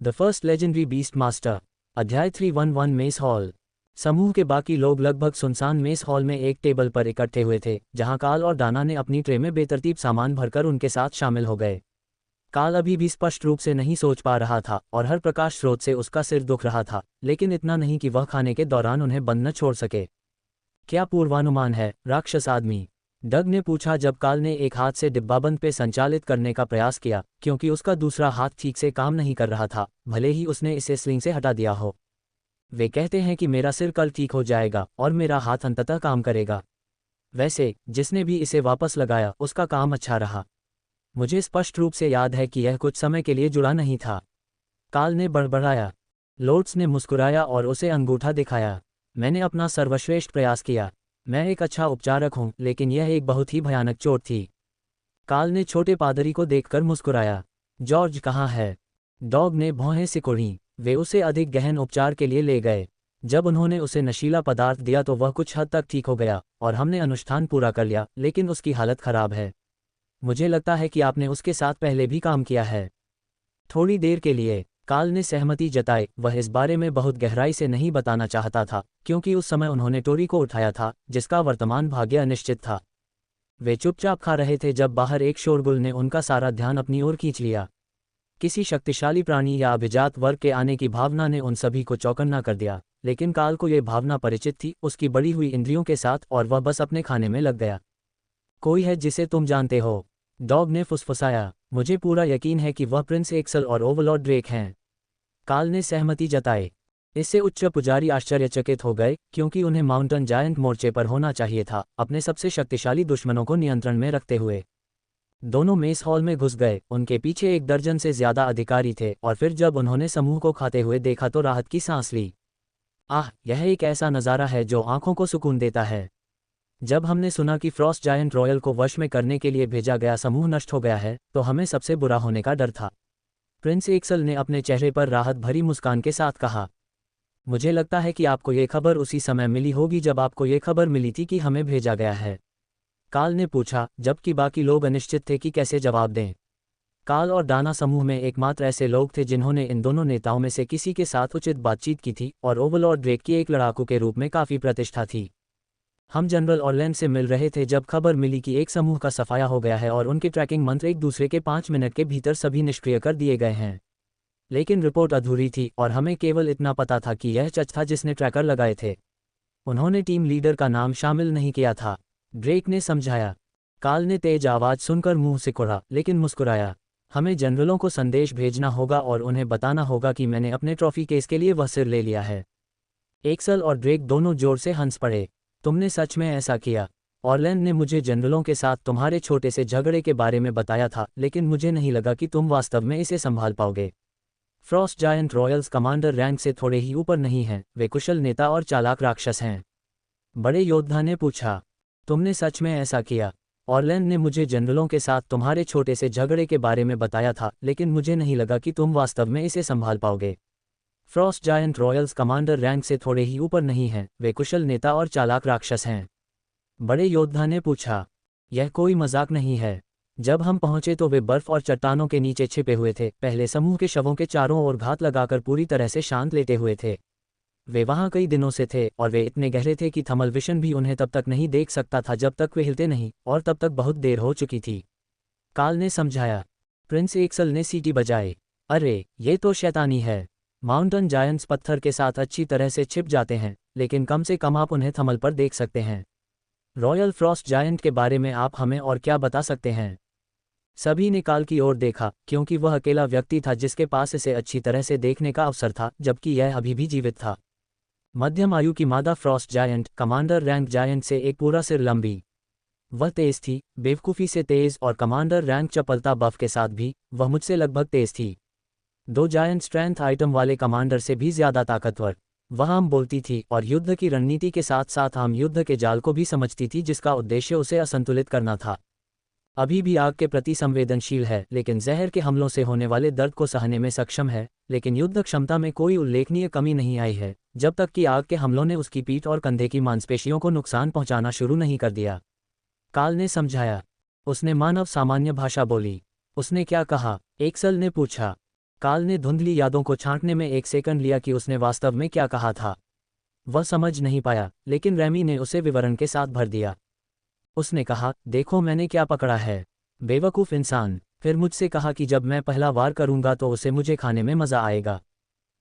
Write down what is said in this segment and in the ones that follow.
The first legendary beast master. अध्याय 311 mess hall. समूह के बाकी लोग लगभग सुनसान मेस हॉल में एक टेबल पर इकट्ठे हुए थे, जहां काल और डाना ने अपनी ट्रे में बेतरतीब सामान भरकर उनके साथ शामिल हो गए। काल अभी भी स्पष्ट रूप से नहीं सोच पा रहा था और हर प्रकाश स्रोत से उसका सिर दुख रहा था, लेकिन इतना नहीं कि वह खाने के दौरान उन्हें बंद न छोड़ सके। क्या पूर्वानुमान है, राक्षस आदमी? डग ने पूछा जब काल ने एक हाथ से डिब्बाबंद पे संचालित करने का प्रयास किया, क्योंकि उसका दूसरा हाथ ठीक से काम नहीं कर रहा था, भले ही उसने इसे स्लिंग से हटा दिया हो। वे कहते हैं कि मेरा सिर कल ठीक हो जाएगा और मेरा हाथ अंततः काम करेगा। वैसे जिसने भी इसे वापस लगाया उसका काम अच्छा रहा। मुझे स्पष्ट रूप से याद है कि यह कुछ समय के लिए जुड़ा नहीं था। काल ने बड़बड़ाया। लोर्ड्स ने मुस्कुराया और उसे अंगूठा दिखाया। मैंने अपना सर्वश्रेष्ठ प्रयास किया। मैं एक अच्छा उपचारक हूं, लेकिन यह एक बहुत ही भयानक चोट थी। काल ने छोटे पादरी को देखकर मुस्कुराया। जॉर्ज कहाँ है? डॉग ने भौहें सिकुड़ी। वे उसे अधिक गहन उपचार के लिए ले गए। जब उन्होंने उसे नशीला पदार्थ दिया तो वह कुछ हद तक ठीक हो गया और हमने अनुष्ठान पूरा कर लिया, लेकिन उसकी हालत खराब है। मुझे लगता है कि आपने उसके साथ पहले भी काम किया है। थोड़ी देर के लिए काल ने सहमति जताई। वह इस बारे में बहुत गहराई से नहीं बताना चाहता था, क्योंकि उस समय उन्होंने टोरी को उठाया था, जिसका वर्तमान भाग्य अनिश्चित था। वे चुपचाप खा रहे थे जब बाहर एक शोरगुल ने उनका सारा ध्यान अपनी ओर खींच लिया। किसी शक्तिशाली प्राणी या अभिजात वर्ग के आने की भावना ने उन सभी को चौकन्ना कर दिया, लेकिन काल को यह भावना परिचित थी उसकी बड़ी हुई इंद्रियों के साथ, और वह बस अपने खाने में लग गया। कोई है जिसे तुम जानते हो? डॉग ने फुसफुसाया। मुझे पूरा यकीन है कि वह प्रिंस एक्सल और ओवरलॉर्ड ड्रेक हैं। काल ने सहमति जताई। इससे उच्च पुजारी आश्चर्यचकित हो गए, क्योंकि उन्हें माउंटेन जायंट मोर्चे पर होना चाहिए था, अपने सबसे शक्तिशाली दुश्मनों को नियंत्रण में रखते हुए। दोनों मेस हॉल में घुस गए। उनके पीछे एक दर्जन से ज्यादा अधिकारी थे, और फिर जब उन्होंने समूह को खाते हुए देखा तो राहत की सांस ली। आह, यह एक ऐसा नज़ारा है जो आंखों को सुकून देता है। जब हमने सुना कि फ्रॉस्ट जायंट रॉयल को वश में करने के लिए भेजा गया समूह नष्ट हो गया है, तो हमें सबसे बुरा होने का डर था। प्रिंस एक्सल ने अपने चेहरे पर राहत भरी मुस्कान के साथ कहा। मुझे लगता है कि आपको ये खबर उसी समय मिली होगी जब आपको ये खबर मिली थी कि हमें भेजा गया है। काल ने पूछा, जबकि बाकी लोग अनिश्चित थे कि कैसे जवाब दें। काल और डाना समूह में एकमात्र ऐसे लोग थे जिन्होंने इन दोनों नेताओं में से किसी के साथ उचित बातचीत की थी, और ओवरलॉर्ड ड्रेक की एक लड़ाकू के रूप में काफ़ी प्रतिष्ठा थी। हम जनरल ऑरलैंड से मिल रहे थे जब खबर मिली कि एक समूह का सफाया हो गया है और उनके ट्रैकिंग मंत्र एक दूसरे के 5 मिनट के भीतर सभी निष्क्रिय कर दिए गए हैं। लेकिन रिपोर्ट अधूरी थी और हमें केवल इतना पता था कि यह चच था जिसने ट्रैकर लगाए थे। उन्होंने टीम लीडर का नाम शामिल नहीं किया था, ड्रेक ने समझाया। काल ने तेज आवाज़ सुनकर मुंह सिकुड़ा, लेकिन मुस्कुराया। हमें जनरलों को संदेश भेजना होगा और उन्हें बताना होगा कि मैंने अपने ट्रॉफी केस के लिए वह सिर ले लिया है। एक्सल और ड्रेक दोनों जोर से हंस पड़े। तुमने सच में ऐसा किया? ऑरलैंड ने मुझे जनरलों के साथ तुम्हारे छोटे से झगड़े के बारे में बताया था, लेकिन मुझे नहीं लगा कि तुम वास्तव में इसे संभाल पाओगे। Frost giant Royals commander rank से थोड़े ही ऊपर नहीं हैं, वे कुशल नेता और चालाक राक्षस हैं। बड़े योद्धा ने पूछा। तुमने सच में ऐसा किया? ऑरलैंड ने मुझे जनरलों के साथ तुम्हारे छोटे से झगड़े के बारे में बताया था, लेकिन मुझे नहीं लगा कि तुम वास्तव में इसे संभाल पाओगे। Frost giant Royals commander rank से थोड़े ही ऊपर नहीं हैं, वे कुशल नेता और चालाक राक्षस हैं। बड़े योद्धा ने पूछा। यह कोई मजाक नहीं है। जब हम पहुंचे तो वे बर्फ और चट्टानों के नीचे छिपे हुए थे, पहले समूह के शवों के चारों ओर घात लगाकर पूरी तरह से शांत लेटे हुए थे। वे वहां कई दिनों से थे, और वे इतने गहरे थे कि थर्मल विशन भी उन्हें तब तक नहीं देख सकता था जब तक वे हिलते नहीं, और तब तक बहुत देर हो चुकी थी। काल ने समझाया। प्रिंस एक्सल ने सीटी बजाई। अरे, ये तो शैतानी है। माउंटेन जायंट्स पत्थर के साथ अच्छी तरह से छिप जाते हैं, लेकिन कम से कम आप उन्हें थर्मल पर देख सकते हैं। रॉयल फ्रॉस्ट जायंट के बारे में आप हमें और क्या बता सकते हैं? सभी ने काल की ओर देखा, क्योंकि वह अकेला व्यक्ति था जिसके पास इसे अच्छी तरह से देखने का अवसर था, जबकि यह अभी भी जीवित था। मध्यम आयु की मादा Frost giant, commander rank giant से एक पूरा सिर लंबी। वह तेज थी, बेवकूफ़ी से तेज, और कमांडर रैंक चपलता बफ के साथ भी, वह मुझसे लगभग तेज थी। 2 जायंट स्ट्रेंथ आइटम वाले कमांडर से भी ज्यादा ताकतवर। वह आम बोलती थी और युद्ध की रणनीति के साथ साथ आम युद्ध के जाल को भी समझती थी, जिसका उद्देश्य उसे असंतुलित करना था। अभी भी आग के प्रति संवेदनशील है, लेकिन जहर के हमलों से होने वाले दर्द को सहने में सक्षम है, लेकिन युद्ध क्षमता में कोई उल्लेखनीय कमी नहीं आई है, जब तक कि आग के हमलों ने उसकी पीठ और कंधे की मांसपेशियों को नुकसान पहुंचाना शुरू नहीं कर दिया। काल ने समझाया। उसने मानव सामान्य भाषा बोली। उसने क्या कहा? एक्सल ने पूछा। काल ने धुंधली यादों को छांटने में 1 सेकंड लिया कि उसने वास्तव में क्या कहा था। वह समझ नहीं पाया, लेकिन रैमी ने उसे विवरण के साथ भर दिया। उसने कहा, देखो मैंने क्या पकड़ा है। बेवकूफ़ इंसान। फिर मुझसे कहा कि जब मैं पहला वार करूंगा तो उसे मुझे खाने में मज़ा आएगा।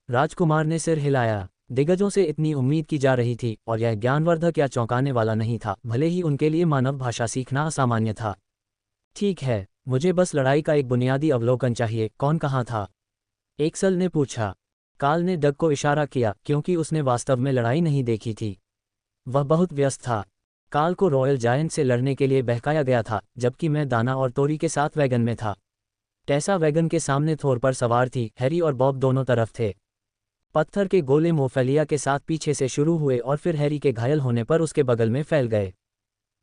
राजकुमार ने सिर हिलाया। दिग्गजों से इतनी उम्मीद की जा रही थी और यह ज्ञानवर्धक या चौंकाने वाला नहीं था, भले ही उनके लिए मानव भाषा सीखना असामान्य था। ठीक है, मुझे बस लड़ाई का एक बुनियादी अवलोकन चाहिए। कौन कहाँ था? एक्सल ने पूछा। काल ने डग को इशारा किया, क्योंकि उसने वास्तव में लड़ाई नहीं देखी थी। वह बहुत व्यस्त था। काल को रॉयल जायंट से लड़ने के लिए बहकाया गया था, जबकि मैं दाना और तोरी के साथ वैगन में था। टेसा वैगन के सामने थोर पर सवार थी, हैरी और बॉब दोनों तरफ थे। पत्थर के गोले ओफेलिया के साथ पीछे से शुरू हुए और फिर हैरी के घायल होने पर उसके बगल में फैल गए।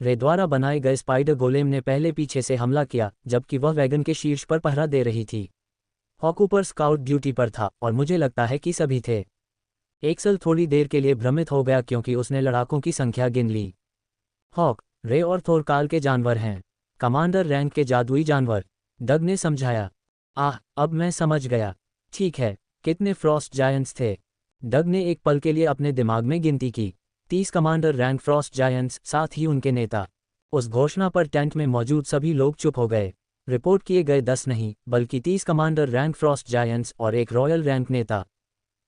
रे द्वारा बनाए गए स्पाइडर गोलेम ने पहले पीछे से हमला किया, जबकि वह वैगन के शीर्ष पर पहरा दे रही थी। हॉकूपर स्काउट ड्यूटी पर था और मुझे लगता है कि सभी थे। एक्सल थोड़ी देर के लिए भ्रमित हो गया क्योंकि उसने लड़ाकों की संख्या गिन ली। हॉक, रे और थोर काल के जानवर हैं। कमांडर रैंक के जादुई जानवर, डग ने समझाया। अब मैं समझ गया। ठीक है, कितने फ्रॉस्ट जायंट्स थे? डग ने एक पल के लिए अपने दिमाग में गिनती की। 30 कमांडर रैंक फ्रॉस्ट जायंट्स, साथ ही उनके नेता। उस घोषणा पर टेंट में मौजूद सभी लोग चुप हो गए। रिपोर्ट किए गए 10 नहीं, बल्कि 30 कमांडर रैंक फ्रॉस्ट जायंट्स और एक रॉयल रैंक नेता।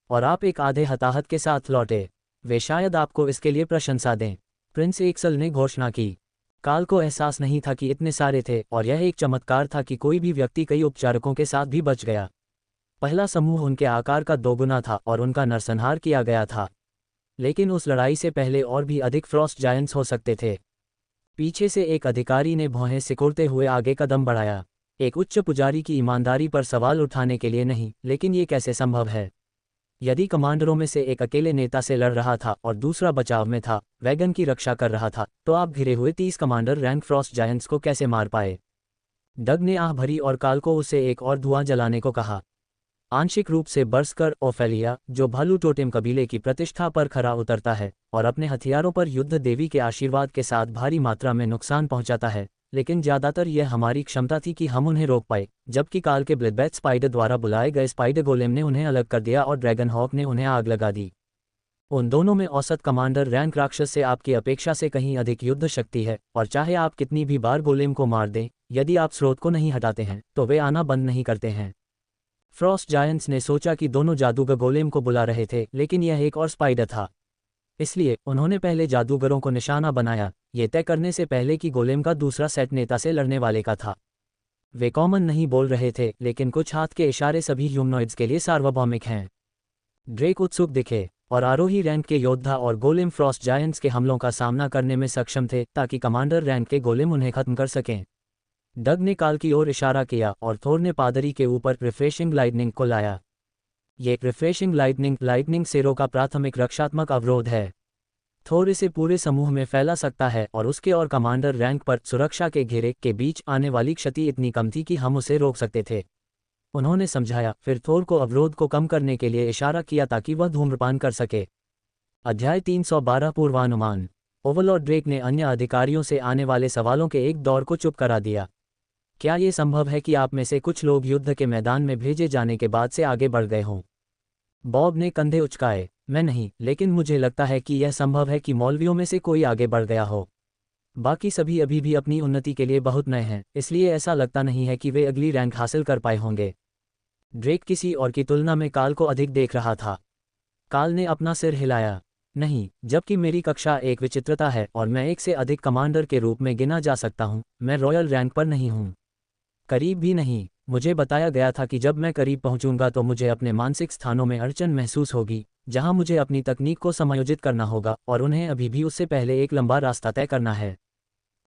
और आप एक आधे हताहत के साथ लौटे। वे शायद आपको इसके लिए प्रशंसा दें। प्रिंस एक्सल ने घोषणा की। काल को एहसास नहीं था कि इतने सारे थे, और यह एक चमत्कार था कि कोई भी व्यक्ति कई उपचारकों के साथ भी बच गया। पहला समूह उनके आकार का दोगुना था और उनका नरसंहार किया गया था। लेकिन उस लड़ाई से पहले और भी अधिक फ्रॉस्ट जायंट्स हो सकते थे। पीछे से एक अधिकारी ने भौहें सिकोड़ते हुए आगे कदम बढ़ाया। एक उच्च पुजारी की ईमानदारी पर सवाल उठाने के लिए नहीं, लेकिन ये कैसे संभव है? यदि कमांडरों में से एक अकेले नेता से लड़ रहा था और दूसरा बचाव में था, वैगन की रक्षा कर रहा था, तो आप घिरे हुए 30 कमांडर रैंक फ्रॉस्ट जायंट्स को कैसे मार पाए? डग ने आह भरी और काल को उसे एक और धुआं जलाने को कहा। आंशिक रूप से बरसकर ओफेलिया, जो भालू टोटेम कबीले की प्रतिष्ठा पर खरा उतरता है और अपने हथियारों पर युद्ध देवी के आशीर्वाद के साथ भारी मात्रा में नुकसान पहुंचाता है, लेकिन ज़्यादातर यह हमारी क्षमता थी कि हम उन्हें रोक पाए, जबकि काल के ब्लेडबैट स्पाइडर द्वारा बुलाए गए स्पाइडर गोलेम ने उन्हें अलग कर दिया और ड्रैगन हॉक ने उन्हें आग लगा दी। उन दोनों में औसत कमांडर रैंक राक्षस से आपकी अपेक्षा से कहीं अधिक युद्ध शक्ति है, और चाहे आप कितनी भी बार गोलेम को मार दें, यदि आप स्रोत को नहीं हटाते हैं तो वे आना बंद नहीं करते हैं। फ्रॉस्ट जायंट्स ने सोचा कि दोनों जादूगर गोलेम को बुला रहे थे, लेकिन यह एक और स्पाइडर था। इसलिए उन्होंने पहले जादूगरों को निशाना बनाया, ये तय करने से पहले कि गोलेम का दूसरा सेट नेता से लड़ने वाले का था। वे कॉमन नहीं बोल रहे थे, लेकिन कुछ हाथ के इशारे सभी ह्यूमनॉइड्स के लिए सार्वभौमिक हैं। ड्रेक उत्सुक दिखे, और आरोही रैंक के योद्धा और गोलेम फ्रॉस्ट जायंट्स के हमलों का सामना करने में सक्षम थे, ताकि कमांडर रैंक के गोलेम उन्हें खत्म कर सकें। डग ने काल की ओर इशारा किया और थोर ने पादरी के ऊपर रिफ्रेशिंग लाइटनिंग को लाया। ये रिफ्रेशिंग लाइटनिंग सेरों का प्राथमिक रक्षात्मक अवरोध है। थोर इसे पूरे समूह में फैला सकता है और उसके और कमांडर रैंक पर सुरक्षा के घेरे के बीच आने वाली क्षति इतनी कम थी कि हम उसे रोक सकते थे। उन्होंने समझाया, फिर थोर को अवरोध को कम करने के लिए इशारा किया ताकि वह धूम्रपान कर सके। अध्याय 312 पूर्वानुमान। ओवरलॉर्ड ड्रेक ने अन्य अधिकारियों से आने वाले सवालों के एक दौर को चुप करा दिया। क्या ये संभव है कि आप में से कुछ लोग युद्ध के मैदान में भेजे जाने के बाद से आगे बढ़ गए हों? बॉब ने कंधे उचकाए। मैं नहीं, लेकिन मुझे लगता है कि यह संभव है कि मौलवियों में से कोई आगे बढ़ गया हो। बाकी सभी अभी भी अपनी उन्नति के लिए बहुत नए हैं, इसलिए ऐसा लगता नहीं है कि वे अगली रैंक हासिल कर पाए होंगे। ड्रेक किसी और की तुलना में काल को अधिक देख रहा था। काल ने अपना सिर हिलाया। नहीं, जबकि मेरी कक्षा एक विचित्रता है और मैं एक से अधिक कमांडर के रूप में गिना जा सकता हूं, मैं रॉयल रैंक पर नहीं हूं। करीब भी नहीं। मुझे बताया गया था कि जब मैं करीब पहुंचूंगा तो मुझे अपने मानसिक स्थानों में अड़चन महसूस होगी, जहां मुझे अपनी तकनीक को समायोजित करना होगा, और उन्हें अभी भी उससे पहले एक लंबा रास्ता तय करना है।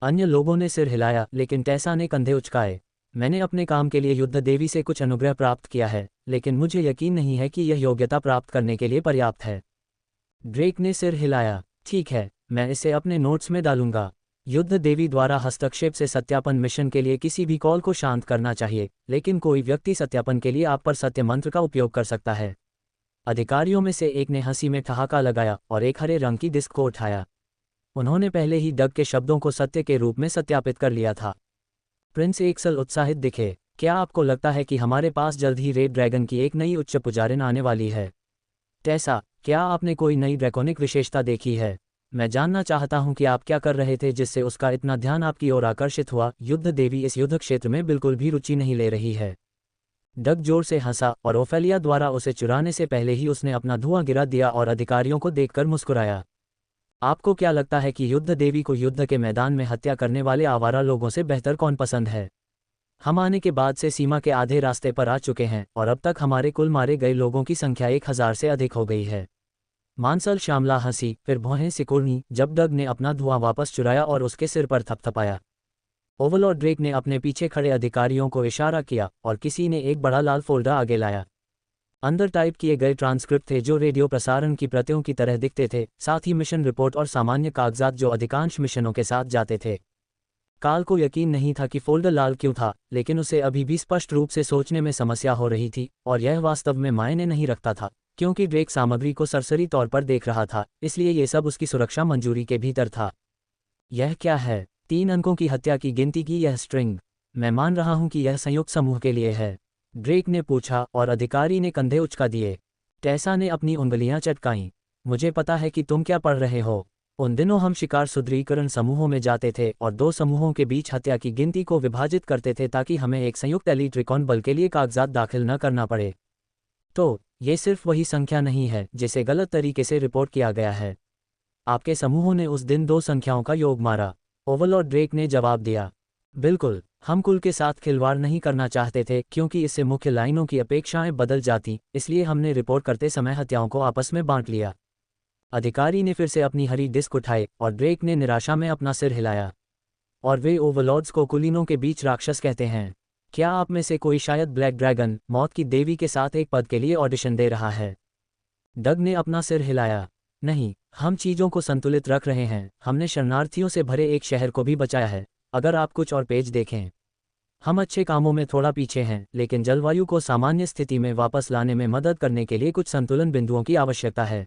अन्य लोगों ने सिर हिलाया, लेकिन टेसा ने कंधे उचकाए। मैंने अपने काम के लिए युद्ध देवी से कुछ अनुग्रह प्राप्त किया है, लेकिन मुझे यकीन नहीं है कि यह योग्यता प्राप्त करने के लिए पर्याप्त है। ड्रेक ने सिर हिलाया। ठीक है, मैं इसे अपने नोट्स में डालूंगा। युद्ध देवी द्वारा हस्तक्षेप से सत्यापन मिशन के लिए किसी भी कॉल को शांत करना चाहिए, लेकिन कोई व्यक्ति सत्यापन के लिए आप पर सत्य मंत्र का उपयोग कर सकता है। अधिकारियों में से एक ने हंसी में ठहाका लगाया और एक हरे रंग की डिस्क को उठाया। उन्होंने पहले ही डग के शब्दों को सत्य के रूप में सत्यापित कर लिया था। प्रिंस एक्सल उत्साहित दिखे। क्या आपको लगता है कि हमारे पास जल्द ही रेड ड्रैगन की एक नई उच्च पुजारिन आने वाली है? टेसा, क्या आपने कोई नई ड्रैकोनिक विशेषता देखी है? मैं जानना चाहता हूं कि आप क्या कर रहे थे जिससे उसका इतना ध्यान आपकी ओर आकर्षित हुआ। युद्ध देवी इस युद्ध क्षेत्र में बिल्कुल भी रुचि नहीं ले रही है। डग जोर से हंसा और ओफेलिया द्वारा उसे चुराने से पहले ही उसने अपना धुआं गिरा दिया और अधिकारियों को देखकर मुस्कुराया। आपको क्या लगता है कि युद्ध देवी को युद्ध के मैदान में हत्या करने वाले आवारा लोगों से बेहतर कौन पसंद है? हम आने के बाद से सीमा के आधे रास्ते पर आ चुके हैं और अब तक हमारे कुल मारे गए लोगों की संख्या 1000 से अधिक हो गई है। मांसल श्यामला हंसी, फिर भौहें सिकुड़नी जब डग ने अपना धुआं वापस चुराया और उसके सिर पर थपथपाया। ओवलॉर्ड ड्रेक ने अपने पीछे खड़े अधिकारियों को इशारा किया और किसी ने एक बड़ा लाल फोल्डर आगे लाया। अंदर टाइप किए गए ट्रांसक्रिप्ट थे जो रेडियो प्रसारण की प्रतियों की तरह दिखते थे, साथ ही मिशन रिपोर्ट और सामान्य कागजात जो अधिकांश मिशनों के साथ जाते थे। काल को यकीन नहीं था कि फोल्डर लाल क्यों था, लेकिन उसे अभी भी स्पष्ट रूप से सोचने में समस्या हो रही थी और यह वास्तव में मायने नहीं रखता था, क्योंकि ड्रेक सामग्री को सरसरी तौर पर देख रहा था, इसलिए ये सब उसकी सुरक्षा मंजूरी के भीतर था। यह क्या है? 3 अंकों की हत्या की गिनती की यह स्ट्रिंग। मैं मान रहा हूं कि यह संयुक्त समूह के लिए है, ड्रेक ने पूछा और अधिकारी ने कंधे उचका दिए। टेसा ने अपनी उंगलियां चटकाईं। मुझे पता है कि तुम क्या पढ़ रहे हो। उन दिनों हम शिकार सुदृढ़ीकरण समूहों में जाते थे और 2 समूहों के बीच हत्या की गिनती को विभाजित करते थे ताकि हमें एक संयुक्त एलीट रिकॉन बल के लिए कागजात दाखिल न करना पड़े। तो ये सिर्फ वही संख्या नहीं है जिसे गलत तरीके से रिपोर्ट किया गया है। आपके समूहों ने उस दिन 2 संख्याओं का योग मारा, ओवलॉर्ड ड्रेक ने जवाब दिया। बिल्कुल, हम कुल के साथ खिलवाड़ नहीं करना चाहते थे क्योंकि इससे मुख्य लाइनों की अपेक्षाएं बदल जाती, इसलिए हमने रिपोर्ट करते समय हत्याओं को आपस में बांट लिया। अधिकारी ने फिर से अपनी हरी डिस्क उठाई और ड्रेक ने निराशा में अपना सिर हिलाया। और वे ओवरलॉर्ड्स को कुलीनों के बीच राक्षस कहते हैं। क्या आप में से कोई शायद ब्लैक ड्रैगन, मौत की देवी के साथ एक पद के लिए ऑडिशन दे रहा है? डग ने अपना सिर हिलाया। नहीं, हम चीज़ों को संतुलित रख रहे हैं। हमने शरणार्थियों से भरे एक शहर को भी बचाया है। अगर आप कुछ और पेज देखें, हम अच्छे कामों में थोड़ा पीछे हैं, लेकिन जलवायु को सामान्य स्थिति में वापस लाने में मदद करने के लिए कुछ संतुलन बिंदुओं की आवश्यकता है।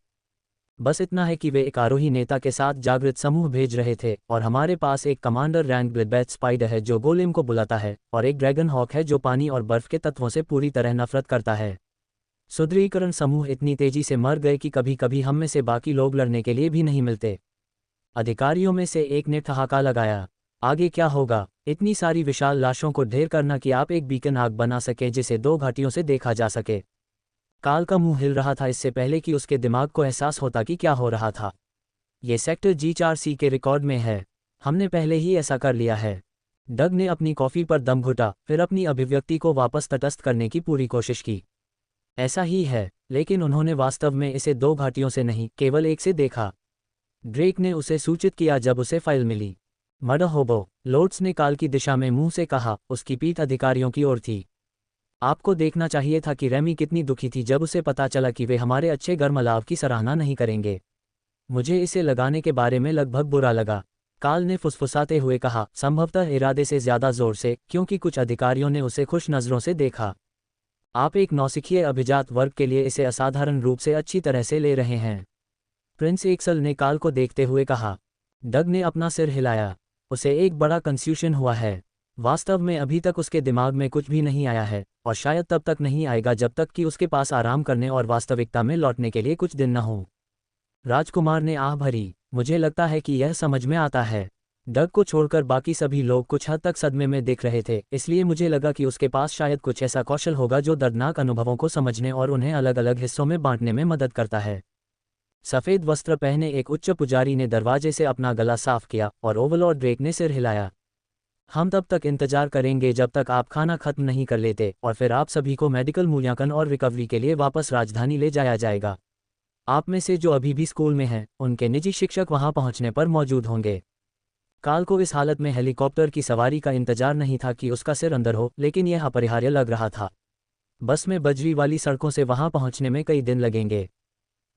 बस इतना है कि वे एक आरोही नेता के साथ जागृत समूह भेज रहे थे और हमारे पास एक कमांडर रैंक ब्लिडबैथ स्पाइडर है जो गोलेम को बुलाता है और एक ड्रैगन हॉक है जो पानी और बर्फ के तत्वों से पूरी तरह नफरत करता है। सुदृढ़ीकरण समूह इतनी तेजी से मर गए कि कभी कभी हम में से बाकी लोग लड़ने के लिए भी नहीं मिलते। अधिकारियों में से एक ने ठहाका लगाया। आगे क्या होगा? इतनी सारी विशाल लाशों को ढेर करना कि आप एक बीकन आग बना सके जिसे 2 घाटियों से देखा जा सके। काल का मुंह हिल रहा था इससे पहले कि उसके दिमाग को एहसास होता कि क्या हो रहा था। ये सेक्टर G4C के रिकॉर्ड में है। हमने पहले ही ऐसा कर लिया है। डग ने अपनी कॉफी पर दम घुटा, फिर अपनी अभिव्यक्ति को वापस तटस्थ करने की पूरी कोशिश की। ऐसा ही है, लेकिन उन्होंने वास्तव में इसे 2 घाटियों से नहीं, केवल एक से देखा। ड्रेक ने उसे सूचित किया जब उसे फाइल मिली। मड होबो, लोड्स ने काल की दिशा में मुंह से कहा, उसकी पीठ अधिकारियों की ओर थी। आपको देखना चाहिए था कि रेमी कितनी दुखी थी जब उसे पता चला कि वे हमारे अच्छे गर्मलाव की सराहना नहीं करेंगे। मुझे इसे लगाने के बारे में लगभग बुरा लगा, काल ने फुसफुसाते हुए कहा, संभवतः इरादे से ज्यादा जोर से, क्योंकि कुछ अधिकारियों ने उसे खुश नज़रों से देखा। आप एक नौसिखिए अभिजात वर्ग के लिए इसे असाधारण रूप से अच्छी तरह से ले रहे हैं, प्रिंस एक्सल ने काल को देखते हुए कहा। डग ने अपना सिर हिलाया। उसे एक बड़ा कंफ्यूजन हुआ है। वास्तव में अभी तक उसके दिमाग में कुछ भी नहीं आया है और शायद तब तक नहीं आएगा जब तक कि उसके पास आराम करने और वास्तविकता में लौटने के लिए कुछ दिन न हो। राजकुमार ने आह भरी। मुझे लगता है कि यह समझ में आता है। डग को छोड़कर बाकी सभी लोग कुछ हद तक सदमे में दिख रहे थे, इसलिए मुझे लगा कि उसके पास शायद कुछ ऐसा कौशल होगा जो दर्दनाक अनुभवों को समझने और उन्हें अलग अलग हिस्सों में बांटने में मदद करता है। सफ़ेद वस्त्र पहने एक उच्च पुजारी ने दरवाजे से अपना गला साफ किया और ओवरलॉर्ड ड्रेक ने सिर हिलाया। हम तब तक इंतजार करेंगे जब तक आप खाना खत्म नहीं कर लेते और फिर आप सभी को मेडिकल मूल्यांकन और रिकवरी के लिए वापस राजधानी ले जाया जाएगा। आप में से जो अभी भी स्कूल में हैं, उनके निजी शिक्षक वहां पहुंचने पर मौजूद होंगे। काल को इस हालत में हेलीकॉप्टर की सवारी का इंतजार नहीं था कि उसका सिर अंदर हो, लेकिन यह अपरिहार्य लग रहा था। बस में बजरी वाली सड़कों से वहां पहुंचने में कई दिन लगेंगे।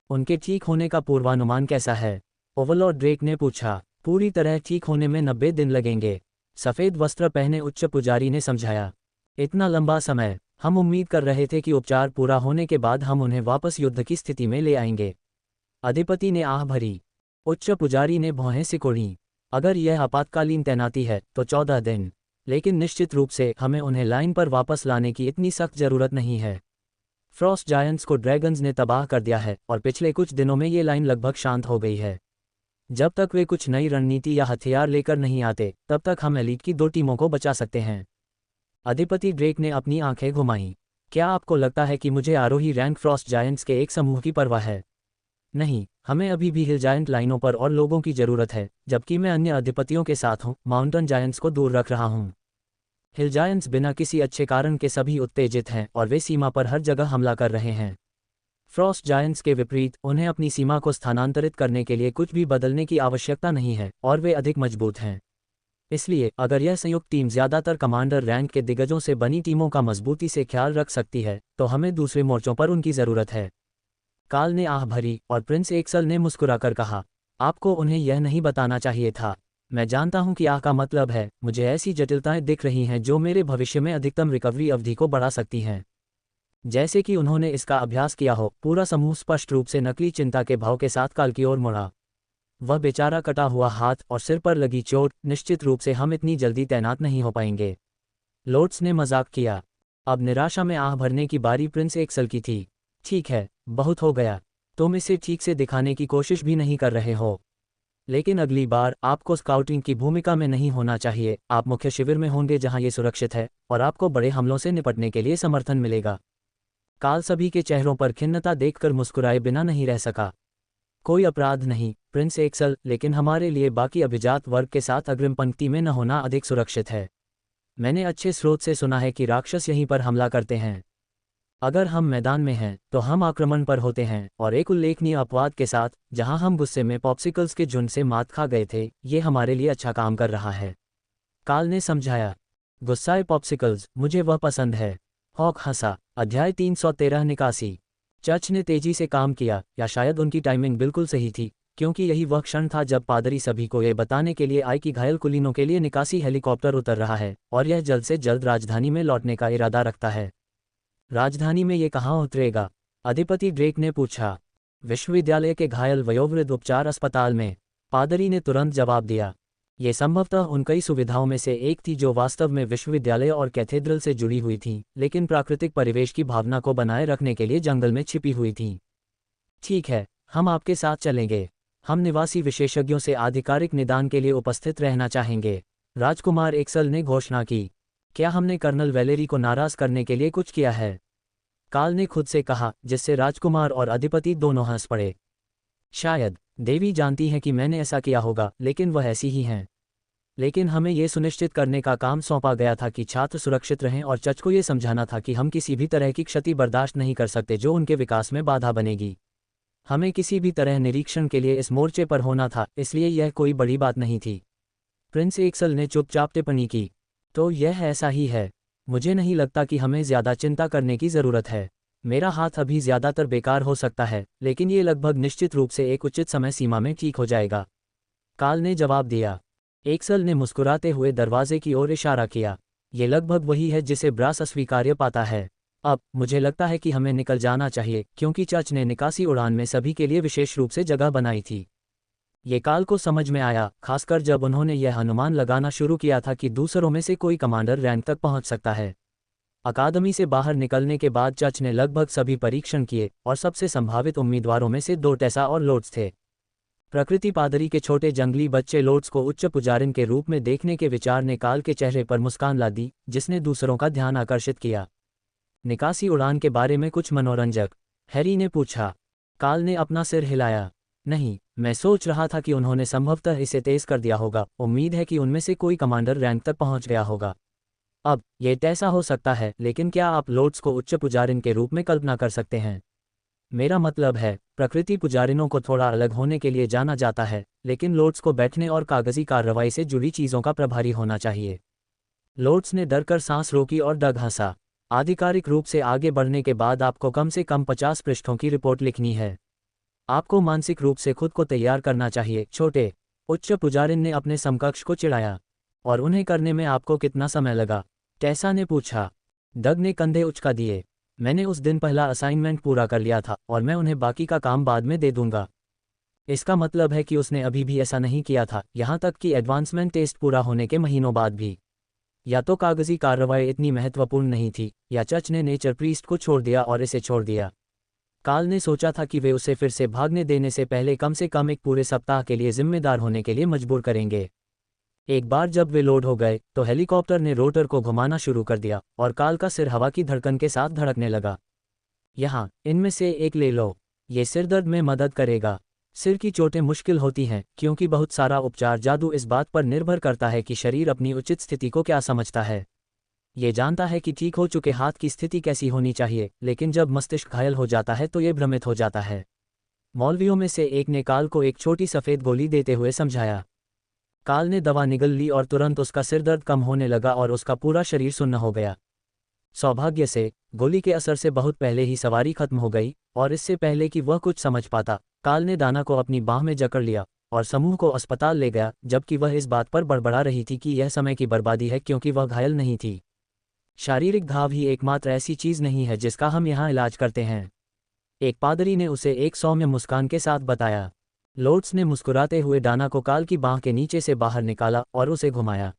उनके ठीक होने का पूर्वानुमान कैसा है? ओवरलॉर्ड ड्रेक ने पूछा। पूरी तरह ठीक होने में 90 दिन लगेंगे, सफ़ेद वस्त्र पहने उच्च पुजारी ने समझाया। इतना लंबा समय? हम उम्मीद कर रहे थे कि उपचार पूरा होने के बाद हम उन्हें वापस युद्ध की स्थिति में ले आएंगे। अधिपति ने आह भरी। उच्च पुजारी ने भौहें सिकोड़ी। अगर यह आपातकालीन तैनाती है तो 14 दिन। लेकिन निश्चित रूप से हमें उन्हें लाइन पर वापस लाने की इतनी सख्त जरूरत नहीं है। फ्रॉस्ट जायंट्स को ड्रैगन्स ने तबाह कर दिया है और पिछले कुछ दिनों में ये लाइन लगभग शांत हो गई है। जब तक वे कुछ नई रणनीति या हथियार लेकर नहीं आते तब तक हम एलीट की 2 टीमों को बचा सकते हैं। अधिपति ड्रेक ने अपनी आंखें घुमाईं। क्या आपको लगता है कि मुझे आरोही रैंक फ्रॉस्ट जायंट्स के एक समूह की परवाह है? नहीं, हमें अभी भी हिल जायंट लाइनों पर और लोगों की जरूरत है, जबकि मैं अन्य अधिपतियों के साथ हूँ, माउंटेन जायंट्स को दूर रख रहा हूँ। हिल जायंट्स बिना किसी अच्छे कारण के सभी उत्तेजित हैं और वे सीमा पर हर जगह हमला कर रहे हैं। फ्रॉस्ट जायंट्स के विपरीत उन्हें अपनी सीमा को स्थानांतरित करने के लिए कुछ भी बदलने की आवश्यकता नहीं है और वे अधिक मजबूत हैं। इसलिए अगर यह संयुक्त टीम ज़्यादातर कमांडर रैंक के दिग्गजों से बनी टीमों का मजबूती से ख्याल रख सकती है तो हमें दूसरे मोर्चों पर उनकी ज़रूरत है। काल ने आह भरी और प्रिंस एक्सल ने मुस्कुराकर कहा, आपको उन्हें यह नहीं बताना चाहिए था। मैं जानता हूं कि आह का मतलब है, मुझे ऐसी जटिलताएं दिख रही हैं जो मेरे भविष्य में अधिकतम रिकवरी अवधि को बढ़ा सकती हैं। जैसे कि उन्होंने इसका अभ्यास किया हो। पूरा समूह स्पष्ट रूप से नकली चिंता के भाव के साथ काल की ओर मुड़ा। वह बेचारा कटा हुआ हाथ और सिर पर लगी चोट, निश्चित रूप से हम इतनी जल्दी तैनात नहीं हो पाएंगे। लोट्स ने मजाक किया। अब निराशा में आह भरने की बारी प्रिंस एक्सल की थी। ठीक है, बहुत हो गया, तुम इसे ठीक से दिखाने की कोशिश भी नहीं कर रहे हो। लेकिन अगली बार आपको स्काउटिंग की भूमिका में नहीं होना चाहिए। आप मुख्य शिविर में होंगे जहां ये सुरक्षित है और आपको बड़े हमलों से निपटने के लिए समर्थन मिलेगा। काल सभी के चेहरों पर खिन्नता देखकर मुस्कुराए बिना नहीं रह सका। कोई अपराध नहीं प्रिंस एक्सल, लेकिन हमारे लिए बाकी अभिजात वर्ग के साथ अग्रिम पंक्ति में न होना अधिक सुरक्षित है। मैंने अच्छे स्रोत से सुना है कि राक्षस यहीं पर हमला करते हैं। अगर हम मैदान में हैं तो हम आक्रमण पर होते हैं, और एक उल्लेखनीय अपवाद के साथ जहां हम गुस्से में पॉप्सिकल्स के झुंड से मात खा गए थे, ये हमारे लिए अच्छा काम कर रहा है। काल ने समझाया। गुस्साए पॉप्सिकल्स, मुझे वह पसंद है। हॉक हंसा। अध्याय 313 निकासी। चर्च ने तेजी से काम किया, या शायद उनकी टाइमिंग बिल्कुल सही थी, क्योंकि यही वह क्षण था जब पादरी सभी को यह बताने के लिए आए कि घायल कुलीनों के लिए निकासी हेलीकॉप्टर उतर रहा है और यह जल्द से जल्द राजधानी में लौटने का इरादा रखता है। राजधानी में ये कहाँ उतरेगा? अधिपति ड्रेक ने पूछा। विश्वविद्यालय के घायल वयोवृद्ध उपचार अस्पताल में, पादरी ने तुरंत जवाब दिया। ये संभवतः उन कई सुविधाओं में से एक थी जो वास्तव में विश्वविद्यालय और कैथेड्रल से जुड़ी हुई थीं, लेकिन प्राकृतिक परिवेश की भावना को बनाए रखने के लिए जंगल में छिपी हुई थीं। ठीक है, हम आपके साथ चलेंगे। हम निवासी विशेषज्ञों से आधिकारिक निदान के लिए उपस्थित रहना चाहेंगे, राजकुमार एक्सल ने घोषणा की। क्या हमने कर्नल वेलेरी को नाराज करने के लिए कुछ किया है? काल ने खुद से कहा, जिससे राजकुमार और अधिपति दोनों हंस पड़े। शायद देवी जानती हैं कि मैंने ऐसा किया होगा, लेकिन वह ऐसी ही हैं। लेकिन हमें यह सुनिश्चित करने का काम सौंपा गया था कि छात्र सुरक्षित रहें, और चर्च को यह समझाना था कि हम किसी भी तरह की क्षति बर्दाश्त नहीं कर सकते जो उनके विकास में बाधा बनेगी। हमें किसी भी तरह निरीक्षण के लिए इस मोर्चे पर होना था, इसलिए यह कोई बड़ी बात नहीं थी। प्रिंस एक्सल ने चुपचाप टिप्पणी की। तो यह ऐसा ही है। मुझे नहीं लगता कि हमें ज़्यादा चिंता करने की ज़रूरत है। मेरा हाथ अभी ज़्यादातर बेकार हो सकता है, लेकिन ये लगभग निश्चित रूप से एक उचित समय सीमा में ठीक हो जाएगा, काल ने जवाब दिया। एक्सल ने मुस्कुराते हुए दरवाजे की ओर इशारा किया। ये लगभग वही है जिसे ब्रास अस्वीकार्य पाता है। अब मुझे लगता है कि हमें निकल जाना चाहिए, क्योंकि चर्च ने निकासी उड़ान में सभी के लिए विशेष रूप से जगह बनाई थी। ये काल को समझ में आया, खासकर जब उन्होंने यह अनुमान लगाना शुरू किया था कि दूसरों में से कोई कमांडर रैंक तक पहुंच सकता है। अकादमी से बाहर निकलने के बाद चर्च ने लगभग सभी परीक्षण किए, और सबसे संभावित उम्मीदवारों में से 2 टेसा और लोट्स थे। प्रकृति पादरी के छोटे जंगली बच्चे लोट्स को उच्च पुजारिन के रूप में देखने के विचार ने काल के चेहरे पर मुस्कान ला दी, जिसने दूसरों का ध्यान आकर्षित किया। निकासी उड़ान के बारे में कुछ मनोरंजक? हैरी ने पूछा। काल ने अपना सिर हिलाया। नहीं, मैं सोच रहा था कि उन्होंने संभवतः इसे तेज कर दिया होगा। उम्मीद है कि उनमें से कोई कमांडर रैंक तक पहुंच गया होगा। अब ये ऐसा हो सकता है, लेकिन क्या आप लोट्स को उच्च पुजारिन के रूप में कल्पना कर सकते हैं? मेरा मतलब है, प्रकृति पुजारिनों को थोड़ा अलग होने के लिए जाना जाता है, लेकिन लोट्स को बैठने और कागजी कार्रवाई से जुड़ी चीज़ों का प्रभारी होना चाहिए। लोट्स ने डरकर सांस रोकी और डग हंसा। आधिकारिक रूप से आगे बढ़ने के बाद आपको कम से कम 50 पृष्ठों की रिपोर्ट लिखनी है। आपको मानसिक रूप से खुद को तैयार करना चाहिए, छोटे। उच्च पुजारिन ने अपने समकक्ष को चिढ़ाया। और उन्हें करने में आपको कितना समय लगा? टेसा ने पूछा। डग ने कंधे उचका दिए। मैंने उस दिन पहला असाइनमेंट पूरा कर लिया था, और मैं उन्हें बाकी का काम बाद में दे दूंगा। इसका मतलब है कि उसने अभी भी ऐसा नहीं किया था, यहाँ तक कि एडवांसमेंट टेस्ट पूरा होने के महीनों बाद भी। या तो कागजी कार्रवाई इतनी महत्वपूर्ण नहीं थी, या चर्च ने नेचर प्रीस्ट को छोड़ दिया और इसे छोड़ दिया। काल ने सोचा था कि वे उसे फिर से भागने देने से पहले कम से कम एक पूरे सप्ताह के लिए जिम्मेदार होने के लिए मजबूर करेंगे। एक बार जब वे लोड हो गए तो हेलीकॉप्टर ने रोटर को घुमाना शुरू कर दिया और काल का सिर हवा की धड़कन के साथ धड़कने लगा। यहाँ इनमें से एक ले लो, ये सिर दर्द में मदद करेगा। सिर की चोटें मुश्किल होती हैं क्योंकि बहुत सारा उपचार जादू इस बात पर निर्भर करता है कि शरीर अपनी उचित स्थिति को क्या समझता है। ये जानता है कि ठीक हो चुके हाथ की स्थिति कैसी होनी चाहिए, लेकिन जब मस्तिष्क घायल हो जाता है तो ये भ्रमित हो जाता है। मौलवियों में से एक ने काल को एक छोटी सफ़ेद गोली देते हुए समझाया। काल ने दवा निगल ली और तुरंत उसका सिरदर्द कम होने लगा और उसका पूरा शरीर सुन्न हो गया। सौभाग्य से गोली के असर से बहुत पहले ही सवारी खत्म हो गई और इससे पहले कि वह कुछ समझ पाता, काल ने दाना को अपनी बाह में जकड़ लिया और समूह को अस्पताल ले गया, जबकि वह इस बात पर बड़बड़ा रही थी कि यह समय की बर्बादी है क्योंकि वह घायल नहीं थी। शारीरिक घाव ही एकमात्र ऐसी चीज़ नहीं है जिसका हम यहाँ इलाज करते हैं, एक पादरी ने उसे एक सौम्य मुस्कान के साथ बताया। लोर्ड्स ने मुस्कुराते हुए डाना को काल की बाह के नीचे से बाहर निकाला और उसे घुमाया।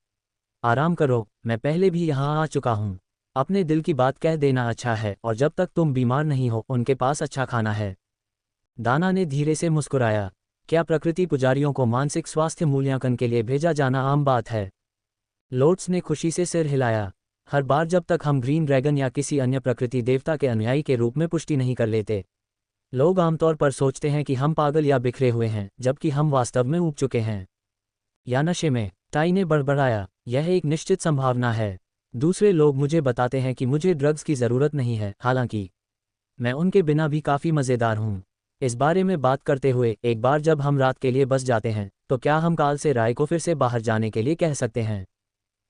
आराम करो, मैं पहले भी यहाँ आ चुका हूँ। अपने दिल की बात कह देना अच्छा है और जब तक तुम बीमार नहीं हो उनके पास अच्छा खाना है। दाना ने धीरे से मुस्कुराया। क्या प्रकृति पुजारियों को मानसिक स्वास्थ्य मूल्यांकन के लिए भेजा जाना आम बात है? लोर्ड्स ने खुशी से सिर हिलाया। हर बार जब तक हम ग्रीन ड्रैगन या किसी अन्य प्रकृति देवता के अनुयायी के रूप में पुष्टि नहीं कर लेते। लोग आमतौर पर सोचते हैं कि हम पागल या बिखरे हुए हैं, जबकि हम वास्तव में ऊब चुके हैं या नशे में। टाई ने बड़बड़ाया। यह एक निश्चित संभावना है। दूसरे लोग मुझे बताते हैं कि मुझे ड्रग्स की ज़रूरत नहीं है, हालांकि मैं उनके बिना भी काफ़ी मज़ेदार हूँ। इस बारे में बात करते हुए, एक बार जब हम रात के लिए बस जाते हैं तो क्या हम काल से राय को फिर से बाहर जाने के लिए कह सकते हैं?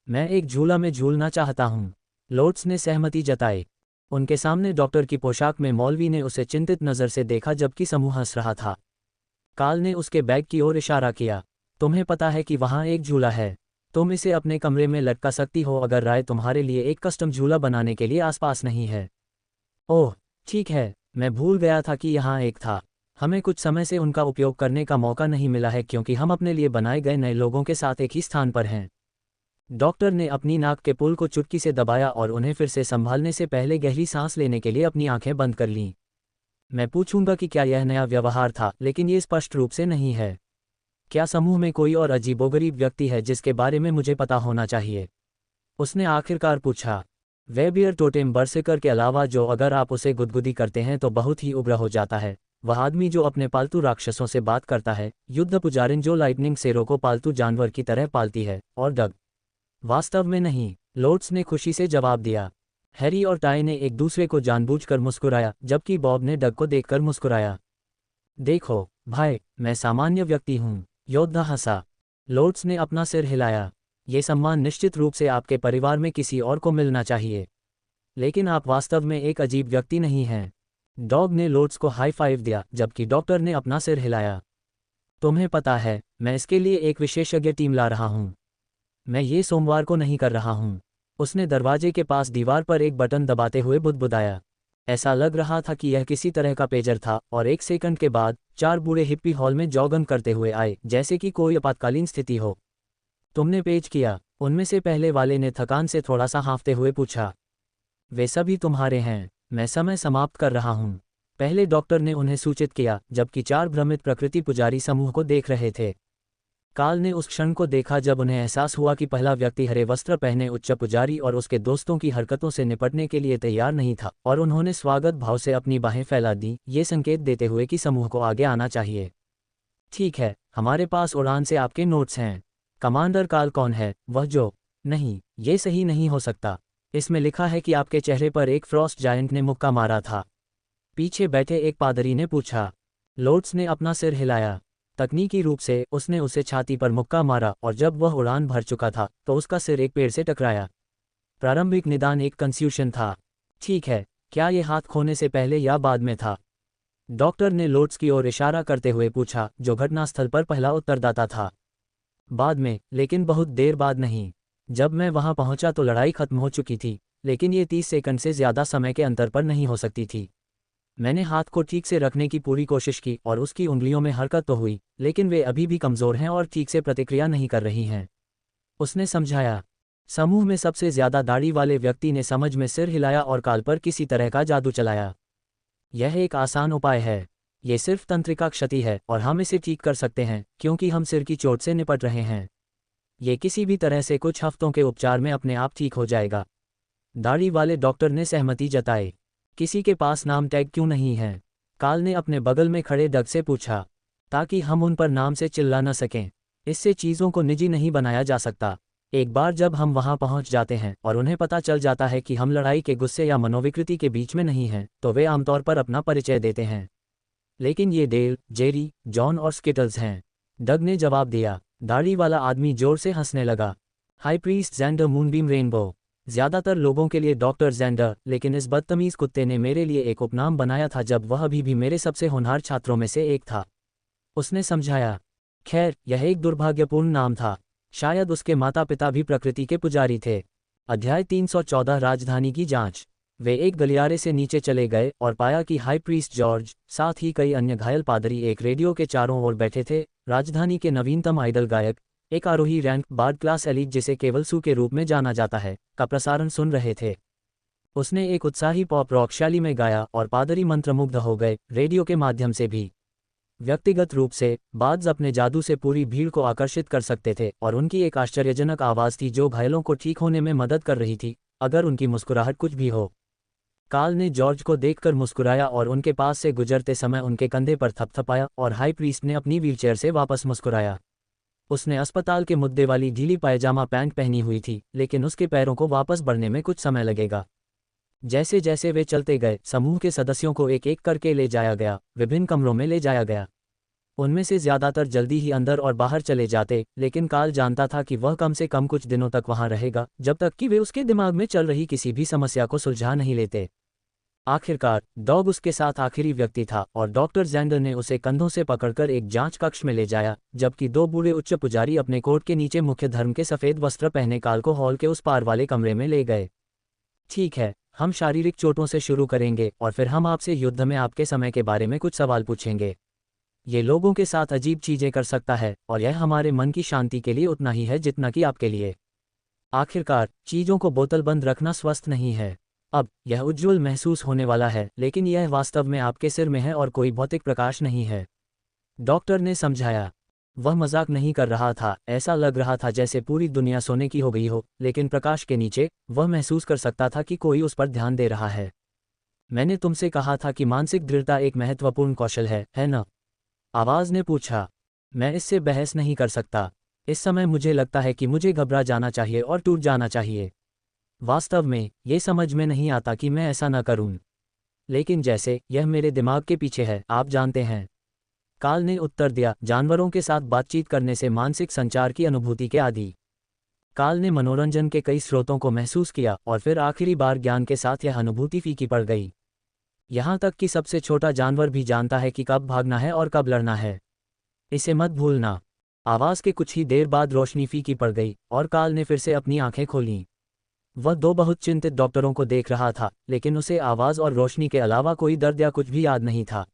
मैं एक झूला में झूलना चाहता हूँ। लोर्ड्स ने सहमति जताई। उनके सामने डॉक्टर की पोशाक में मौलवी ने उसे चिंतित नज़र से देखा जबकि समूह हंस रहा था। काल ने उसके बैग की ओर इशारा किया। तुम्हें पता है कि वहाँ एक झूला है, तुम इसे अपने कमरे में लटका सकती हो अगर राय तुम्हारे लिए एक कस्टम झूला बनाने के लिए आसपास नहीं है। ओह ठीक है, मैं भूल गया था कि यहाँ एक था। हमें कुछ समय से उनका उपयोग करने का मौका नहीं मिला है क्योंकि हम अपने लिए बनाए गए नए लोगों के साथ एक ही स्थान पर हैं। डॉक्टर ने अपनी नाक के पुल को चुटकी से दबाया और उन्हें फिर से संभालने से पहले गहरी सांस लेने के लिए अपनी आंखें बंद कर लीं। मैं पूछूंगा कि क्या यह नया व्यवहार था, लेकिन ये स्पष्ट रूप से नहीं है। क्या समूह में कोई और अजीबोगरीब व्यक्ति है जिसके बारे में मुझे पता होना चाहिए? उसने आखिरकार पूछा। वेबियर टोटेम बर्सिकर के अलावा, जो अगर आप उसे गुदगुदी करते हैं तो बहुत ही उग्र हो जाता है। वह आदमी जो अपने पालतू राक्षसों से बात करता है, युद्ध पुजारिन जो लाइटनिंग सेरो को पालतू जानवर की तरह पालती है, और डग। वास्तव में नहीं, लोर्ड्स ने खुशी से जवाब दिया। हैरी और टाई ने एक दूसरे को जानबूझकर मुस्कुराया, जबकि बॉब ने डग को देखकर मुस्कुराया। देखो भाई, मैं सामान्य व्यक्ति हूँ, योद्धा हंसा। लोर्ड्स ने अपना सिर हिलाया। ये सम्मान निश्चित रूप से आपके परिवार में किसी और को मिलना चाहिए, लेकिन आप वास्तव में एक अजीब व्यक्ति नहीं हैं। डॉग ने लोर्ड्स को हाई फाइव दिया, जबकि डॉक्टर ने अपना सिर हिलाया। तुम्हें पता है, मैं इसके लिए एक विशेषज्ञ टीम ला रहा हूँ। मैं ये सोमवार को नहीं कर रहा हूँ। उसने दरवाजे के पास दीवार पर एक बटन दबाते हुए बुदबुदाया। ऐसा लग रहा था कि यह किसी तरह का पेजर था, और एक सेकंड के बाद 4 बूढ़े हिप्पी हॉल में जॉगन करते हुए आए, जैसे कि कोई आपातकालीन स्थिति हो। तुमने पेज किया? उनमें से पहले वाले ने थकान से थोड़ा सा हाँफते हुए पूछा। वे सभी तुम्हारे हैं, मैं समय समाप्त कर रहा हूँ, पहले डॉक्टर ने उन्हें सूचित किया, जबकि 4 भ्रमित प्रकृति पुजारी समूह को देख रहे थे। काल ने उस क्षण को देखा जब उन्हें एहसास हुआ कि पहला व्यक्ति हरे वस्त्र पहने उच्च पुजारी और उसके दोस्तों की हरकतों से निपटने के लिए तैयार नहीं था, और उन्होंने स्वागत भाव से अपनी बाहें फैला दी, ये संकेत देते हुए कि समूह को आगे आना चाहिए। ठीक है, हमारे पास उड़ान से आपके नोट्स हैं। कमांडर काल कौन है? वह जो नहीं, ये सही नहीं हो सकता। इसमें लिखा है कि आपके चेहरे पर एक फ्रॉस्ट जायंट ने मुक्का मारा था। पीछे बैठे एक पादरी ने पूछा। लोर्ड्स ने अपना सिर हिलाया। तकनीकी रूप से उसने उसे छाती पर मुक्का मारा, और जब वह उड़ान भर चुका था तो उसका सिर एक पेड़ से टकराया। प्रारंभिक निदान एक कंफ्यूशन था। ठीक है, क्या ये हाथ खोने से पहले या बाद में था? डॉक्टर ने लोर्ड्स की ओर इशारा करते हुए पूछा, जो घटनास्थल पर पहला उत्तरदाता था। बाद में, लेकिन बहुत देर बाद नहीं। जब मैं वहां पहुंचा तो लड़ाई खत्म हो चुकी थी, लेकिन ये 30 सेकंड से ज़्यादा समय के अंतर पर नहीं हो सकती थी। मैंने हाथ को ठीक से रखने की पूरी कोशिश की और उसकी उंगलियों में हरकत तो हुई, लेकिन वे अभी भी कमज़ोर हैं और ठीक से प्रतिक्रिया नहीं कर रही हैं। उसने समझाया। समूह में सबसे ज्यादा दाढ़ी वाले व्यक्ति ने समझ में सिर हिलाया और काल पर किसी तरह का जादू चलाया। यह एक आसान उपाय है। ये सिर्फ तंत्रिका क्षति है और हम इसे ठीक कर सकते हैं क्योंकि हम सिर की चोट से निपट रहे हैं। ये किसी भी तरह से कुछ हफ्तों के उपचार में अपने आप ठीक हो जाएगा। दाढ़ी वाले डॉक्टर ने सहमति जताई। किसी के पास नाम टैग क्यों नहीं है? काल ने अपने बगल में खड़े डग से पूछा। ताकि हम उन पर नाम से चिल्ला न सकें। इससे चीज़ों को निजी नहीं बनाया जा सकता। एक बार जब हम वहां पहुंच जाते हैं और उन्हें पता चल जाता है कि हम लड़ाई के गुस्से या मनोविकृति के बीच में नहीं हैं, तो वे आमतौर पर अपना परिचय देते हैं। लेकिन ये डेल, जेरी, जॉन और स्किटल्स हैं। डग ने जवाब दिया। दाढ़ी वाला आदमी जोर से हंसने लगा। High priest Zender Moonbeam Rainbow. ज्यादातर लोगों के लिए डॉक्टर जेंडर, लेकिन इस बदतमीज कुत्ते ने मेरे लिए एक उपनाम बनाया था जब वह अभी भी मेरे सबसे होनहार छात्रों में से एक था। उसने समझाया। खैर, यह एक दुर्भाग्यपूर्ण नाम था। शायद उसके माता पिता भी प्रकृति के पुजारी थे। अध्याय 314 राजधानी की जांच। वे एक गलियारे से नीचे चले गए और पाया कि हाई प्रीस्ट जॉर्ज, साथ ही कई अन्य घायल पादरी एक रेडियो के चारों ओर बैठे थे। राजधानी के नवीनतम आइडल गायक, एक आरोही रैंक बार्ड क्लास एलीट जिसे केवल सू के रूप में जाना जाता है, का प्रसारण सुन रहे थे। उसने एक उत्साही पॉप रॉक शैली में गाया और पादरी मंत्रमुग्ध हो गए। रेडियो के माध्यम से भी। व्यक्तिगत रूप से, बार्ड्स अपने जादू से पूरी भीड़ को आकर्षित कर सकते थे और उनकी एक आश्चर्यजनक आवाज़ थी जो घायलों को ठीक होने में मदद कर रही थी, अगर उनकी मुस्कुराहट कुछ भी हो। काल ने जॉर्ज को देखकर मुस्कुराया और उनके पास से गुजरते समय उनके कंधे पर थपथपाया और हाई प्रीस्ट ने अपनी व्हीलचेयर से वापस मुस्कुराया। उसने अस्पताल के मुद्दे वाली ढीली पायजामा पैंट पहनी हुई थी, लेकिन उसके पैरों को वापस बढ़ने में कुछ समय लगेगा। जैसे जैसे वे चलते गए, समूह के सदस्यों को एक एक करके ले जाया गया, विभिन्न कमरों में ले जाया गया। उनमें से ज्यादातर जल्दी ही अंदर और बाहर चले जाते, लेकिन काल जानता था कि वह कम से कम कुछ दिनों तक वहां रहेगा, जब तक कि वे उसके दिमाग में चल रही किसी भी समस्या को सुलझा नहीं लेते। आखिरकार, डॉग उसके साथ आखिरी व्यक्ति था और डॉक्टर जेंडर ने उसे कंधों से पकड़कर एक जांच कक्ष में ले जाया, जबकि दो बूढ़े उच्च पुजारी अपने कोट के नीचे मुख्य धर्म के सफ़ेद वस्त्र पहने काल को हॉल के उस पार वाले कमरे में ले गए। ठीक है, हम शारीरिक चोटों से शुरू करेंगे और फिर हम आपसे युद्ध में आपके समय के बारे में कुछ सवाल पूछेंगे। ये लोगों के साथ अजीब चीजें कर सकता है और यह हमारे मन की शांति के लिए उतना ही है जितना कि आपके लिए। आखिरकार, चीजों को बोतलबंद रखना स्वस्थ नहीं है। अब यह उज्ज्वल महसूस होने वाला है, लेकिन यह वास्तव में आपके सिर में है और कोई भौतिक प्रकाश नहीं है। डॉक्टर ने समझाया। वह मजाक नहीं कर रहा था। ऐसा लग रहा था जैसे पूरी दुनिया सोने की हो गई हो, लेकिन प्रकाश के नीचे वह महसूस कर सकता था कि कोई उस पर ध्यान दे रहा है। मैंने तुमसे कहा था कि मानसिक दृढ़ता एक महत्वपूर्ण कौशल है ना? आवाज ने पूछा। मैं इससे बहस नहीं कर सकता। इस समय मुझे लगता है कि मुझे घबरा जाना चाहिए और टूट जाना चाहिए। वास्तव में, ये समझ में नहीं आता कि मैं ऐसा न करूं। लेकिन जैसे यह मेरे दिमाग के पीछे है, आप जानते हैं। काल ने उत्तर दिया, जानवरों के साथ बातचीत करने से मानसिक संचार की अनुभूति के आदी। काल ने मनोरंजन के कई स्रोतों को महसूस किया और फिर आखिरी बार ज्ञान के साथ यह अनुभूति फीकी पड़ गई। यहाँ तक कि सबसे छोटा जानवर भी जानता है कि कब भागना है और कब लड़ना है। इसे मत भूलना। आवाज़ के कुछ ही देर बाद रोशनी फीकी पड़ गई और काल ने फिर से अपनी आंखें खोलीं। वह दो बहुत चिंतित डॉक्टरों को देख रहा था, लेकिन उसे आवाज़ और रोशनी के अलावा कोई दर्द या कुछ भी याद नहीं था।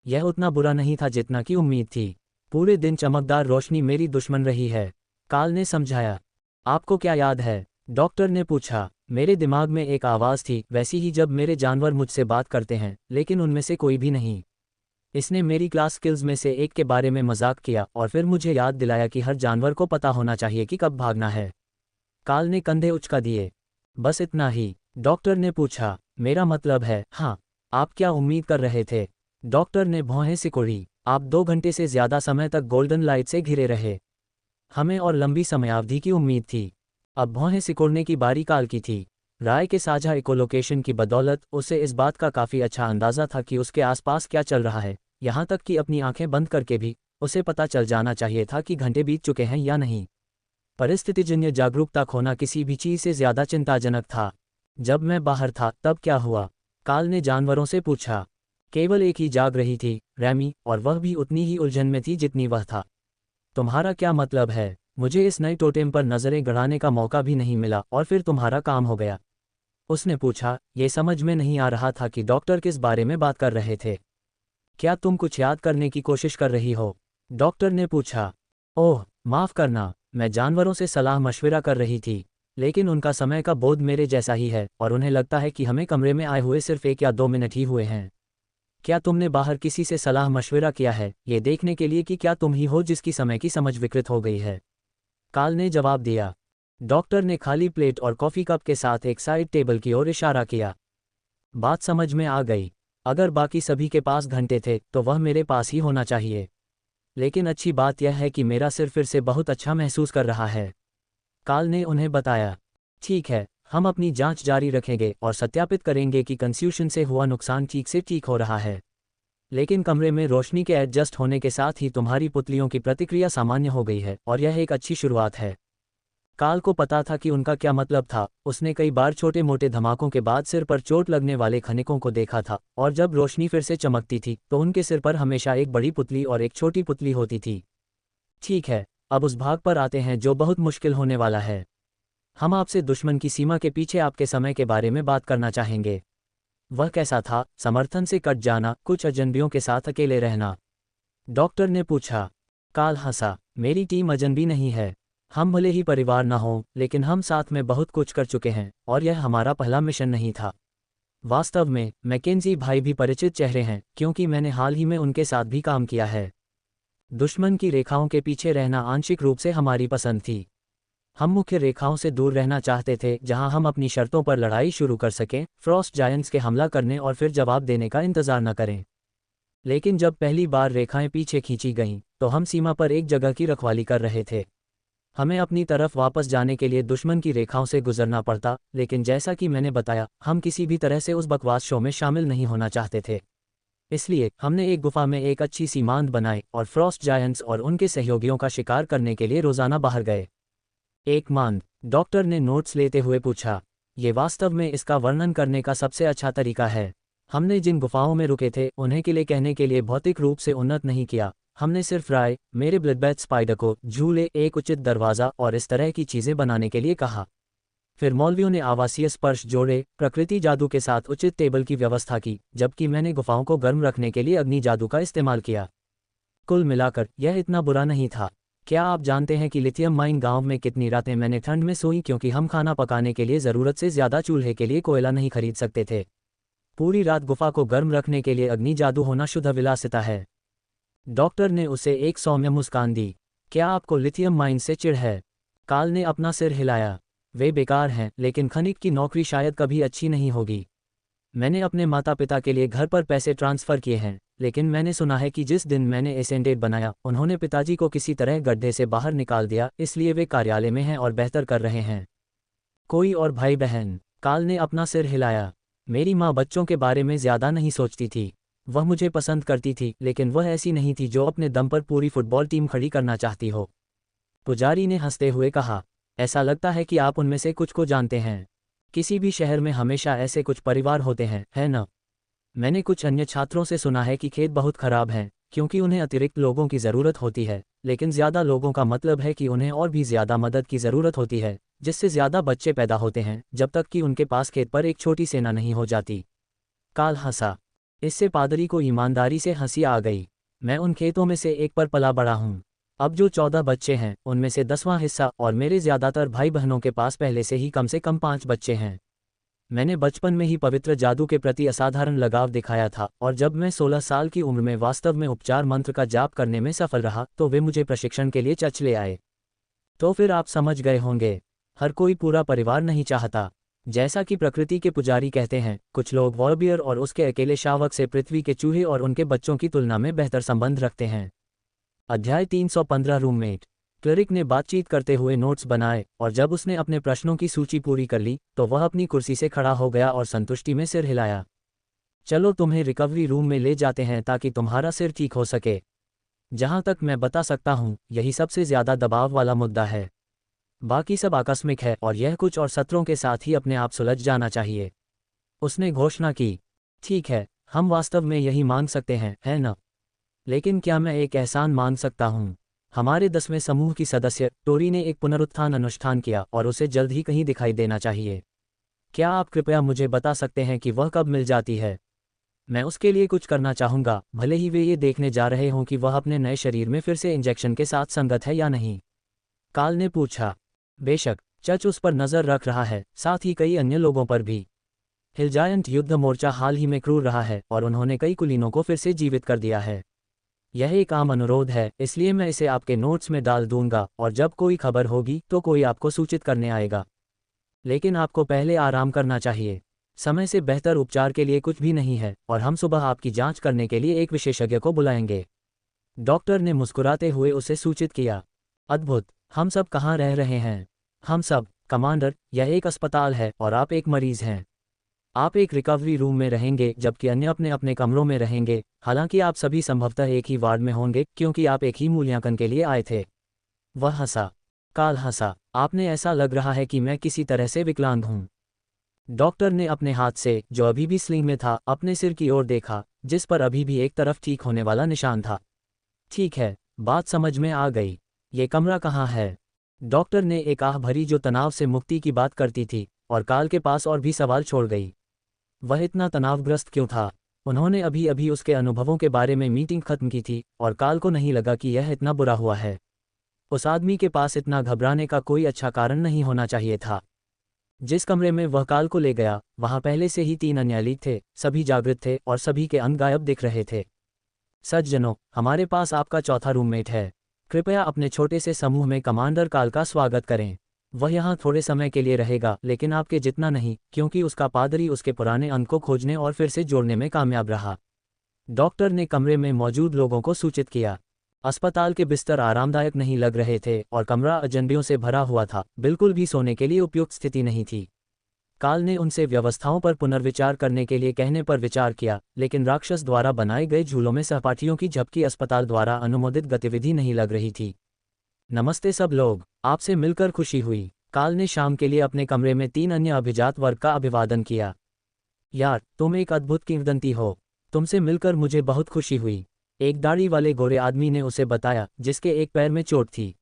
यह उतना बुरा नहीं था जितना की उम्मीद थी। पूरे दिन चमकदार रोशनी मेरी दुश्मन रही है, काल ने समझाया। आपको क्या याद है? डॉक्टर ने पूछा। मेरे दिमाग में एक आवाज़ थी, वैसी ही जब मेरे जानवर मुझसे बात करते हैं, लेकिन उनमें से कोई भी नहीं। इसने मेरी क्लास स्किल्स में से एक के बारे में मजाक किया और फिर मुझे याद दिलाया कि हर जानवर को पता होना चाहिए कि कब भागना है। काल ने कंधे उचका दिए। बस इतना ही? डॉक्टर ने पूछा। मेरा मतलब है, हाँ। आप क्या उम्मीद कर रहे थे? डॉक्टर ने भौहें सिकोड़ी। आप 2 घंटे से ज्यादा समय तक गोल्डन लाइट से घिरे रहे। हमें और लंबी समयावधि की उम्मीद थी। अब भौहें सिकोड़ने की बारी काल की थी। राय के साझा इकोलोकेशन की बदौलत उसे इस बात का काफ़ी अच्छा अंदाज़ा था कि उसके आसपास क्या चल रहा है, यहाँ तक कि अपनी आंखें बंद करके भी उसे पता चल जाना चाहिए था कि घंटे बीत चुके हैं या नहीं। परिस्थितिजन्य जागरूकता खोना किसी भी चीज़ से ज़्यादा चिंताजनक था। जब मैं बाहर था तब क्या हुआ? काल ने जानवरों से पूछा। केवल एक ही जाग रही थी, रैमी, और वह भी उतनी ही उलझन में थी जितनी वह था। तुम्हारा क्या मतलब है? मुझे इस नए टोटेम पर नज़रें गड़ाने का मौका भी नहीं मिला और फिर तुम्हारा काम हो गया। उसने पूछा। ये समझ में नहीं आ रहा था कि डॉक्टर किस बारे में बात कर रहे थे। क्या तुम कुछ याद करने की कोशिश कर रही हो? डॉक्टर ने पूछा। ओह, माफ़ करना, मैं जानवरों से सलाह मशविरा कर रही थी। लेकिन उनका समय का बोध मेरे जैसा ही है और उन्हें लगता है कि हमें कमरे में आए हुए सिर्फ 1 या 2 मिनट ही हुए हैं। क्या तुमने बाहर किसी से सलाह मशविरा किया है, ये देखने के लिए कि क्या तुम ही हो जिसकी समय की समझ विकृत हो गई है? काल ने जवाब दिया। डॉक्टर ने खाली प्लेट और कॉफ़ी कप के साथ एक साइड टेबल की ओर इशारा किया। बात समझ में आ गई। अगर बाकी सभी के पास घंटे थे तो वह मेरे पास ही होना चाहिए। लेकिन अच्छी बात यह है कि मेरा सिर फिर से बहुत अच्छा महसूस कर रहा है। काल ने उन्हें बताया। ठीक है, हम अपनी जांच जारी रखेंगे और सत्यापित करेंगे कि कंफ्यूशन से हुआ नुकसान ठीक से ठीक हो रहा है। लेकिन कमरे में रोशनी के एडजस्ट होने के साथ ही तुम्हारी पुतलियों की प्रतिक्रिया सामान्य हो गई है और यह एक अच्छी शुरुआत है। काल को पता था कि उनका क्या मतलब था। उसने कई बार छोटे मोटे धमाकों के बाद सिर पर चोट लगने वाले खनिकों को देखा था और जब रोशनी फिर से चमकती थी तो उनके सिर पर हमेशा एक बड़ी पुतली और एक छोटी पुतली होती थी। ठीक है, अब उस भाग पर आते हैं जो बहुत मुश्किल होने वाला है। हम आपसे दुश्मन की सीमा के पीछे आपके समय के बारे में बात करना चाहेंगे। वह कैसा था? समर्थन से कट जाना, कुछ अजनबियों के साथ अकेले रहना? डॉक्टर ने पूछा। काल हंसा। मेरी टीम अजनबी नहीं है। हम भले ही परिवार न हों, लेकिन हम साथ में बहुत कुछ कर चुके हैं और यह हमारा पहला मिशन नहीं था। वास्तव में मैकेंजी भाई भी परिचित चेहरे हैं क्योंकि मैंने हाल ही में उनके साथ भी काम किया है। दुश्मन की रेखाओं के पीछे रहना आंशिक रूप से हमारी पसंद थी। हम मुख्य रेखाओं से दूर रहना चाहते थे जहां हम अपनी शर्तों पर लड़ाई शुरू कर सकें, फ्रॉस्ट जायंट्स के हमला करने और फिर जवाब देने का इंतजार न करें। लेकिन जब पहली बार रेखाएं पीछे खींची गईं तो हम सीमा पर एक जगह की रखवाली कर रहे थे। हमें अपनी तरफ वापस जाने के लिए दुश्मन की रेखाओं से गुजरना पड़ता, लेकिन जैसा कि मैंने बताया, हम किसी भी तरह से उस बकवास शो में शामिल नहीं होना चाहते थे। इसलिए हमने एक गुफा में एक अच्छी सीमांत बनाई और फ्रॉस्ट जायंट्स और उनके सहयोगियों का शिकार करने के लिए रोजाना बाहर गए। एक मांद? डॉक्टर ने नोट्स लेते हुए पूछा। ये वास्तव में इसका वर्णन करने का सबसे अच्छा तरीका है। हमने जिन गुफाओं में रुके थे उन्हें किले कहने के लिए भौतिक रूप से उन्नत नहीं किया। हमने सिर्फ राय, मेरे ब्लडबैथ स्पाइडर को, झूले, एक उचित दरवाज़ा और इस तरह की चीज़ें बनाने के लिए कहा। फिर मौलवियों ने आवासीय स्पर्श जोड़े, प्रकृति जादू के साथ उचित टेबल की व्यवस्था की, जबकि मैंने गुफाओं को गर्म रखने के लिए अग्नि जादू का इस्तेमाल किया। कुल मिलाकर यह इतना बुरा नहीं था। क्या आप जानते हैं कि लिथियम माइन गांव में कितनी रातें मैंने ठंड में सोई क्योंकि हम खाना पकाने के लिए ज़रूरत से ज़्यादा चूल्हे के लिए कोयला नहीं खरीद सकते थे। पूरी रात गुफा को गर्म रखने के लिए अग्नि जादू होना शुद्ध विलासिता है। डॉक्टर ने उसे एक सौम्य मुस्कान दी। क्या आपको लिथियम माइन से चिढ़ है? काल ने अपना सिर हिलाया। वे बेकार हैं, लेकिन खनिक की नौकरी शायद कभी अच्छी नहीं होगी। मैंने अपने माता पिता के लिए घर पर पैसे ट्रांसफ़र किए हैं, लेकिन मैंने सुना है कि जिस दिन मैंने एसेंडेड बनाया उन्होंने पिताजी को किसी तरह गड्ढे से बाहर निकाल दिया, इसलिए वे कार्यालय में हैं और बेहतर कर रहे हैं। कोई और भाई बहन? काल ने अपना सिर हिलाया। मेरी माँ बच्चों के बारे में ज़्यादा नहीं सोचती थी। वह मुझे पसंद करती थी, लेकिन वह ऐसी नहीं थी जो अपने दम पर पूरी फुटबॉल टीम खड़ी करना चाहती हो। पुजारी ने हंसते हुए कहा। ऐसा लगता है कि आप उनमें से कुछ को जानते हैं। किसी भी शहर में हमेशा ऐसे कुछ परिवार होते हैं, है न? मैंने कुछ अन्य छात्रों से सुना है कि खेत बहुत खराब हैं क्योंकि उन्हें अतिरिक्त लोगों की ज़रूरत होती है, लेकिन ज़्यादा लोगों का मतलब है कि उन्हें और भी ज़्यादा मदद की ज़रूरत होती है, जिससे ज़्यादा बच्चे पैदा होते हैं जब तक कि उनके पास खेत पर एक छोटी सेना नहीं हो जाती। काल हंसा। इससे पादरी को ईमानदारी से हंसी आ गई। मैं उन खेतों में से एक पर पला बड़ा हूँ। अब जो 14 बच्चे हैं उनमें से 10वां हिस्सा और मेरे ज़्यादातर भाई बहनों के पास पहले से कम 5 बच्चे हैं। मैंने बचपन में ही पवित्र जादू के प्रति असाधारण लगाव दिखाया था और जब मैं 16 साल की उम्र में वास्तव में उपचार मंत्र का जाप करने में सफल रहा तो वे मुझे प्रशिक्षण के लिए चर्च ले आए। तो फिर आप समझ गए होंगे, हर कोई पूरा परिवार नहीं चाहता। जैसा कि प्रकृति के पुजारी कहते हैं, कुछ लोग वॉरबियर और उसके अकेले शावक से पृथ्वी के चूहे और उनके बच्चों की तुलना में बेहतर संबंध रखते हैं। अध्याय 315 रूममेट। क्लरिक ने बातचीत करते हुए नोट्स बनाए और जब उसने अपने प्रश्नों की सूची पूरी कर ली तो वह अपनी कुर्सी से खड़ा हो गया और संतुष्टि में सिर हिलाया। चलो तुम्हें रिकवरी रूम में ले जाते हैं ताकि तुम्हारा सिर ठीक हो सके। जहां तक मैं बता सकता हूं, यही सबसे ज़्यादा दबाव वाला मुद्दा है। बाकी सब आकस्मिक है और यह कुछ और सत्रों के साथ ही अपने आप सुलझ जाना चाहिए। उसने घोषणा की। ठीक है, हम वास्तव में यही मांग सकते हैं, है न? लेकिन क्या मैं एक एहसान मांग सकता हूँ? हमारे 10वें समूह की सदस्य टोरी ने एक पुनरुत्थान अनुष्ठान किया और उसे जल्द ही कहीं दिखाई देना चाहिए। क्या आप कृपया मुझे बता सकते हैं कि वह कब मिल जाती है? मैं उसके लिए कुछ करना चाहूँगा, भले ही वे ये देखने जा रहे हों कि वह अपने नए शरीर में फिर से इंजेक्शन के साथ संगत है या नहीं। काल ने पूछा। बेशक, चच उस पर नजर रख रहा है, साथ ही कई अन्य लोगों पर भी। हिल जायंट युद्ध मोर्चा हाल ही में क्रूर रहा है और उन्होंने कई कुलीनों को फिर से जीवित कर दिया है। यह एक आम अनुरोध है, इसलिए मैं इसे आपके नोट्स में डाल दूंगा और जब कोई खबर होगी तो कोई आपको सूचित करने आएगा। लेकिन आपको पहले आराम करना चाहिए। समय से बेहतर उपचार के लिए कुछ भी नहीं है और हम सुबह आपकी जांच करने के लिए एक विशेषज्ञ को बुलाएंगे। डॉक्टर ने मुस्कुराते हुए उसे सूचित किया। अद्भुत, हम सब कहाँ रह रहे हैं? हम सब, कमांडर, यह एक अस्पताल है और आप एक मरीज हैं। आप एक रिकवरी रूम में रहेंगे जबकि अन्य अपने अपने कमरों में रहेंगे। हालांकि आप सभी संभवतः एक ही वार्ड में होंगे क्योंकि आप एक ही मूल्यांकन के लिए आए थे। वह हंसा। काल हंसा। आपने ऐसा लग रहा है कि मैं किसी तरह से विकलांग हूं। डॉक्टर ने अपने हाथ से, जो अभी भी स्लिंग में था, अपने सिर की ओर देखा, जिस पर अभी भी एक तरफ ठीक होने वाला निशान था। ठीक है, बात समझ में आ गई। ये कमरा कहाँ है? डॉक्टर ने एक आह भरी जो तनाव से मुक्ति की बात करती थी, और काल के पास और भी सवाल छोड़ गई। वह इतना तनावग्रस्त क्यों था? उन्होंने अभी अभी उसके अनुभवों के बारे में मीटिंग खत्म की थी और काल को नहीं लगा कि यह इतना बुरा हुआ है। उस आदमी के पास इतना घबराने का कोई अच्छा कारण नहीं होना चाहिए था। जिस कमरे में वह काल को ले गया, वहां पहले से ही 3 अन्यायी थे, सभी जागृत थे और सभी के अंग गायब दिख रहे थे। सज्जनों, हमारे पास आपका चौथा रूममेट है। कृपया अपने छोटे से समूह में कमांडर काल का स्वागत करें। वह यहाँ थोड़े समय के लिए रहेगा, लेकिन आपके जितना नहीं, क्योंकि उसका पादरी उसके पुराने अंग को खोजने और फिर से जोड़ने में कामयाब रहा। डॉक्टर ने कमरे में मौजूद लोगों को सूचित किया। अस्पताल के बिस्तर आरामदायक नहीं लग रहे थे और कमरा अजनबियों से भरा हुआ था, बिल्कुल भी सोने के लिए उपयुक्त स्थिति नहीं थी। काल ने उनसे व्यवस्थाओं पर पुनर्विचार करने के लिए कहने पर विचार किया, लेकिन राक्षस द्वारा बनाए गए झूलों में सहपाठियों की झपकी अस्पताल द्वारा अनुमोदित गतिविधि नहीं लग रही थी। नमस्ते सब लोग, आपसे मिलकर खुशी हुई। काल ने शाम के लिए अपने कमरे में 3 अन्य अभिजात वर्ग का अभिवादन किया। यार, तुम एक अद्भुत किंवदंती हो। तुमसे मिलकर मुझे बहुत खुशी हुई। एक दाढ़ी वाले गोरे आदमी ने उसे बताया, जिसके एक पैर में चोट थी।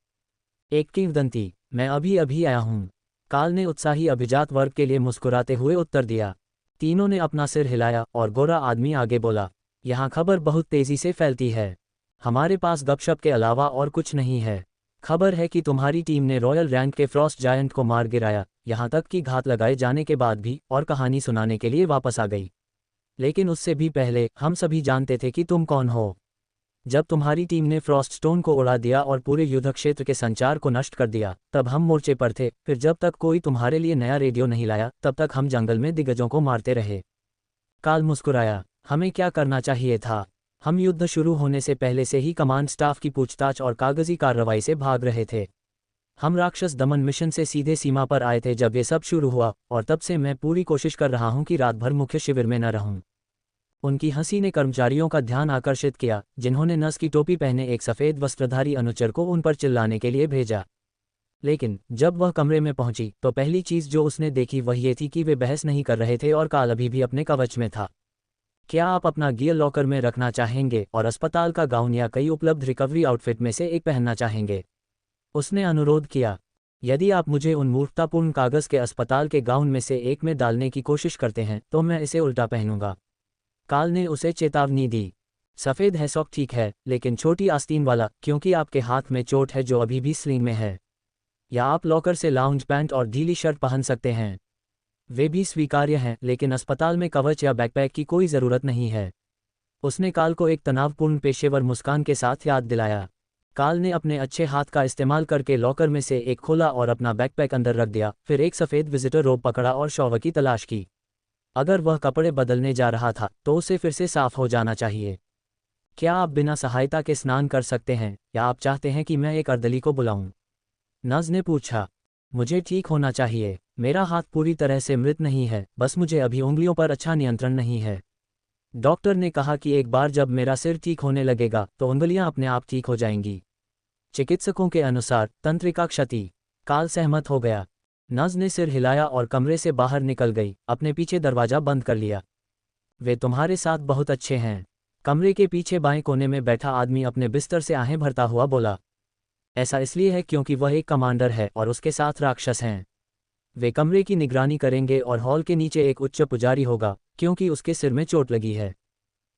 एक किंवदंती? मैं अभी अभी आया हूँ। काल ने उत्साही अभिजात वर्ग के लिए मुस्कुराते हुए उत्तर दिया। तीनों ने अपना सिर हिलाया और गोरा आदमी आगे बोला, यहाँ खबर बहुत तेजी से फैलती है। हमारे पास गपशप के अलावा और कुछ नहीं है। खबर है कि तुम्हारी टीम ने रॉयल रैंक के फ्रॉस्ट जायंट को मार गिराया, यहाँ तक कि घात लगाए जाने के बाद भी, और कहानी सुनाने के लिए वापस आ गई। लेकिन उससे भी पहले हम सभी जानते थे कि तुम कौन हो। जब तुम्हारी टीम ने फ्रॉस्ट स्टोन को उड़ा दिया और पूरे युद्ध क्षेत्र के संचार को नष्ट कर दिया, तब हम मोर्चे पर थे। फिर जब तक कोई तुम्हारे लिए नया रेडियो नहीं लाया, तब तक हम जंगल में दिग्गजों को मारते रहे। काल मुस्कुराया। हमें क्या करना चाहिए था? हम युद्ध शुरू होने से पहले से ही कमांड स्टाफ की पूछताछ और कागजी कार्रवाई से भाग रहे थे। हम राक्षस दमन मिशन से सीधे सीमा पर आए थे जब ये सब शुरू हुआ, और तब से मैं पूरी कोशिश कर रहा हूं कि रात भर मुख्य शिविर में न रहूं। उनकी हंसी ने कर्मचारियों का ध्यान आकर्षित किया, जिन्होंने नस की टोपी पहने एक सफ़ेद वस्त्रधारी अनुचर को उन पर चिल्लाने के लिए भेजा। लेकिन जब वह कमरे में पहुंची तो पहली चीज जो उसने देखी वह ये थी कि वे बहस नहीं कर रहे थे और काल अभी भी अपने कवच में था। क्या आप अपना गियर लॉकर में रखना चाहेंगे और अस्पताल का गाउन या कई उपलब्ध रिकवरी आउटफिट में से एक पहनना चाहेंगे? उसने अनुरोध किया। यदि आप मुझे उन मूर्खतापूर्ण कागज के अस्पताल के गाउन में से एक में डालने की कोशिश करते हैं तो मैं इसे उल्टा पहनूंगा। काल ने उसे चेतावनी दी। सफ़ेद हैसॉक ठीक है, लेकिन छोटी आस्तीन वाला, क्योंकि आपके हाथ में चोट है जो अभी भी स्लिंग में है। या आप लॉकर से लाउंज पैंट और ढीली शर्ट पहन सकते हैं। वे भी स्वीकार्य हैं, लेकिन अस्पताल में कवच या बैकपैक की कोई ज़रूरत नहीं है। उसने काल को एक तनावपूर्ण पेशेवर मुस्कान के साथ याद दिलाया। काल ने अपने अच्छे हाथ का इस्तेमाल करके लॉकर में से एक खोला और अपना बैकपैक अंदर रख दिया, फिर एक सफ़ेद विजिटर रोब पकड़ा और शॉवर की तलाश की। अगर वह कपड़े बदलने जा रहा था तो उसे फिर से साफ हो जाना चाहिए। क्या आप बिना सहायता के स्नान कर सकते हैं, या आप चाहते हैं कि मैं एक अर्दली को बुलाऊं? नज ने पूछा। मुझे ठीक होना चाहिए। मेरा हाथ पूरी तरह से मृत नहीं है, बस मुझे अभी उंगलियों पर अच्छा नियंत्रण नहीं है। डॉक्टर ने कहा कि एक बार जब मेरा सिर ठीक होने लगेगा तो उंगलियां अपने आप ठीक हो जाएंगी। चिकित्सकों के अनुसार तंत्रिका क्षति। काल सहमत हो गया। नज ने सिर हिलाया और कमरे से बाहर निकल गई, अपने पीछे दरवाजा बंद कर लिया। वे तुम्हारे साथ बहुत अच्छे हैं। कमरे के पीछे बाएं कोने में बैठा आदमी अपने बिस्तर से आहें भरता हुआ बोला। ऐसा इसलिए है क्योंकि वह एक कमांडर है और उसके साथ राक्षस हैं। वे कमरे की निगरानी करेंगे और हॉल के नीचे एक उच्च पुजारी होगा, क्योंकि उसके सिर में चोट लगी है।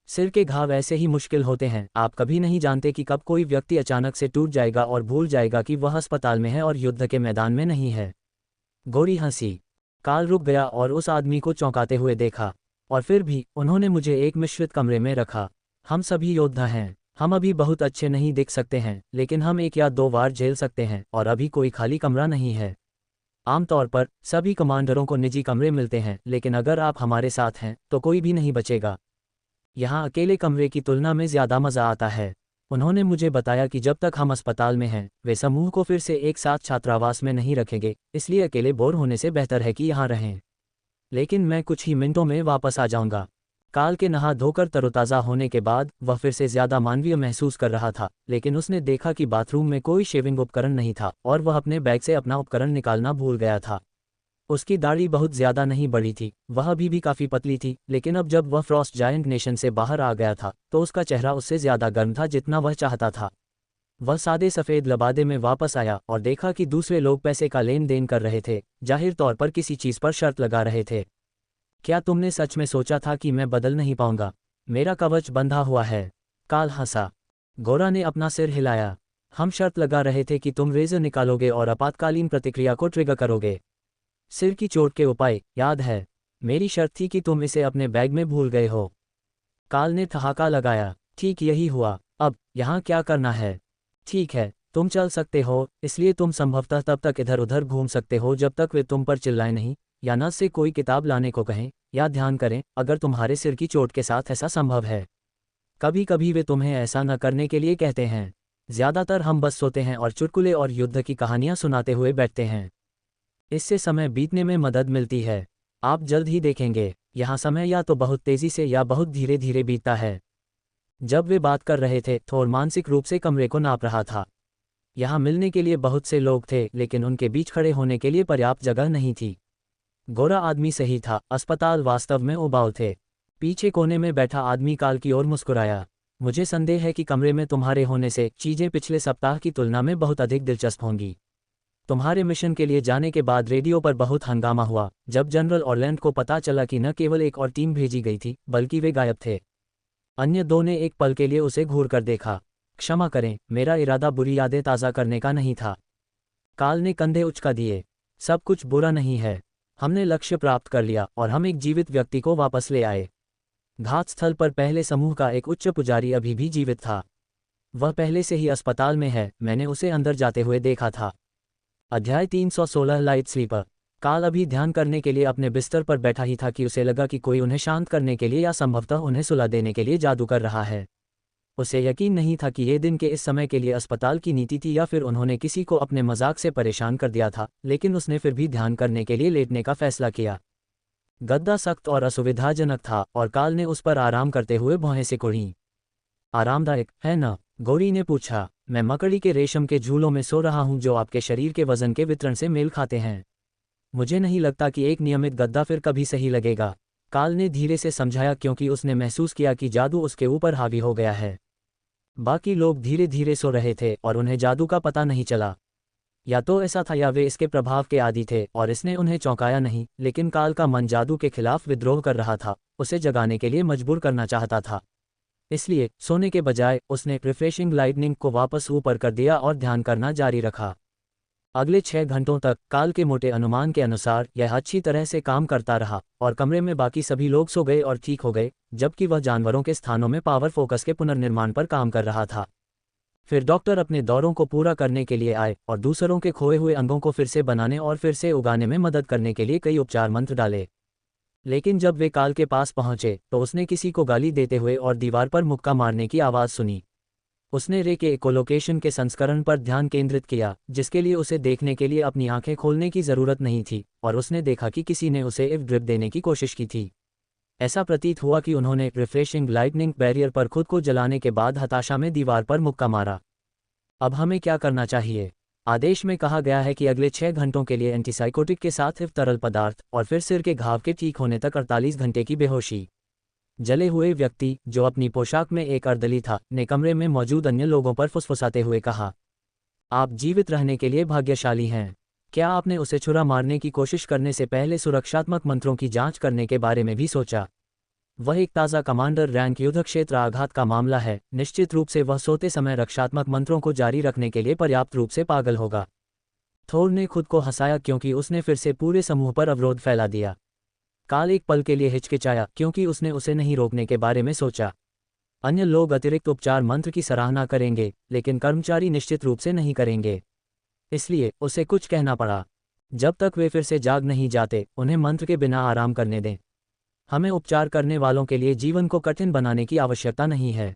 सिर के घाव ऐसे ही मुश्किल होते हैं, आप कभी नहीं जानते कि कब कोई व्यक्ति अचानक से टूट जाएगा और भूल जाएगा कि वह अस्पताल में है और युद्ध के मैदान में नहीं है। गौरी हंसी। काल रुक गया और उस आदमी को चौंकाते हुए देखा। और फिर भी उन्होंने मुझे एक मिश्रित कमरे में रखा। हम सभी योद्धा हैं। हम अभी बहुत अच्छे नहीं दिख सकते हैं, लेकिन हम 1 या 2 वार झेल सकते हैं और अभी कोई खाली कमरा नहीं है। आमतौर पर सभी कमांडरों को निजी कमरे मिलते हैं, लेकिन अगर आप हमारे साथ हैं तो कोई भी नहीं बचेगा। यहाँ अकेले कमरे की तुलना में ज़्यादा मज़ा आता है। उन्होंने मुझे बताया कि जब तक हम अस्पताल में हैं, वे समूह को फिर से एक साथ छात्रावास में नहीं रखेंगे, इसलिए अकेले बोर होने से बेहतर है कि यहाँ रहें। लेकिन मैं कुछ ही मिनटों में वापस आ जाऊंगा। काल के नहा धोकर तरोताज़ा होने के बाद वह फिर से ज़्यादा मानवीय महसूस कर रहा था, लेकिन उसने देखा कि बाथरूम में कोई शेविंग उपकरण नहीं था और वह अपने बैग से अपना उपकरण निकालना भूल गया था। उसकी दाढ़ी बहुत ज़्यादा नहीं बढ़ी थी, वह अभी भी काफ़ी पतली थी, लेकिन अब जब वह फ्रॉस्ट जायंट नेशन से बाहर आ गया था तो उसका चेहरा उससे ज़्यादा गर्म था जितना वह चाहता था। वह सादे सफ़ेद लबादे में वापस आया और देखा कि दूसरे लोग पैसे का लेन देन कर रहे थे, जाहिर तौर पर किसी चीज़ पर शर्त लगा रहे थे। क्या तुमने सच में सोचा था कि मैं बदल नहीं पाऊंगा? मेरा कवच बंधा हुआ है। काल हंसा। गोरा ने अपना सिर हिलाया। हम शर्त लगा रहे थे कि तुम रेजर निकालोगे और आपातकालीन प्रतिक्रिया को ट्रिगर करोगे। सिर की चोट के उपाय याद है? मेरी शर्त थी कि तुम इसे अपने बैग में भूल गए हो। काल ने ठहाका लगाया। ठीक यही हुआ। अब यहाँ क्या करना है? ठीक है, तुम चल सकते हो, इसलिए तुम संभवतः तब तक इधर उधर घूम सकते हो जब तक वे तुम पर चिल्लाएं नहीं, या न से कोई किताब लाने को कहें, या ध्यान करें अगर तुम्हारे सिर की चोट के साथ ऐसा संभव है। कभी कभी वे तुम्हें ऐसा न करने के लिए कहते हैं। ज़्यादातर हम बस सोते हैं और चुटकुले और युद्ध की कहानियाँ सुनाते हुए बैठते हैं। इससे समय बीतने में मदद मिलती है। आप जल्द ही देखेंगे, यहाँ समय या तो बहुत तेज़ी से या बहुत धीरे धीरे बीतता है। जब वे बात कर रहे थे, थोर मानसिक रूप से कमरे को नाप रहा था। यहाँ मिलने के लिए बहुत से लोग थे, लेकिन उनके बीच खड़े होने के लिए पर्याप्त जगह नहीं थी। गोरा आदमी सही था, अस्पताल वास्तव में उबाऊ थे। पीछे कोने में बैठा आदमी काल की ओर मुस्कुराया। मुझे संदेह है कि कमरे में तुम्हारे होने से चीज़ें पिछले सप्ताह की तुलना में बहुत अधिक दिलचस्प होंगी। तुम्हारे मिशन के लिए जाने के बाद रेडियो पर बहुत हंगामा हुआ जब जनरल ऑरलैंड को पता चला कि न केवल एक और टीम भेजी गई थी, बल्कि वे गायब थे। अन्य दो ने एक पल के लिए उसे घूर कर देखा। क्षमा करें, मेरा इरादा बुरी यादें ताज़ा करने का नहीं था। काल ने कंधे उचका दिए। सब कुछ बुरा नहीं है। हमने लक्ष्य प्राप्त कर लिया और हम एक जीवित व्यक्ति को वापस ले आए। घात स्थल पर पहले समूह का एक उच्च पुजारी अभी भी जीवित था। वह पहले से ही अस्पताल में है, मैंने उसे अंदर जाते हुए देखा था। अध्याय 316 लाइट स्लीपर। काल अभी ध्यान करने के लिए अपने बिस्तर पर बैठा ही था कि उसे लगा कि कोई उन्हें शांत करने के लिए या संभवतः उन्हें सुला देने के लिए जादू कर रहा है। उसे यकीन नहीं था कि ये दिन के इस समय के लिए अस्पताल की नीति थी या फिर उन्होंने किसी को अपने मजाक से परेशान कर दिया था, लेकिन उसने फिर भी ध्यान करने के लिए लेटने का फैसला किया। गद्दा सख्त और असुविधाजनक था और काल ने उस पर आराम करते हुए भौहें सिकुड़ी। आरामदायक है न? गौरी ने पूछा। मैं मकड़ी के रेशम के झूलों में सो रहा हूं जो आपके शरीर के वजन के वितरण से मेल खाते हैं। मुझे नहीं लगता कि एक नियमित गद्दा फिर कभी सही लगेगा, काल ने धीरे से समझाया, क्योंकि उसने महसूस किया कि जादू उसके ऊपर हावी हो गया है। बाकी लोग धीरे धीरे सो रहे थे और उन्हें जादू का पता नहीं चला। या तो ऐसा था या वे इसके प्रभाव के आदी थे और इसने उन्हें चौंकाया नहीं, लेकिन काल का मन जादू के खिलाफ विद्रोह कर रहा था, उसे जगाने के लिए मजबूर करना चाहता था। इसलिए सोने के बजाय उसने रिफ्रेशिंग लाइटनिंग को वापस ऊपर कर दिया और ध्यान करना जारी रखा। अगले 6 घंटों तक काल के मोटे अनुमान के अनुसार यह अच्छी तरह से काम करता रहा और कमरे में बाकी सभी लोग सो गए और ठीक हो गए, जबकि वह जानवरों के स्थानों में पावर फोकस के पुनर्निर्माण पर काम कर रहा था। फिर डॉक्टर अपने दौरों को पूरा करने के लिए आए और दूसरों के खोए हुए अंगों को फिर से बनाने और फिर से उगाने में मदद करने के लिए कई उपचार मंत्र डाले। लेकिन जब वे काल के पास पहुंचे तो उसने किसी को गाली देते हुए और दीवार पर मुक्का मारने की आवाज़ सुनी। उसने रे के इकोलोकेशन के संस्करण पर ध्यान केंद्रित किया, जिसके लिए उसे देखने के लिए अपनी आंखें खोलने की ज़रूरत नहीं थी, और उसने देखा कि किसी ने उसे इव ड्रिप देने की कोशिश की थी। ऐसा प्रतीत हुआ कि उन्होंने रिफ्रेशिंग लाइटनिंग बैरियर पर खुद को जलाने के बाद हताशा में दीवार पर मुक्का मारा। अब हमें क्या करना चाहिए? आदेश में कहा गया है कि अगले 6 घंटों के लिए एंटीसाइकोटिक के साथ इव तरल पदार्थ और फिर सिर के घाव के ठीक होने तक 48 घंटे की बेहोशी। जले हुए व्यक्ति, जो अपनी पोशाक में एक अर्दली था, ने कमरे में मौजूद अन्य लोगों पर फुसफुसाते हुए कहा, आप जीवित रहने के लिए भाग्यशाली हैं। क्या आपने उसे छुरा मारने की कोशिश करने से पहले सुरक्षात्मक मंत्रों की जांच करने के बारे में भी सोचा? वह एक ताज़ा कमांडर रैंक युद्ध क्षेत्र आघात का मामला है, निश्चित रूप से वह सोते समय रक्षात्मक मंत्रों को जारी रखने के लिए पर्याप्त रूप से पागल होगा। थोर ने खुद को हंसाया क्योंकि उसने फिर से पूरे समूह पर अवरोध फैला दिया। काल एक पल के लिए हिचकिचाया क्योंकि उसने उसे नहीं रोकने के बारे में सोचा। अन्य लोग अतिरिक्त उपचार मंत्र की सराहना करेंगे, लेकिन कर्मचारी निश्चित रूप से नहीं करेंगे। इसलिए उसे कुछ कहना पड़ा। जब तक वे फिर से जाग नहीं जाते, उन्हें मंत्र के बिना आराम करने दें। हमें उपचार करने वालों के लिए जीवन को कठिन बनाने की आवश्यकता नहीं है।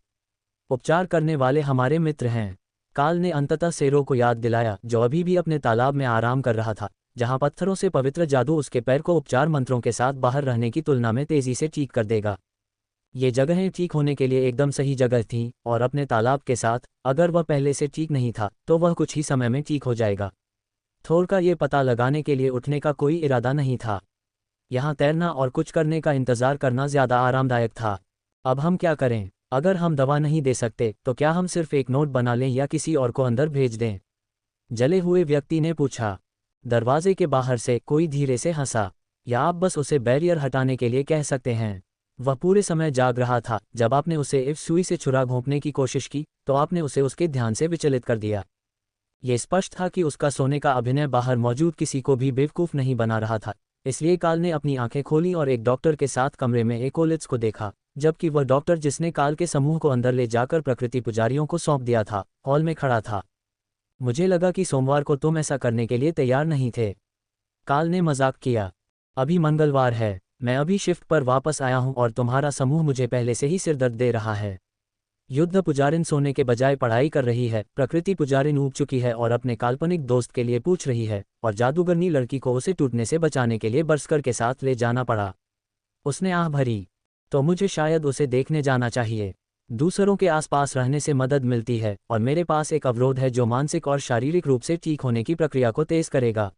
उपचार करने वाले हमारे मित्र हैं। काल ने अंततः सेरो को याद दिलाया, जो अभी भी अपने तालाब में आराम कर रहा था, जहां पत्थरों से पवित्र जादू उसके पैर को उपचार मंत्रों के साथ बाहर रहने की तुलना में तेजी से ठीक कर देगा। ये जगहें ठीक होने के लिए एकदम सही जगह थीं, और अपने तालाब के साथ, अगर वह पहले से ठीक नहीं था तो वह कुछ ही समय में ठीक हो जाएगा। थोर का ये पता लगाने के लिए उठने का कोई इरादा नहीं था। यहाँ तैरना और कुछ करने का इंतजार करना ज़्यादा आरामदायक था। अब हम क्या करें? अगर हम दवा नहीं दे सकते तो क्या हम सिर्फ एक नोट बना लें या किसी और को अंदर भेज दें? जले हुए व्यक्ति ने पूछा। दरवाजे के बाहर से कोई धीरे से हंसा। या आप बस उसे बैरियर हटाने के लिए कह सकते हैं। वह पूरे समय जाग रहा था। जब आपने उसे इस सुई से छुरा घोंपने की कोशिश की तो आपने उसे उसके ध्यान से विचलित कर दिया। ये स्पष्ट था कि उसका सोने का अभिनय बाहर मौजूद किसी को भी बेवकूफ़ नहीं बना रहा था। इसलिए काल ने अपनी आंखें खोली और एक डॉक्टर के साथ कमरे में एक ओलिट्स को देखा, जबकि वह डॉक्टर जिसने काल के समूह को अंदर ले जाकर प्रकृति पुजारियों को सौंप दिया था, हॉल में खड़ा था। मुझे लगा कि सोमवार को तुम ऐसा करने के लिए तैयार नहीं थे। काल ने मजाक किया। अभी मंगलवार है, मैं अभी शिफ्ट पर वापस आया हूं और तुम्हारा समूह मुझे पहले से ही सिरदर्द दे रहा है। युद्ध पुजारिन सोने के बजाय पढ़ाई कर रही है, प्रकृति पुजारिन ऊब चुकी है और अपने काल्पनिक दोस्त के लिए पूछ रही है, और जादूगरनी लड़की को उसे टूटने से बचाने के लिए बरस्कर के साथ ले जाना पड़ा। उसने आह भरी। तो मुझे शायद उसे देखने जाना चाहिए। दूसरों के आसपास रहने से मदद मिलती है, और मेरे पास एक अवरोध है जो मानसिक और शारीरिक रूप से ठीक होने की प्रक्रिया को तेज करेगा।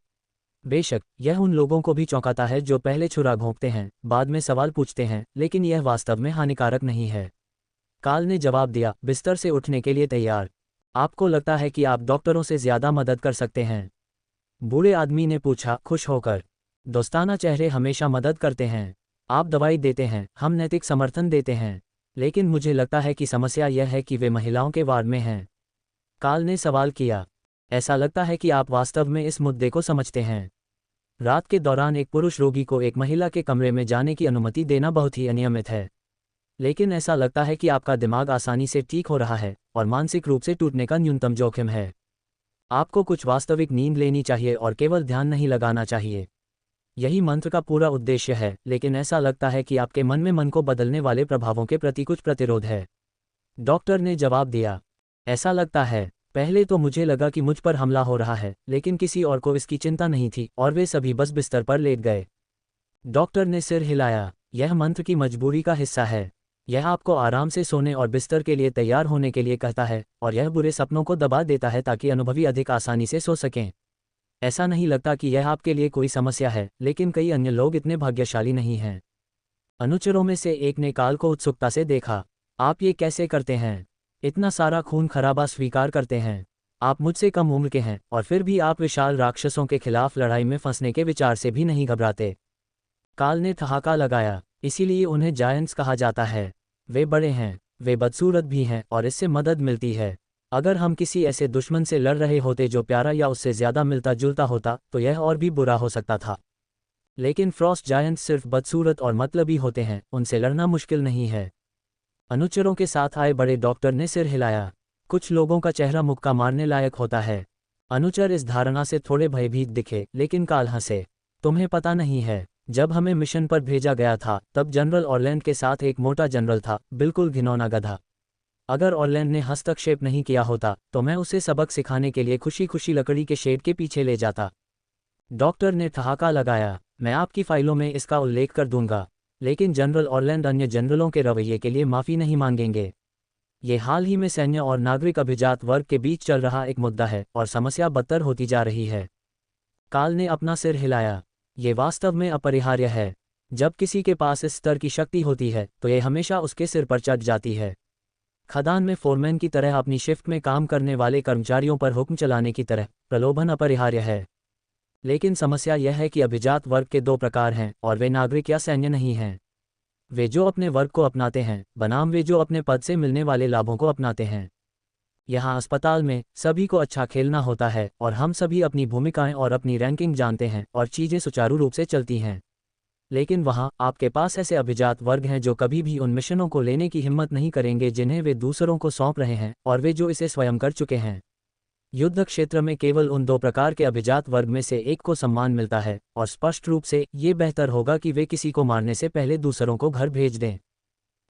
बेशक यह उन लोगों को भी चौंकाता है जो पहले छुरा घोंपते हैं, बाद में सवाल पूछते हैं, लेकिन यह वास्तव में हानिकारक नहीं है। काल ने जवाब दिया, बिस्तर से उठने के लिए तैयार। आपको लगता है कि आप डॉक्टरों से ज़्यादा मदद कर सकते हैं? बूढ़े आदमी ने पूछा, खुश होकर। दोस्ताना चेहरे हमेशा मदद करते हैं। आप दवाई देते हैं, हम नैतिक समर्थन देते हैं, लेकिन मुझे लगता है कि समस्या यह है कि वे महिलाओं के वार्ड में हैं। काल ने सवाल किया। ऐसा लगता है कि आप वास्तव में इस मुद्दे को समझते हैं। रात के दौरान एक पुरुष रोगी को एक महिला के कमरे में जाने की अनुमति देना बहुत ही अनियमित है। लेकिन ऐसा लगता है कि आपका दिमाग आसानी से ठीक हो रहा है और मानसिक रूप से टूटने का न्यूनतम जोखिम है। आपको कुछ वास्तविक नींद लेनी चाहिए और केवल ध्यान नहीं लगाना चाहिए। यही मंत्र का पूरा उद्देश्य है, लेकिन ऐसा लगता है कि आपके मन में मन को बदलने वाले प्रभावों के प्रति कुछ प्रतिरोध है। डॉक्टर ने जवाब दिया। ऐसा लगता है। पहले तो मुझे लगा कि मुझ पर हमला हो रहा है, लेकिन किसी और को इसकी चिंता नहीं थी और वे सभी बस बिस्तर पर लेट गए। डॉक्टर ने सिर हिलाया। यह मंत्र की मजबूरी का हिस्सा है। यह आपको आराम से सोने और बिस्तर के लिए तैयार होने के लिए कहता है, और यह बुरे सपनों को दबा देता है ताकि अनुभवी अधिक आसानी से सो सकें। ऐसा नहीं लगता कि यह आपके लिए कोई समस्या है, लेकिन कई अन्य लोग इतने भाग्यशाली नहीं हैं। अनुचरों में से एक ने काल को उत्सुकता से देखा। आप ये कैसे करते हैं? इतना सारा खून खराबा स्वीकार करते हैं? आप मुझसे कम उम्र के हैं, और फिर भी आप विशाल राक्षसों के खिलाफ लड़ाई में फंसने के विचार से भी नहीं घबराते। काल ने ठहाका लगाया। इसीलिए उन्हें जायंट्स कहा जाता है। वे बड़े हैं, वे बदसूरत भी हैं, और इससे मदद मिलती है। अगर हम किसी ऐसे दुश्मन से लड़ रहे होते जो प्यारा या उससे ज़्यादा मिलता जुलता होता, तो यह और भी बुरा हो सकता था। लेकिन फ्रॉस्ट जायंट्स सिर्फ बदसूरत और मतलबी होते हैं, उनसे लड़ना मुश्किल नहीं है। अनुचरों के साथ आए बड़े डॉक्टर ने सिर हिलाया। कुछ लोगों का चेहरा मुक्का मारने लायक होता है। अनुचर इस धारणा से थोड़े भयभीत दिखे, लेकिन काल हंसे। तुम्हें पता नहीं है, जब हमें मिशन पर भेजा गया था तब जनरल ऑरलैंड के साथ एक मोटा जनरल था, बिल्कुल घिनौना गधा। अगर ऑरलैंड ने हस्तक्षेप नहीं किया होता तो मैं उसे सबक सिखाने के लिए खुशी खुशी लकड़ी के शेड के पीछे ले जाता। डॉक्टर ने ठहाका लगाया। मैं आपकी फाइलों में इसका उल्लेख कर दूंगा, लेकिन जनरल ऑरलैंड अन्य जनरलों के रवैये के लिए माफ़ी नहीं मांगेंगे। ये हाल ही में सैन्य और नागरिक अभिजात वर्ग के बीच चल रहा एक मुद्दा है, और समस्या बदतर होती जा रही है। काल ने अपना सिर हिलाया। ये वास्तव में अपरिहार्य है। जब किसी के पास इस स्तर की शक्ति होती है तो ये हमेशा उसके सिर पर चढ़ जाती है। खदान में फोरमैन की तरह अपनी शिफ्ट में काम करने वाले कर्मचारियों पर हुक्म चलाने की तरह प्रलोभन अपरिहार्य है। लेकिन समस्या यह है कि अभिजात वर्ग के दो प्रकार हैं, और वे नागरिक या सैन्य नहीं हैं। वे जो अपने वर्ग को अपनाते हैं, बनाम वे जो अपने पद से मिलने वाले लाभों को अपनाते हैं। यहाँ अस्पताल में सभी को अच्छा खेलना होता है और हम सभी अपनी भूमिकाएं और अपनी रैंकिंग जानते हैं और चीज़ें सुचारू रूप से चलती हैं। लेकिन वहाँ आपके पास ऐसे अभिजात वर्ग हैं जो कभी भी उन मिशनों को लेने की हिम्मत नहीं करेंगे जिन्हें वे दूसरों को सौंप रहे हैं, और वे जो इसे स्वयं कर चुके हैं। युद्ध क्षेत्र में केवल उन दो प्रकार के अभिजात वर्ग में से एक को सम्मान मिलता है, और स्पष्ट रूप से ये बेहतर होगा कि वे किसी को मारने से पहले दूसरों को घर भेज दें।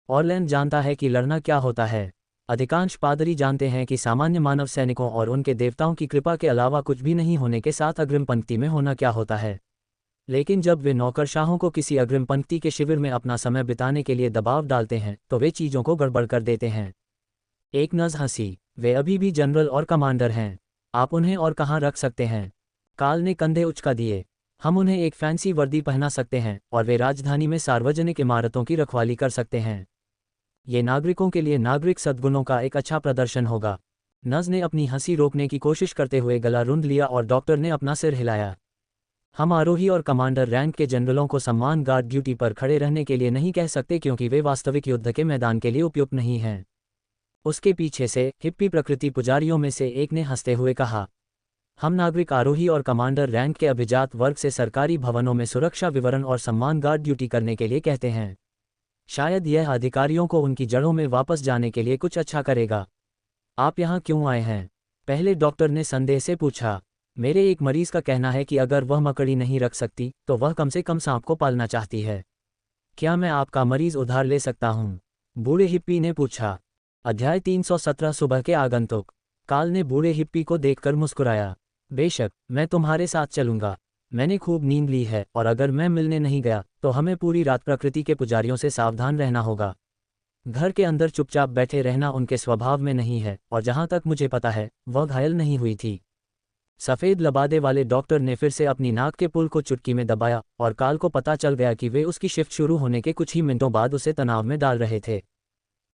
ऑरलैंड जानता है कि लड़ना क्या होता है। अधिकांश पादरी जानते हैं कि सामान्य मानव सैनिकों और उनके देवताओं की कृपा के अलावा कुछ भी नहीं होने के साथ अग्रिम पंक्ति में होना क्या होता है। लेकिन जब वे नौकरशाहों को किसी अग्रिम पंक्ति के शिविर में अपना समय बिताने के लिए दबाव डालते हैं तो वे चीज़ों को गड़बड़ कर देते हैं। एक नज़ हंसी। वे अभी भी जनरल और कमांडर हैं। आप उन्हें और कहाँ रख सकते हैं? काल ने कंधे उचका दिए। हम उन्हें एक फैंसी वर्दी पहना सकते हैं और वे राजधानी में सार्वजनिक इमारतों की रखवाली कर सकते हैं। ये नागरिकों के लिए नागरिक सद्गुणों का एक अच्छा प्रदर्शन होगा। नज़ ने अपनी हंसी रोकने की कोशिश करते हुए गला रुंध लिया और डॉक्टर ने अपना सिर हिलाया। हम आरोही और कमांडर रैंक के जनरलों को सम्मान गार्ड ड्यूटी पर खड़े रहने के लिए नहीं कह सकते क्योंकि वे वास्तविक युद्ध के मैदान के लिए उपयुक्त नहीं हैं। उसके पीछे से हिप्पी प्रकृति पुजारियों में से एक ने हंसते हुए कहा, हम नागरिक आरोही और कमांडर रैंक के अभिजात वर्ग से सरकारी भवनों में सुरक्षा विवरण और सम्मान गार्ड ड्यूटी करने के लिए कहते हैं। शायद यह अधिकारियों को उनकी जड़ों में वापस जाने के लिए कुछ अच्छा करेगा। आप यहाँ क्यों आए हैं? पहले डॉक्टर ने संदेह से पूछा। मेरे एक मरीज का कहना है कि अगर वह मकड़ी नहीं रख सकती तो वह कम से कम सांप को पालना चाहती है। क्या मैं आपका मरीज उधार ले सकता हूँ? बूढ़े हिप्पी ने पूछा। अध्याय 317 सुबह के आगंतुक। काल ने बूढ़े हिप्पी को देखकर मुस्कुराया। बेशक, मैं तुम्हारे साथ चलूंगा। मैंने खूब नींद ली है और अगर मैं मिलने नहीं गया तो हमें पूरी रात प्रकृति के पुजारियों से सावधान रहना होगा। घर के अंदर चुपचाप बैठे रहना उनके स्वभाव में नहीं है और जहाँ तक मुझे पता है वह घायल नहीं हुई थी। सफ़ेद लबादे वाले डॉक्टर ने फिर से अपनी नाक के पुल को चुटकी में दबाया और काल को पता चल गया कि वे उसकी शिफ्ट शुरू होने के कुछ ही मिनटों बाद उसे तनाव में डाल रहे थे।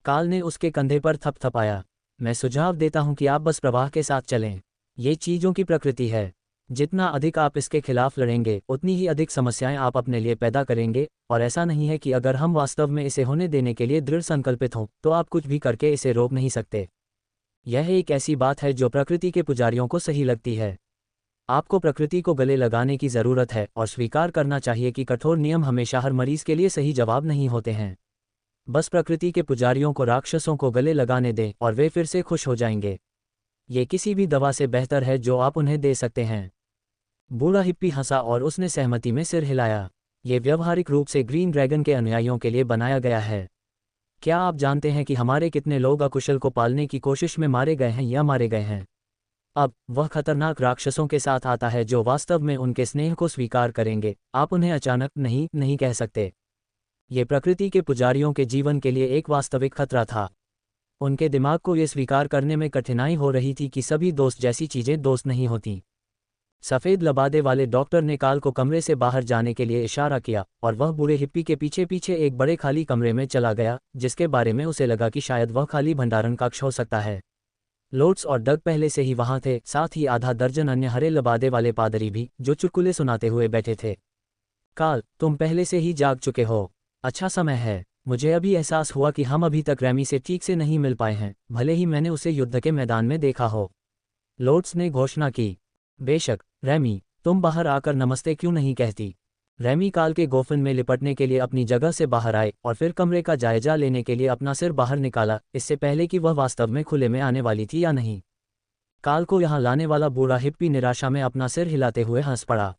काल ने उसके कंधे पर थपथपाया। मैं सुझाव देता हूं कि आप बस प्रवाह के साथ चलें। ये चीज़ों की प्रकृति है। जितना अधिक आप इसके खिलाफ लड़ेंगे उतनी ही अधिक समस्याएं आप अपने लिए पैदा करेंगे, और ऐसा नहीं है कि अगर हम वास्तव में इसे होने देने के लिए दृढ़ संकल्पित हों तो आप कुछ भी करके इसे रोक नहीं सकते। यह एक ऐसी बात है जो प्रकृति के पुजारियों को सही लगती है। आपको प्रकृति को गले लगाने की ज़रूरत है और स्वीकार करना चाहिए कि कठोर नियम हमेशा हर मरीज के लिए सही जवाब नहीं होते हैं। बस प्रकृति के पुजारियों को राक्षसों को गले लगाने दें और वे फिर से खुश हो जाएंगे। ये किसी भी दवा से बेहतर है जो आप उन्हें दे सकते हैं। बूढ़ा हिप्पी हंसा और उसने सहमति में सिर हिलाया। ये व्यावहारिक रूप से ग्रीन ड्रैगन के अनुयायियों के लिए बनाया गया है। क्या आप जानते हैं कि हमारे कितने लोग अकुशल को पालने की कोशिश में मारे गए हैं या मारे गए हैं? अब वह खतरनाक राक्षसों के साथ आता है जो वास्तव में उनके स्नेह को स्वीकार करेंगे। आप उन्हें अचानक नहीं कह सकते। ये प्रकृति के पुजारियों के जीवन के लिए एक वास्तविक खतरा था। उनके दिमाग को ये स्वीकार करने में कठिनाई हो रही थी कि सभी दोस्त जैसी चीज़ें दोस्त नहीं होती। सफ़ेद लबादे वाले डॉक्टर ने काल को कमरे से बाहर जाने के लिए इशारा किया और वह बूढ़े हिप्पी के पीछे पीछे एक बड़े खाली कमरे में चला गया जिसके बारे में उसे लगा कि शायद वह खाली भंडारण कक्ष हो सकता है। लोट्स और डग पहले से ही वहां थे, साथ ही आधा दर्जन अन्य हरे लबादे वाले पादरी भी जो चुटकुले सुनाते हुए बैठे थे। काल, तुम पहले से ही जाग चुके हो। अच्छा समय है। मुझे अभी एहसास हुआ कि हम अभी तक रैमी से ठीक से नहीं मिल पाए हैं, भले ही मैंने उसे युद्ध के मैदान में देखा हो। लोट्स ने घोषणा की। बेशक रैमी, तुम बाहर आकर नमस्ते क्यों नहीं कहती? रैमी काल के गोफन में लिपटने के लिए अपनी जगह से बाहर आए और फिर कमरे का जायजा लेने के लिए अपना सिर बाहर निकाला, इससे पहले कि वह वास्तव में खुले में आने वाली थी या नहीं। काल को यहाँ लाने वाला बूढ़ा हिप्पी निराशा में अपना सिर हिलाते हुए हंस पड़ा।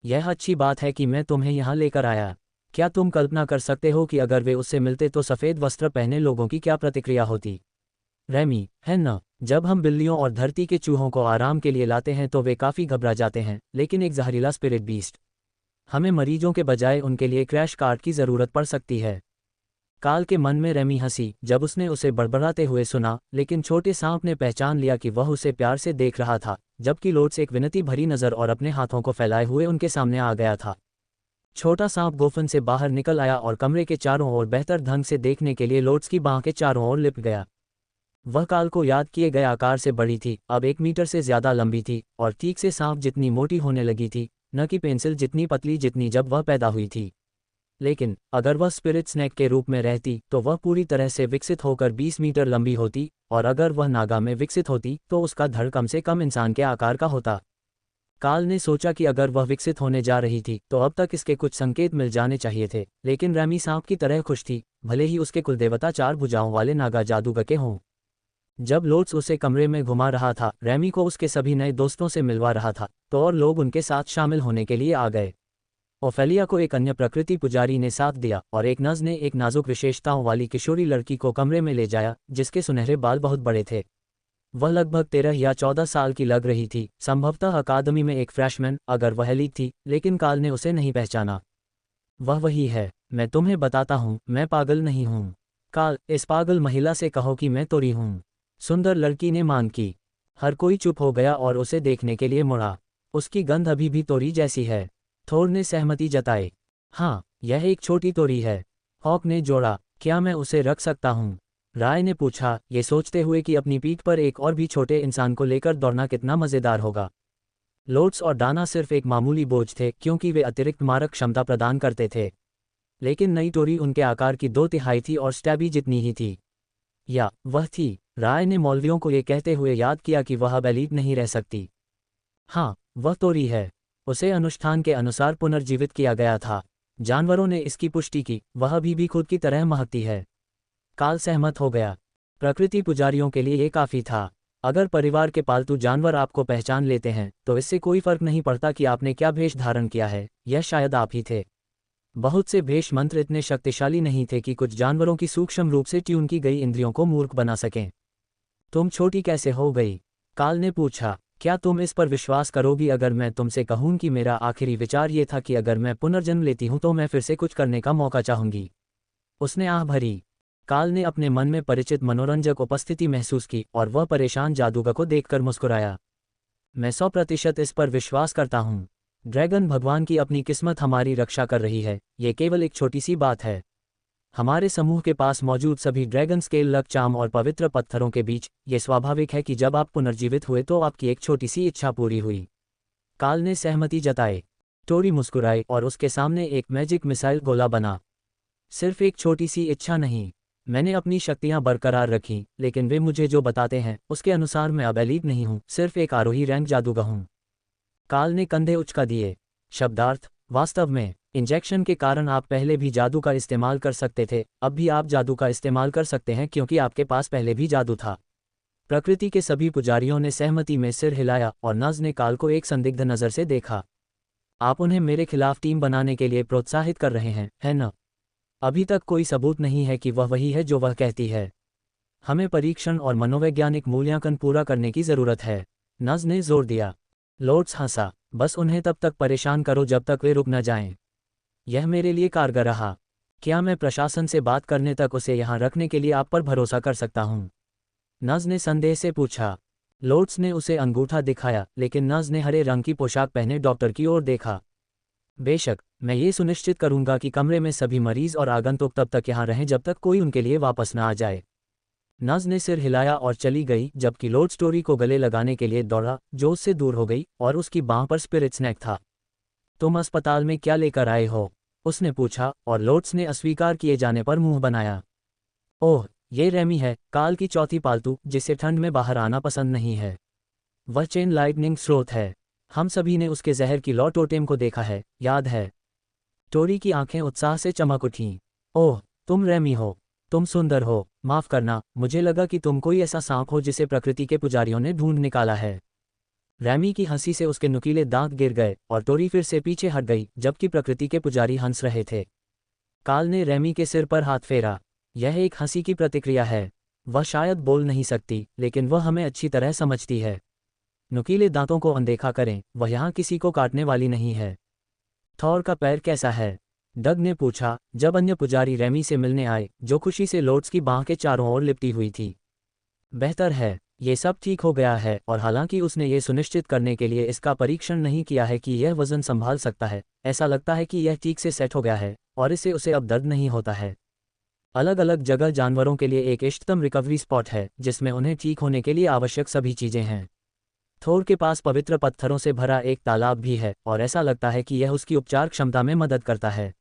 यह अच्छी बात है कि मैं तुम्हें यहाँ लेकर आया। क्या तुम कल्पना कर सकते हो कि अगर वे उससे मिलते तो सफ़ेद वस्त्र पहने लोगों की क्या प्रतिक्रिया होती? रैमी, है न? जब हम बिल्लियों और धरती के चूहों को आराम के लिए लाते हैं तो वे काफ़ी घबरा जाते हैं, लेकिन एक जहरीला स्पिरिट बीस्ट, हमें मरीजों के बजाय उनके लिए क्रैश कार्ट की ज़रूरत पड़ सकती है। काल के मन में रैमी हंसी जब उसने उसे बड़बड़ाते हुए सुना, लेकिन छोटे सांप ने पहचान लिया कि वह उसे प्यार से देख रहा था, जबकि लोट्स एक विनती भरी नज़र और अपने हाथों को फैलाए हुए उनके सामने आ गया था। छोटा सांप गोफन से बाहर निकल आया और कमरे के चारों ओर बेहतर ढंग से देखने के लिए लोट्स की बाह के चारों ओर लिपट गया। वह काल को याद किए गए आकार से बड़ी थी, अब 1 मीटर से ज़्यादा लंबी थी और ठीक से सांप जितनी मोटी होने लगी थी, न कि पेंसिल जितनी पतली जितनी जब वह पैदा हुई थी। लेकिन अगर वह स्पिरिट स्नेक के रूप में रहती तो वह पूरी तरह से विकसित होकर 20 मीटर लंबी होती, और अगर वह नागा में विकसित होती तो उसका धड़ कम से कम इंसान के आकार का होता। काल ने सोचा कि अगर वह विकसित होने जा रही थी तो अब तक इसके कुछ संकेत मिल जाने चाहिए थे, लेकिन रैमी सांप की तरह खुश थी, भले ही उसके कुलदेवता 4 भुजाओं वाले नागा जादूगर के हों। जब लोट्स उसे कमरे में घुमा रहा था, रैमी को उसके सभी नए दोस्तों से मिलवा रहा था, तो और लोग उनके साथ शामिल होने के लिए आ गए। ओफेलिया को एक अन्य प्रकृति पुजारी ने साथ दिया और एक नज ने एक नाजुक विशेषताओं वाली किशोरी लड़की को कमरे में ले जाया, जिसके सुनहरे बाल बहुत बड़े थे। वह लगभग 13 या 14 साल की लग रही थी, संभवतः अकादमी में एक फ्रेशमैन अगर वह लीग थी, लेकिन काल ने उसे नहीं पहचाना। वह वही है, मैं तुम्हें बताता हूँ, मैं पागल नहीं हूँ। काल, इस पागल महिला से कहो कि मैं तोरी हूँ। सुंदर लड़की ने मांग की। हर कोई चुप हो गया और उसे देखने के लिए मुड़ा। उसकी गंध अभी भी तोरी जैसी है। थोर ने सहमति जताई। हाँ, यह एक छोटी तोरी है। हॉक ने जोड़ा। क्या मैं उसे रख सकता हूँ? राय ने पूछा, ये सोचते हुए कि अपनी पीठ पर एक और भी छोटे इंसान को लेकर दौड़ना कितना मज़ेदार होगा। लोट्स और डाना सिर्फ एक मामूली बोझ थे क्योंकि वे अतिरिक्त मारक क्षमता प्रदान करते थे, लेकिन नई टोरी उनके आकार की 2/3 थी और स्टैबी जितनी ही थी। या वह थी। राय ने मौलवियों को ये कहते हुए याद किया कि वह अब एलीट नहीं रह सकती। हाँ, वह तोरी है। उसे अनुष्ठान के अनुसार पुनर्जीवित किया गया था। जानवरों ने इसकी पुष्टि की, वह अभी भी खुद की तरह महती है। काल सहमत हो गया। प्रकृति पुजारियों के लिए ये काफ़ी था। अगर परिवार के पालतू जानवर आपको पहचान लेते हैं तो इससे कोई फर्क नहीं पड़ता कि आपने क्या भेष धारण किया है, यह शायद आप ही थे। बहुत से भेष मंत्र इतने शक्तिशाली नहीं थे कि कुछ जानवरों की सूक्ष्म रूप से ट्यून की गई इंद्रियों को मूर्ख बना सकें। तुम छोटी कैसे हो गई? काल ने पूछा। क्या तुम इस पर विश्वास करोगी अगर मैं तुमसे कहूं कि मेरा आखिरी विचार ये था कि अगर मैं पुनर्जन्म लेती हूं तो मैं फिर से कुछ करने का मौका चाहूंगी। उसने आह भरी। काल ने अपने मन में परिचित मनोरंजक उपस्थिति महसूस की और वह परेशान जादूगर को देखकर मुस्कुराया। मैं 100% इस पर विश्वास करता हूँ। ड्रैगन भगवान की अपनी किस्मत हमारी रक्षा कर रही है, ये केवल एक छोटी सी बात है। हमारे समूह के पास मौजूद सभी ड्रैगन स्केल लक चार्म और पवित्र पत्थरों के बीच ये स्वाभाविक है कि जब आप पुनर्जीवित हुए तो आपकी एक छोटी सी इच्छा पूरी हुई। काल ने सहमति जताई। टोरी मुस्कुराई और उसके सामने एक मैजिक मिसाइल गोला बना। सिर्फ एक छोटी सी इच्छा नहीं, मैंने अपनी शक्तियां बरकरार रखीं, लेकिन वे मुझे जो बताते हैं उसके अनुसार मैं अब एलीट नहीं हूं, सिर्फ एक आरोही रैंक जादूगर हूं। काल ने कंधे उचका दिए। शब्दार्थ, वास्तव में इंजेक्शन के कारण आप पहले भी जादू का इस्तेमाल कर सकते थे, अब भी आप जादू का इस्तेमाल कर सकते हैं क्योंकि आपके पास पहले भी जादू था। प्रकृति के सभी पुजारियों ने सहमति में सिर हिलाया और नज ने काल को एक संदिग्ध नज़र से देखा। आप उन्हें मेरे खिलाफ टीम बनाने के लिए प्रोत्साहित कर रहे हैं, है न? अभी तक कोई सबूत नहीं है कि वह वही है जो वह कहती है। हमें परीक्षण और मनोवैज्ञानिक मूल्यांकन पूरा करने की ज़रूरत है, नज ने जोर दिया। लोट्स हंसा। बस उन्हें तब तक परेशान करो जब तक वे रुक न जाएं। यह मेरे लिए कारगर रहा। क्या मैं प्रशासन से बात करने तक उसे यहाँ रखने के लिए आप पर भरोसा कर सकता हूँ? नज ने संदेह से पूछा। लोट्स ने उसे अंगूठा दिखाया, लेकिन नज ने हरे रंग की पोशाक पहने डॉक्टर की ओर देखा। बेशक, मैं ये सुनिश्चित करूंगा कि कमरे में सभी मरीज और आगंतुक तब तक यहाँ रहें जब तक कोई उनके लिए वापस न आ जाए। नज ने सिर हिलाया और चली गई, जबकि लोट्स टोरी को गले लगाने के लिए दौड़ा, जो उससे दूर हो गई, और उसकी बांह पर स्पिरिट स्नैक था। तुम अस्पताल में क्या लेकर आए हो? उसने पूछा, और लोट्स ने अस्वीकार किए जाने पर मुंह बनाया। ओह, ये रैमी है, काल की चौथी पालतू, जिसे ठंड में बाहर आना पसंद नहीं है। वह चेन लाइटनिंग स्रोत है। हम सभी ने उसके जहर की लौ टोटेम को देखा है, याद है? टोरी की आंखें उत्साह से चमक उठीं। ओह, तुम रैमी हो। तुम सुंदर हो। माफ करना, मुझे लगा कि तुम कोई ऐसा सांप हो जिसे प्रकृति के पुजारियों ने ढूंढ निकाला है। रैमी की हंसी से उसके नुकीले दांत गिर गए और टोरी फिर से पीछे हट गई, जबकि प्रकृति के पुजारी हंस रहे थे। काल ने रैमी के सिर पर हाथ फेरा। यह एक हंसी की प्रतिक्रिया है। वह शायद बोल नहीं सकती, लेकिन वह हमें अच्छी तरह समझती है। नुकीले दांतों को अनदेखा करें, वह यहाँ किसी को काटने वाली नहीं है। थॉर का पैर कैसा है? डग ने पूछा, जब अन्य पुजारी रैमी से मिलने आए, जो खुशी से लोट्स की बांह के चारों ओर लिपटी हुई थी। बेहतर है, ये सब ठीक हो गया है, और हालांकि उसने ये सुनिश्चित करने के लिए इसका परीक्षण नहीं किया है कि यह वजन संभाल सकता है, ऐसा लगता है कि यह ठीक से सेट हो गया है और इसे उसे अब दर्द नहीं होता है। अलग अलग जगह जानवरों के लिए एक इष्टतम रिकवरी स्पॉट है जिसमें उन्हें ठीक होने के लिए आवश्यक सभी चीज़ें हैं। थोर के पास पवित्र पत्थरों से भरा एक तालाब भी है और ऐसा लगता है कि यह उसकी उपचार क्षमता में मदद करता है।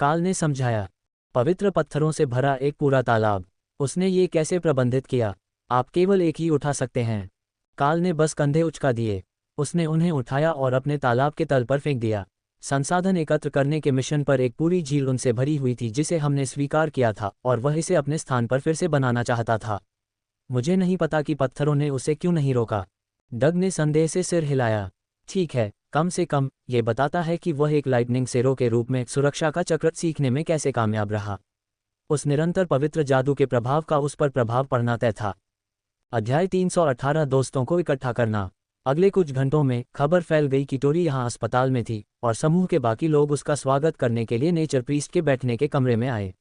काल ने समझाया। पवित्र पत्थरों से भरा एक पूरा तालाब। उसने ये कैसे प्रबंधित किया? आप केवल एक ही उठा सकते हैं। काल ने बस कंधे उचका दिए। उसने उन्हें उठाया और अपने तालाब के तल पर फेंक दिया। संसाधन एकत्र करने के मिशन पर एक पूरी झील उनसे भरी हुई थी जिसे हमने स्वीकार किया था, और वह इसे अपने स्थान पर फिर से बनाना चाहता था। मुझे नहीं पता कि पत्थरों ने उसे क्यों नहीं रोका। डग ने संदेह से सिर हिलाया। ठीक है, कम से कम ये बताता है कि वह एक लाइटनिंग सेरो के रूप में सुरक्षा का चक्र सीखने में कैसे कामयाब रहा। उस निरंतर पवित्र जादू के प्रभाव का उस पर प्रभाव पड़ना तय था। अध्याय 318 दोस्तों को इकट्ठा करना। अगले कुछ घंटों में खबर फैल गई कि टोरी यहाँ अस्पताल में थी, और समूह के बाकी लोग उसका स्वागत करने के लिए नेचर प्रीस्ट के बैठने के कमरे में आए।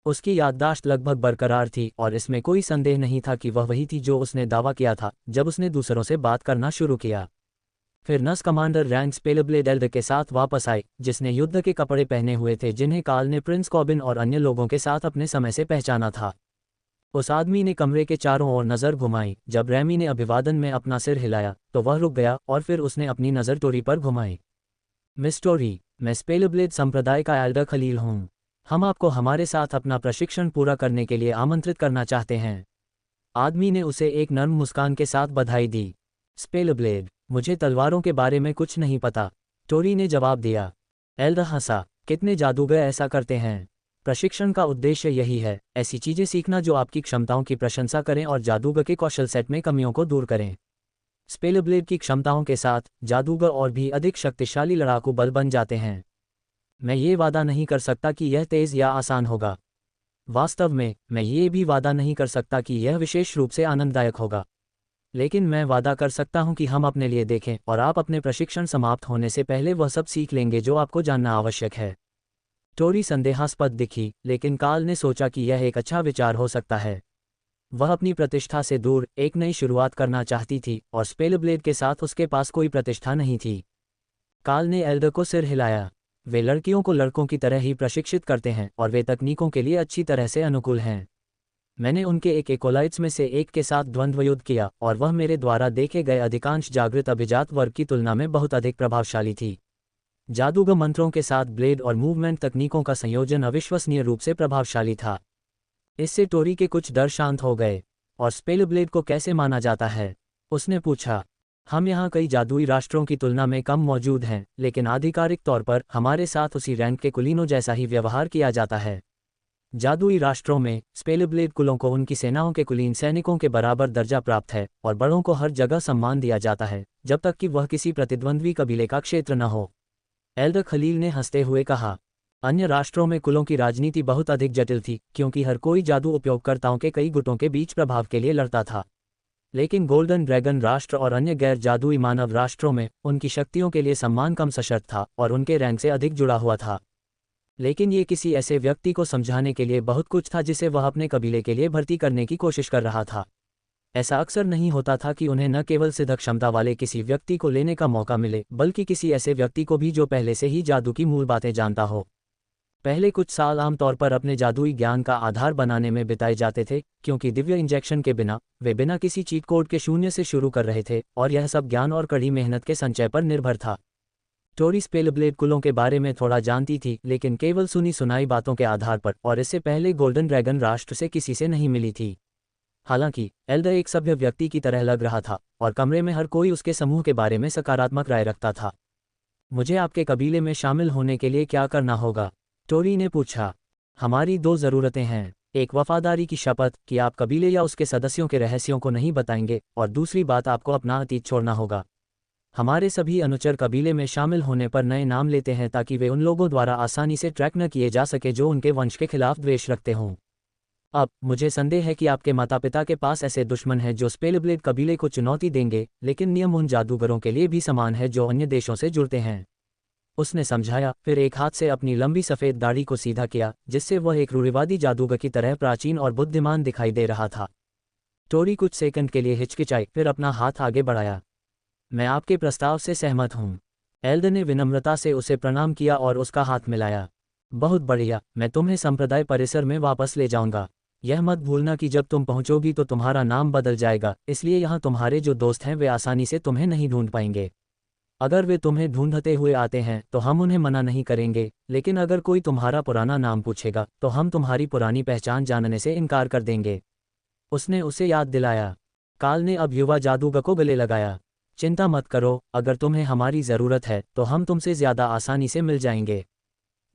उसकी याददाश्त लगभग बरकरार थी, और इसमें कोई संदेह नहीं था कि वह वही थी जो उसने दावा किया था जब उसने दूसरों से बात करना शुरू किया। फिर नर्स कमांडर रैंक स्पेलब्लेड एल्ड के साथ वापस आई, जिसने युद्ध के कपड़े पहने हुए थे जिन्हें काल ने प्रिंस कॉबिन और अन्य लोगों के साथ अपने समय से पहचाना था। उस आदमी ने कमरे के चारों ओर नज़र घुमाई। जब रैमी ने अभिवादन में अपना सिर हिलाया तो वह रुक गया, और फिर उसने अपनी नज़र टोरी पर घुमाई। मिस टोरी, मैं स्पेलब्लेड संप्रदाय का एल्डर खलील हूँ। हम आपको हमारे साथ अपना प्रशिक्षण पूरा करने के लिए आमंत्रित करना चाहते हैं। आदमी ने उसे एक नर्म मुस्कान के साथ बधाई दी। स्पेलब्लेड, मुझे तलवारों के बारे में कुछ नहीं पता, टोरी ने जवाब दिया। एल्डर हंसा। कितने जादूगर ऐसा करते हैं? प्रशिक्षण का उद्देश्य यही है, ऐसी चीजें सीखना जो आपकी क्षमताओं की प्रशंसा करें और जादूगर के कौशल सेट में कमियों को दूर करें। स्पेलब्लेड की क्षमताओं के साथ जादूगर और भी अधिक शक्तिशाली लड़ाकू बल बन जाते हैं। मैं ये वादा नहीं कर सकता कि यह तेज़ या आसान होगा। वास्तव में मैं ये भी वादा नहीं कर सकता कि यह विशेष रूप से आनंददायक होगा। लेकिन मैं वादा कर सकता हूं कि हम अपने लिए देखें, और आप अपने प्रशिक्षण समाप्त होने से पहले वह सब सीख लेंगे जो आपको जानना आवश्यक है। टोरी संदेहास्पद दिखी, लेकिन काल ने सोचा कि यह एक अच्छा विचार हो सकता है। वह अपनी प्रतिष्ठा से दूर एक नई शुरुआत करना चाहती थी, और स्पेलब्लेड के साथ उसके पास कोई प्रतिष्ठा नहीं थी। काल ने एल्डर को सिर हिलाया। वे लड़कियों को लड़कों की तरह ही प्रशिक्षित करते हैं, और वे तकनीकों के लिए अच्छी तरह से अनुकूल हैं। मैंने उनके एक एकोलाइट्स में से एक के साथ द्वंद्व युद्ध किया, और वह मेरे द्वारा देखे गए अधिकांश जागृत अभिजात वर्ग की तुलना में बहुत अधिक प्रभावशाली थी। जादूगर मंत्रों के साथ ब्लेड और मूवमेंट तकनीकों का संयोजन अविश्वसनीय रूप से प्रभावशाली था। इससे टोरी के कुछ डर शांत हो गए। और स्पेलब्लेड को कैसे माना जाता है? उसने पूछा। हम यहाँ कई जादुई राष्ट्रों की तुलना में कम मौजूद हैं, लेकिन आधिकारिक तौर पर हमारे साथ उसी रैंक के कुलीनों जैसा ही व्यवहार किया जाता है। जादुई राष्ट्रों में स्पेलब्लेड कुलों को उनकी सेनाओं के कुलीन सैनिकों के बराबर दर्जा प्राप्त है, और बड़ों को हर जगह सम्मान दिया जाता है जब तक कि वह किसी प्रतिद्वंद्वी कबीले का क्षेत्र न हो। एल्डर खलील ने हंसते हुए कहा। अन्य राष्ट्रों में कुलों की राजनीति बहुत अधिक जटिल थी, क्योंकि हर कोई जादू उपयोगकर्ताओं के कई गुटों के बीच प्रभाव के लिए लड़ता था। लेकिन गोल्डन ड्रैगन राष्ट्र और अन्य गैर जादुई मानव राष्ट्रों में उनकी शक्तियों के लिए सम्मान कम सशर्त था, और उनके रैंक से अधिक जुड़ा हुआ था। लेकिन ये किसी ऐसे व्यक्ति को समझाने के लिए बहुत कुछ था जिसे वह अपने कबीले के लिए भर्ती करने की कोशिश कर रहा था। ऐसा अक्सर नहीं होता था कि उन्हें न केवल सिद्ध क्षमता वाले किसी व्यक्ति को लेने का मौका मिले, बल्कि किसी ऐसे व्यक्ति को भी जो पहले से ही जादू की मूल बातें जानता हो। पहले कुछ साल आमतौर पर अपने जादुई ज्ञान का आधार बनाने में बिताए जाते थे, क्योंकि दिव्य इंजेक्शन के बिना वे बिना किसी चीट कोड के शून्य से शुरू कर रहे थे, और यह सब ज्ञान और कड़ी मेहनत के संचय पर निर्भर था। टोरी स्पेलब्लेड कुलों के बारे में थोड़ा जानती थी, लेकिन केवल सुनी सुनाई बातों के आधार पर, और इससे पहले गोल्डन ड्रैगन राष्ट्र से किसी से नहीं मिली थी। हालांकि एल्डर एक सभ्य व्यक्ति की तरह लग रहा था, और कमरे में हर कोई उसके समूह के बारे में सकारात्मक राय रखता था। मुझे आपके कबीले में शामिल होने के लिए क्या करना होगा? टोरी ने पूछा। हमारी दो ज़रूरतें हैं, एक वफादारी की शपथ कि आप कबीले या उसके सदस्यों के रहस्यों को नहीं बताएंगे, और दूसरी बात, आपको अपना अतीत छोड़ना होगा। हमारे सभी अनुचर कबीले में शामिल होने पर नए नाम लेते हैं ताकि वे उन लोगों द्वारा आसानी से ट्रैक न किए जा सके जो उनके वंश के खिलाफ द्वेष रखते हों। अब मुझे संदेह है कि आपके माता पिता के पास ऐसे दुश्मन हैं जो स्पेलब्लेड कबीले को चुनौती देंगे, लेकिन नियम उन जादूगरों के लिए भी समान है जो अन्य देशों से जुड़ते हैं। उसने समझाया, फिर एक हाथ से अपनी लंबी सफ़ेद दाढ़ी को सीधा किया, जिससे वह एक रूढ़िवादी जादूगर की तरह प्राचीन और बुद्धिमान दिखाई दे रहा था। टोरी कुछ सेकंड के लिए हिचकिचाई, फिर अपना हाथ आगे बढ़ाया। मैं आपके प्रस्ताव से सहमत हूँ। एल्डर ने विनम्रता से उसे प्रणाम किया और उसका हाथ मिलाया। बहुत बढ़िया, मैं तुम्हें संप्रदाय परिसर में वापस ले जाऊंगा। यह मत भूलना कि जब तुम पहुंचोगी तो तुम्हारा नाम बदल जाएगा, इसलिए यहाँ तुम्हारे जो दोस्त हैं वे आसानी से तुम्हें नहीं ढूंढ पाएंगे। अगर वे तुम्हें ढूंढते हुए आते हैं तो हम उन्हें मना नहीं करेंगे, लेकिन अगर कोई तुम्हारा पुराना नाम पूछेगा तो हम तुम्हारी पुरानी पहचान जानने से इनकार कर देंगे। उसने उसे याद दिलाया। काल ने अब युवा जादूगर को गले लगाया। चिंता मत करो, अगर तुम्हें हमारी ज़रूरत है तो हम तुमसे ज़्यादा आसानी से मिल जाएंगे।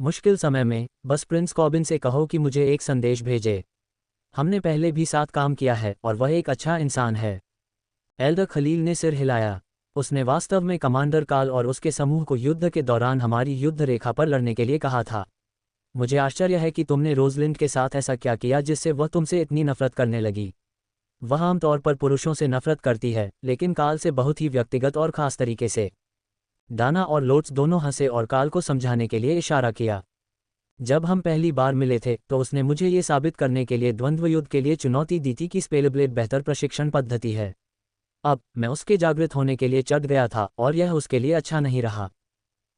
मुश्किल समय में बस प्रिंस कॉबिन से कहो कि मुझे एक संदेश भेजे। हमने पहले भी साथ काम किया है और वह एक अच्छा इंसान है। एल्डर खलील ने सिर हिलाया। उसने वास्तव में कमांडर काल और उसके समूह को युद्ध के दौरान हमारी युद्ध रेखा पर लड़ने के लिए कहा था। मुझे आश्चर्य है कि तुमने रोजलिंड के साथ ऐसा क्या किया जिससे वह तुमसे इतनी नफरत करने लगी। वह आमतौर पर पुरुषों से नफरत करती है, लेकिन काल से बहुत ही व्यक्तिगत और खास तरीके से। डाना और लोट्स दोनों हंसे और काल को समझाने के लिए इशारा किया। जब हम पहली बार मिले थे तो उसने मुझे ये साबित करने के लिए द्वंद्व युद्ध के लिए चुनौती दी थी कि स्पेलब्लेड बेहतर प्रशिक्षण पद्धति है। अब मैं उसके जागृत होने के लिए चढ़ गया था और यह उसके लिए अच्छा नहीं रहा।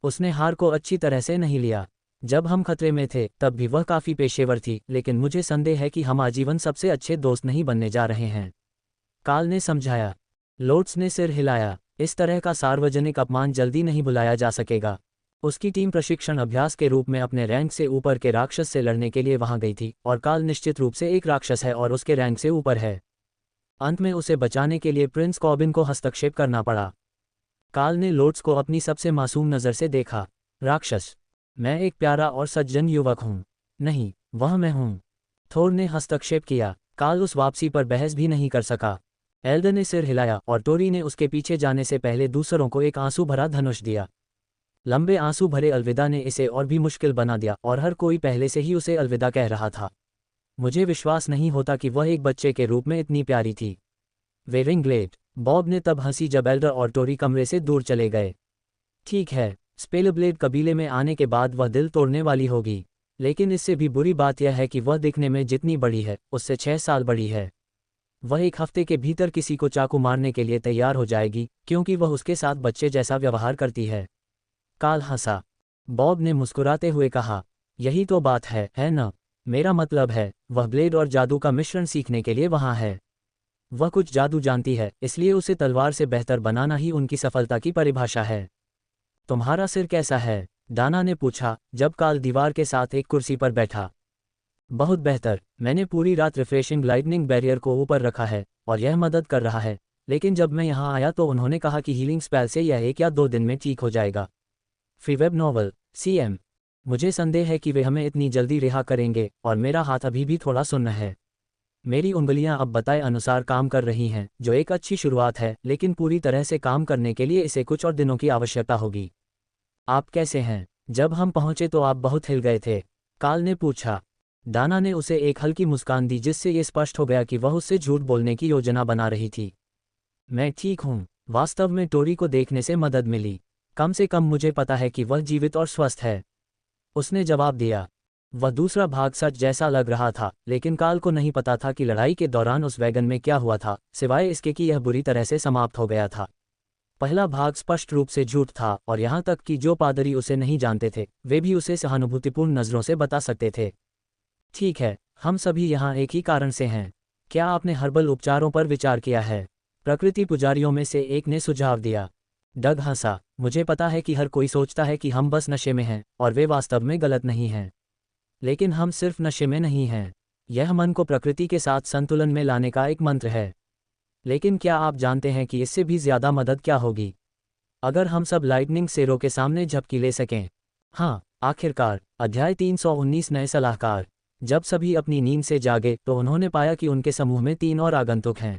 उसने हार को अच्छी तरह से नहीं लिया। जब हम खतरे में थे तब भी वह काफ़ी पेशेवर थी, लेकिन मुझे संदेह है कि हम आजीवन सबसे अच्छे दोस्त नहीं बनने जा रहे हैं, काल ने समझाया। लोट्स ने सिर हिलाया। इस तरह का सार्वजनिक अपमान जल्दी नहीं भुलाया जा सकेगा। उसकी टीम प्रशिक्षण अभ्यास के रूप में अपने रैंक से ऊपर के राक्षस से लड़ने के लिए वहां गई थी, और काल निश्चित रूप से एक राक्षस है और उसके रैंक से ऊपर है। अंत में उसे बचाने के लिए प्रिंस कॉबिन को हस्तक्षेप करना पड़ा। काल ने लोट्स को अपनी सबसे मासूम नज़र से देखा। राक्षस? मैं एक प्यारा और सज्जन युवक हूँ। नहीं, वह मैं हूँ। थोर ने हस्तक्षेप किया। काल उस वापसी पर बहस भी नहीं कर सका। एल्डर ने सिर हिलाया और टोरी ने उसके पीछे जाने से पहले दूसरों को एक आंसू भरा धनुष दिया। लंबे आंसू भरे अलविदा ने इसे और भी मुश्किल बना दिया और हर कोई पहले से ही उसे अलविदा कह रहा था। मुझे विश्वास नहीं होता कि वह एक बच्चे के रूप में इतनी प्यारी थी। वेरिंगलेट, बॉब ने तब हंसी जब एल्डर और टोरी कमरे से दूर चले गए। ठीक है, स्पेलब्लेड कबीले में आने के बाद वह दिल तोड़ने वाली होगी, लेकिन इससे भी बुरी बात यह है कि वह दिखने में जितनी बड़ी है उससे 6 साल बड़ी है। वह एक हफ्ते के भीतर किसी को चाकू मारने के लिए तैयार हो जाएगी, क्योंकि वह उसके साथ बच्चे जैसा व्यवहार करती है। काल हंसा। बॉब ने मुस्कुराते हुए कहा, यही तो बात है न? मेरा मतलब है, वह ब्लेड और जादू का मिश्रण सीखने के लिए वहाँ है। वह कुछ जादू जानती है, इसलिए उसे तलवार से बेहतर बनाना ही उनकी सफलता की परिभाषा है। तुम्हारा सिर कैसा है? डाना ने पूछा जब काल दीवार के साथ एक कुर्सी पर बैठा। बहुत बेहतर। मैंने पूरी रात रिफ्रेशिंग लाइटनिंग बैरियर को ऊपर रखा है और यह मदद कर रहा है, लेकिन जब मैं यहाँ आया तो उन्होंने कहा कि हीलिंग स्पेल से यह 1 या 2 दिन में ठीक हो जाएगा। Free web novel CM। मुझे संदेह है कि वे हमें इतनी जल्दी रिहा करेंगे और मेरा हाथ अभी भी थोड़ा सुन्न है। मेरी उंगलियां अब बताए अनुसार काम कर रही हैं, जो एक अच्छी शुरुआत है, लेकिन पूरी तरह से काम करने के लिए इसे कुछ और दिनों की आवश्यकता होगी। आप कैसे हैं? जब हम पहुंचे तो आप बहुत हिल गए थे, काल ने पूछा। डाना ने उसे एक हल्की मुस्कान दी जिससे ये स्पष्ट हो गया कि वह उससे झूठ बोलने की योजना बना रही थी। मैं ठीक हूँ। वास्तव में टोरी को देखने से मदद मिली। कम से कम मुझे पता है कि वह जीवित और स्वस्थ है, उसने जवाब दिया। वह दूसरा भाग सच जैसा लग रहा था, लेकिन काल को नहीं पता था कि लड़ाई के दौरान उस वैगन में क्या हुआ था, सिवाय इसके कि यह बुरी तरह से समाप्त हो गया था। पहला भाग स्पष्ट रूप से झूठ था, और यहाँ तक कि जो पादरी उसे नहीं जानते थे वे भी उसे सहानुभूतिपूर्ण नज़रों से बता सकते थे। ठीक है, हम सभी यहाँ एक ही कारण से हैं। क्या आपने हर्बल उपचारों पर विचार किया है? प्रकृति पुजारियों में से एक ने सुझाव दिया। डग हंसा। मुझे पता है कि हर कोई सोचता है कि हम बस नशे में हैं, और वे वास्तव में गलत नहीं हैं। लेकिन हम सिर्फ नशे में नहीं हैं। यह मन को प्रकृति के साथ संतुलन में लाने का एक मंत्र है। लेकिन क्या आप जानते हैं कि इससे भी ज़्यादा मदद क्या होगी? अगर हम सब लाइटनिंग सेरों के सामने झपकी ले सकें। हाँ, आखिरकार। अध्याय 319 नए सलाहकार। जब सभी अपनी नींद से जागे तो उन्होंने पाया कि उनके समूह में 3 और आगंतुक हैं।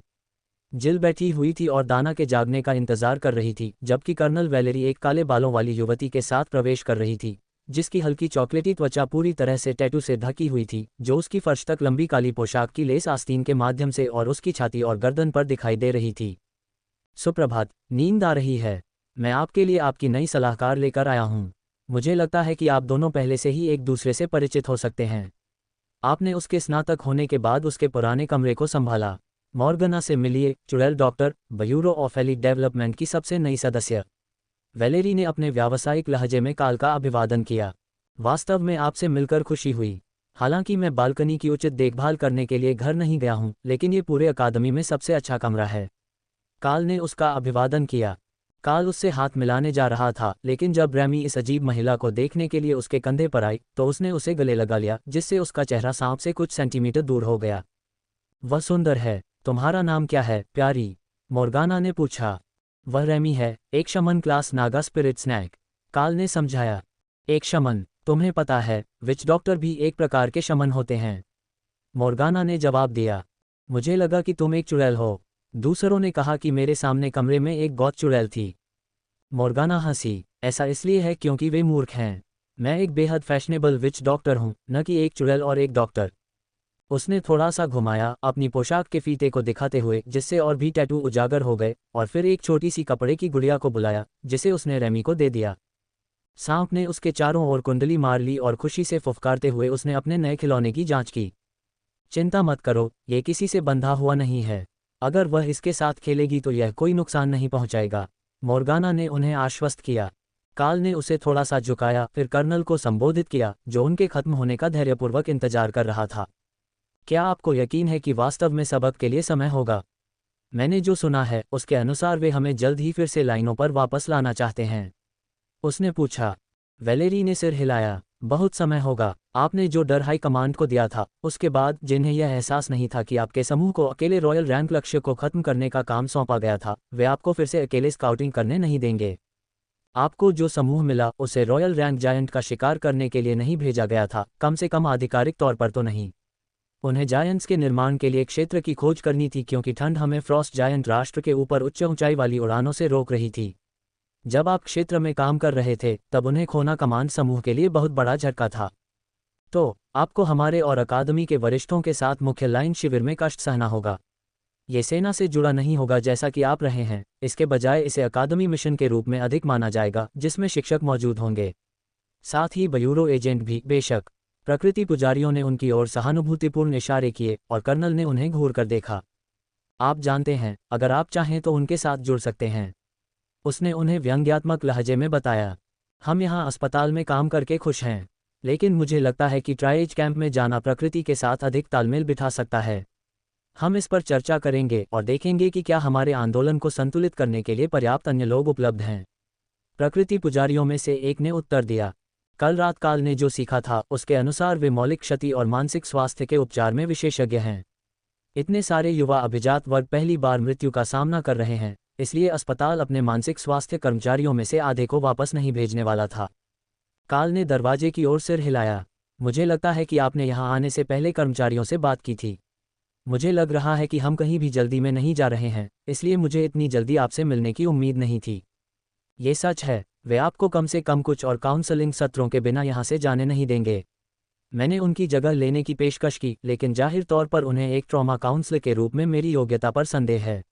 जिल बैठी हुई थी और दाना के जागने का इंतजार कर रही थी, जबकि कर्नल वैलेरी एक काले बालों वाली युवती के साथ प्रवेश कर रही थी, जिसकी हल्की चॉकलेटी त्वचा पूरी तरह से टैटू से ढकी हुई थी, जो उसकी फर्श तक लंबी काली पोशाक की लेस आस्तीन के माध्यम से और उसकी छाती और गर्दन पर दिखाई दे रही थी। सुप्रभात। नींद आ रही है? मैं आपके लिए आपकी नई सलाहकार लेकर आया हूँ। मुझे लगता है कि आप दोनों पहले से ही एक दूसरे से परिचित हो सकते हैं। आपने उसके स्नातक होने के बाद उसके पुराने कमरे को संभाला। मॉर्गना से मिलिए, चुड़ैल doctor, bureau of elite development की सबसे नई सदस्य। वैलेरी ने अपने व्यावसायिक लहजे में काल का अभिवादन किया। वास्तव में आपसे मिलकर खुशी हुई। हालांकि मैं बालकनी की उचित देखभाल करने के लिए घर नहीं गया हूं, लेकिन ये पूरे अकादमी में सबसे अच्छा कमरा है। काल ने उसका अभिवादन किया। काल उससे हाथ मिलाने जा रहा था, लेकिन जब रैमी इस अजीब महिला को देखने के लिए उसके कंधे पर आई तो उसने उसे गले लगा लिया, जिससे उसका चेहरा सांप से कुछ सेंटीमीटर दूर हो गया। वह सुंदर है। तुम्हारा नाम क्या है, प्यारी? मोर्गाना ने पूछा। वह रैमी है, एक शमन क्लास नागा स्पिरिट स्नैक, काल ने समझाया। एक शमन? तुम्हें पता है, विच डॉक्टर भी एक प्रकार के शमन होते हैं, मोर्गाना ने जवाब दिया। मुझे लगा कि तुम एक चुड़ैल हो। दूसरों ने कहा कि मेरे सामने कमरे में एक गौत चुड़ैल थी। मोर्गाना हंसी। ऐसा इसलिए है क्योंकि वे मूर्ख हैं। मैं एक बेहद फैशनेबल विच डॉक्टर हूँ, न कि एक चुड़ैल और एक डॉक्टर। उसने थोड़ा सा घुमाया अपनी पोशाक के फीते को दिखाते हुए, जिससे और भी टैटू उजागर हो गए, और फिर एक छोटी सी कपड़े की गुड़िया को बुलाया, जिसे उसने रैमी को दे दिया। सांप ने उसके चारों ओर कुंडली मार ली और खुशी से फुफकारते हुए उसने अपने नए खिलौने की जांच की। चिंता मत करो, ये किसी से बंधा हुआ नहीं है। अगर वह इसके साथ खेलेगी तो यह कोई नुकसान नहीं पहुंचाएगा, मोर्गाना ने उन्हें आश्वस्त किया। काल ने उसे थोड़ा सा झुकाया, फिर कर्नल को संबोधित किया, जो उनके खत्म होने का धैर्यपूर्वक इंतजार कर रहा था। क्या आपको यकीन है कि वास्तव में सबक के लिए समय होगा? मैंने जो सुना है उसके अनुसार वे हमें जल्द ही फिर से लाइनों पर वापस लाना चाहते हैं, उसने पूछा। वैलेरी ने सिर हिलाया। बहुत समय होगा। आपने जो डर हाई कमांड को दिया था, उसके बाद जिन्हें यह एहसास नहीं था कि आपके समूह को अकेले रॉयल रैंक लक्ष्य को खत्म करने का काम सौंपा गया था, वे आपको फिर से अकेले स्काउटिंग करने नहीं देंगे। आपको जो समूह मिला उसे रॉयल रैंक जायंट का शिकार करने के लिए नहीं भेजा गया था, कम से कम आधिकारिक तौर पर तो नहीं। उन्हें जायंट्स के निर्माण के लिए क्षेत्र की खोज करनी थी, क्योंकि ठंड हमें फ्रॉस्ट जायंट राष्ट्र के ऊपर उच्च ऊंचाई वाली उड़ानों से रोक रही थी। जब आप क्षेत्र में काम कर रहे थे तब उन्हें खोना कमांड समूह के लिए बहुत बड़ा झटका था। तो आपको हमारे और अकादमी के वरिष्ठों के साथ मुख्य लाइन शिविर में कष्ट सहना होगा। ये सेना से जुड़ा नहीं होगा जैसा कि आप रहे हैं, इसके बजाय इसे अकादमी मिशन के रूप में अधिक माना जाएगा, जिसमें शिक्षक मौजूद होंगे, साथ ही ब्यूरो एजेंट भी। बेशक। प्रकृति पुजारियों ने उनकी ओर सहानुभूतिपूर्ण इशारे किए और कर्नल ने उन्हें घूर कर देखा। आप जानते हैं, अगर आप चाहें तो उनके साथ जुड़ सकते हैं, उसने उन्हें व्यंग्यात्मक लहजे में बताया। हम यहाँ अस्पताल में काम करके खुश हैं, लेकिन मुझे लगता है कि ट्राइज कैंप में जाना प्रकृति के साथ अधिक तालमेल बिठा सकता है। हम इस पर चर्चा करेंगे और देखेंगे कि क्या हमारे आंदोलन को संतुलित करने के लिए पर्याप्त अन्य लोग उपलब्ध हैं। प्रकृति पुजारियों में से एक ने उत्तर दिया। कल रात काल ने जो सीखा था उसके अनुसार वे मौलिक क्षति और मानसिक स्वास्थ्य के उपचार में विशेषज्ञ हैं। इतने सारे युवा अभिजात वर्ग पहली बार मृत्यु का सामना कर रहे हैं, इसलिए अस्पताल अपने मानसिक स्वास्थ्य कर्मचारियों में से आधे को वापस नहीं भेजने वाला था। काल ने दरवाजे की ओर सिर हिलाया। मुझे लगता है कि आपने यहाँ आने से पहले कर्मचारियों से बात की थी। मुझे लग रहा है कि हम कहीं भी जल्दी में नहीं जा रहे हैं, इसलिए मुझे इतनी जल्दी आपसे मिलने की उम्मीद नहीं थी। ये सच है, वे आपको कम से कम कुछ और काउंसलिंग सत्रों के बिना यहाँ से जाने नहीं देंगे। मैंने उनकी जगह लेने की पेशकश की, लेकिन जाहिर तौर पर उन्हें एक ट्रॉमा काउंसलर के रूप में मेरी योग्यता पर संदेह है,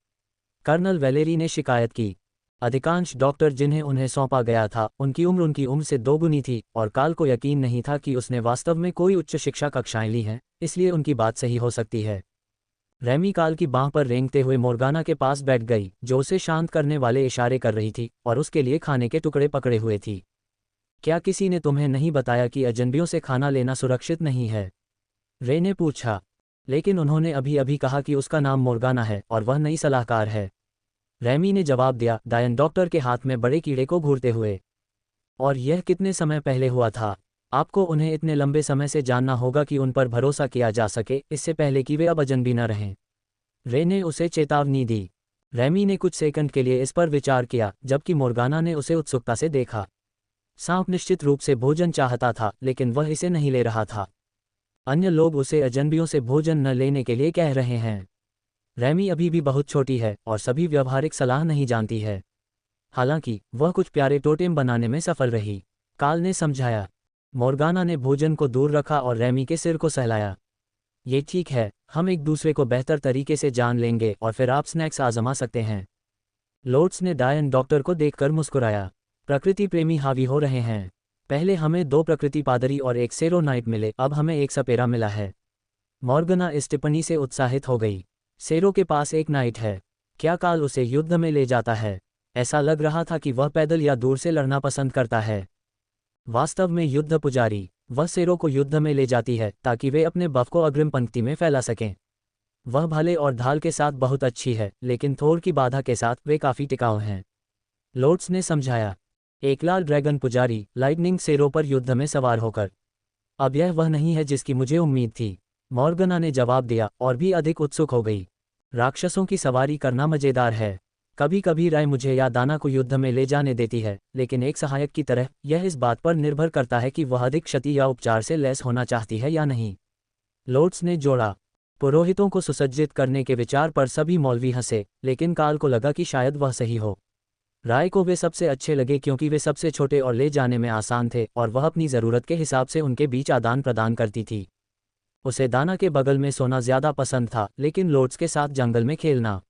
कर्नल वैलेरी ने शिकायत की। अधिकांश डॉक्टर जिन्हें उन्हें सौंपा गया था उनकी उम्र से दोगुनी थी, और काल को यकीन नहीं था कि उसने वास्तव में कोई उच्च शिक्षा कक्षाएं ली हैं, इसलिए उनकी बात सही हो सकती है। रैमी काल की बांह पर रेंगते हुए मोर्गाना के पास बैठ गई, जो उसे शांत करने वाले इशारे कर रही थी और उसके लिए खाने के टुकड़े पकड़े हुए थी। क्या किसी ने तुम्हें नहीं बताया कि अजनबियों से खाना लेना सुरक्षित नहीं है? रे ने पूछा। लेकिन उन्होंने अभी अभी कहा कि उसका नाम मोर्गाना है और वह नई सलाहकार है, रैमी ने जवाब दिया, डायन डॉक्टर के हाथ में बड़े कीड़े को घूरते हुए। और यह कितने समय पहले हुआ था? आपको उन्हें इतने लंबे समय से जानना होगा कि उन पर भरोसा किया जा सके, इससे पहले कि वे अब अजनबी न रहें। रे ने उसे चेतावनी दी। रैमी ने कुछ सेकंड के लिए इस पर विचार किया, जबकि मोर्गाना ने उसे उत्सुकता से देखा। सांप निश्चित रूप से भोजन चाहता था, लेकिन वह इसे नहीं ले रहा था। अन्य लोग उसे अजनबियों से भोजन न लेने के लिए कह रहे हैं। रैमी अभी भी बहुत छोटी है और सभी व्यवहारिक सलाह नहीं जानती है। हालांकि वह कुछ प्यारे टोटेम बनाने में सफल रही, काल ने समझाया। मोर्गाना ने भोजन को दूर रखा और रैमी के सिर को सहलाया। ये ठीक है, हम एक दूसरे को बेहतर तरीके से जान लेंगे और फिर आप स्नैक्स आजमा सकते हैं। लोर्ड्स ने डायन डॉक्टर को देखकर मुस्कुराया। प्रकृति प्रेमी हावी हो रहे हैं। पहले हमें 2 प्रकृति पादरी और एक सेरो नाइट मिले, अब हमें एक सपेरा मिला है। मॉर्गना इस टिप्पणी से उत्साहित हो गई। सेरो के पास एक नाइट है, क्या काल उसे युद्ध में ले जाता है? ऐसा लग रहा था कि वह पैदल या दूर से लड़ना पसंद करता है। वास्तव में युद्ध पुजारी, वह सेरो को युद्ध में ले जाती है ताकि वे अपने बफ को अग्रिम पंक्ति में फैला सकें। वह भाले और ढाल के साथ बहुत अच्छी है, लेकिन थोर की बाधा के साथ वे काफ़ी टिकाऊ हैं। लोट्स ने समझाया। एक लाल ड्रैगन पुजारी लाइटनिंग सेरो पर युद्ध में सवार होकर। अब यह वह नहीं है जिसकी मुझे उम्मीद थी, मॉर्गना ने जवाब दिया और भी अधिक उत्सुक हो गई। राक्षसों की सवारी करना मजेदार है। कभी कभी राय मुझे या दाना को युद्ध में ले जाने देती है, लेकिन एक सहायक की तरह यह इस बात पर निर्भर करता है कि वह अधिक क्षति या उपचार से लैस होना चाहती है या नहीं। लोट्स ने जोड़ा। पुरोहितों को सुसज्जित करने के विचार पर सभी मौलवी हंसे, लेकिन काल को लगा कि शायद वह सही हो। राय को वे सबसे अच्छे लगे क्योंकि वे सबसे छोटे और ले जाने में आसान थे और वह अपनी ज़रूरत के हिसाब से उनके बीच आदान प्रदान करती थी। उसे दाना के बगल में सोना ज़्यादा पसंद था, लेकिन लोट्स के साथ जंगल में खेलना।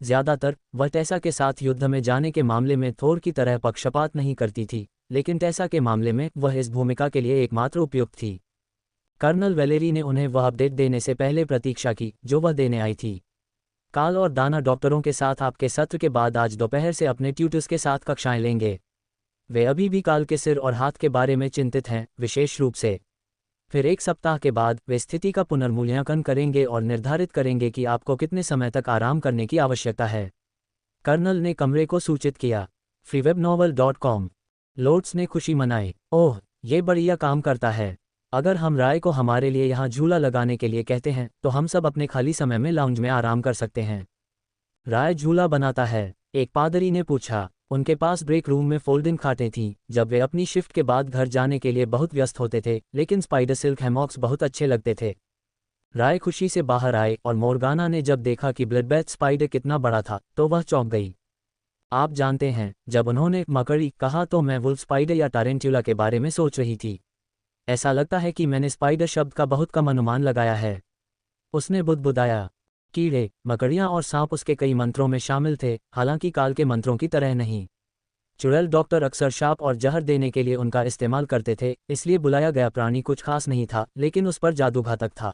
ज़्यादातर वह टेसा के साथ युद्ध में जाने के मामले में थोर की तरह पक्षपात नहीं करती थी, लेकिन टेसा के मामले में वह इस भूमिका के लिए एकमात्र उपयुक्त थी। कर्नल वेलेरी ने उन्हें वह अपडेट देने से पहले प्रतीक्षा की जो वह देने आई थी। काल और दाना डॉक्टरों के साथ आपके सत्र के बाद आज दोपहर से अपने ट्यूटर्स के साथ कक्षाएं लेंगे। वे अभी भी काल के सिर और हाथ के बारे में चिंतित हैं, विशेष रूप से। फिर एक सप्ताह के बाद वे स्थिति का पुनर्मूल्यांकन करेंगे और निर्धारित करेंगे कि आपको कितने समय तक आराम करने की आवश्यकता है। कर्नल ने कमरे को सूचित किया। freewebnovel.com। लोट्स ने खुशी मनाई। ओह, ये बढ़िया काम करता है। अगर हम राय को हमारे लिए यहाँ झूला लगाने के लिए कहते हैं तो हम सब अपने खाली समय में लाउंज में आराम कर सकते हैं। राय झूला बनाता है? एक पादरी ने पूछा। उनके पास ब्रेक रूम में फोल्डिंग खाटें थीं जब वे अपनी शिफ्ट के बाद घर जाने के लिए बहुत व्यस्त होते थे, लेकिन स्पाइडर सिल्क हैमॉक्स बहुत अच्छे लगते थे। राय खुशी से बाहर आए और मोर्गाना ने जब देखा कि ब्लडबैथ स्पाइडर कितना बड़ा था तो वह चौंक गई। आप जानते हैं, जब उन्होंने मकड़ी कहा तो मैं वुल्फ स्पाइडर या टारेंट्यूला के बारे में सोच रही थी। ऐसा लगता है कि मैंने स्पाइडर शब्द का बहुत कम अनुमान लगाया है। उसने बुदबुदाया। कीड़े, मकड़ियाँ और सांप उसके कई मंत्रों में शामिल थे, हालांकि काल के मंत्रों की तरह नहीं। चुड़ैल डॉक्टर अक्सर शाप और जहर देने के लिए उनका इस्तेमाल करते थे, इसलिए बुलाया गया प्राणी कुछ खास नहीं था, लेकिन उस पर जादू घातक था।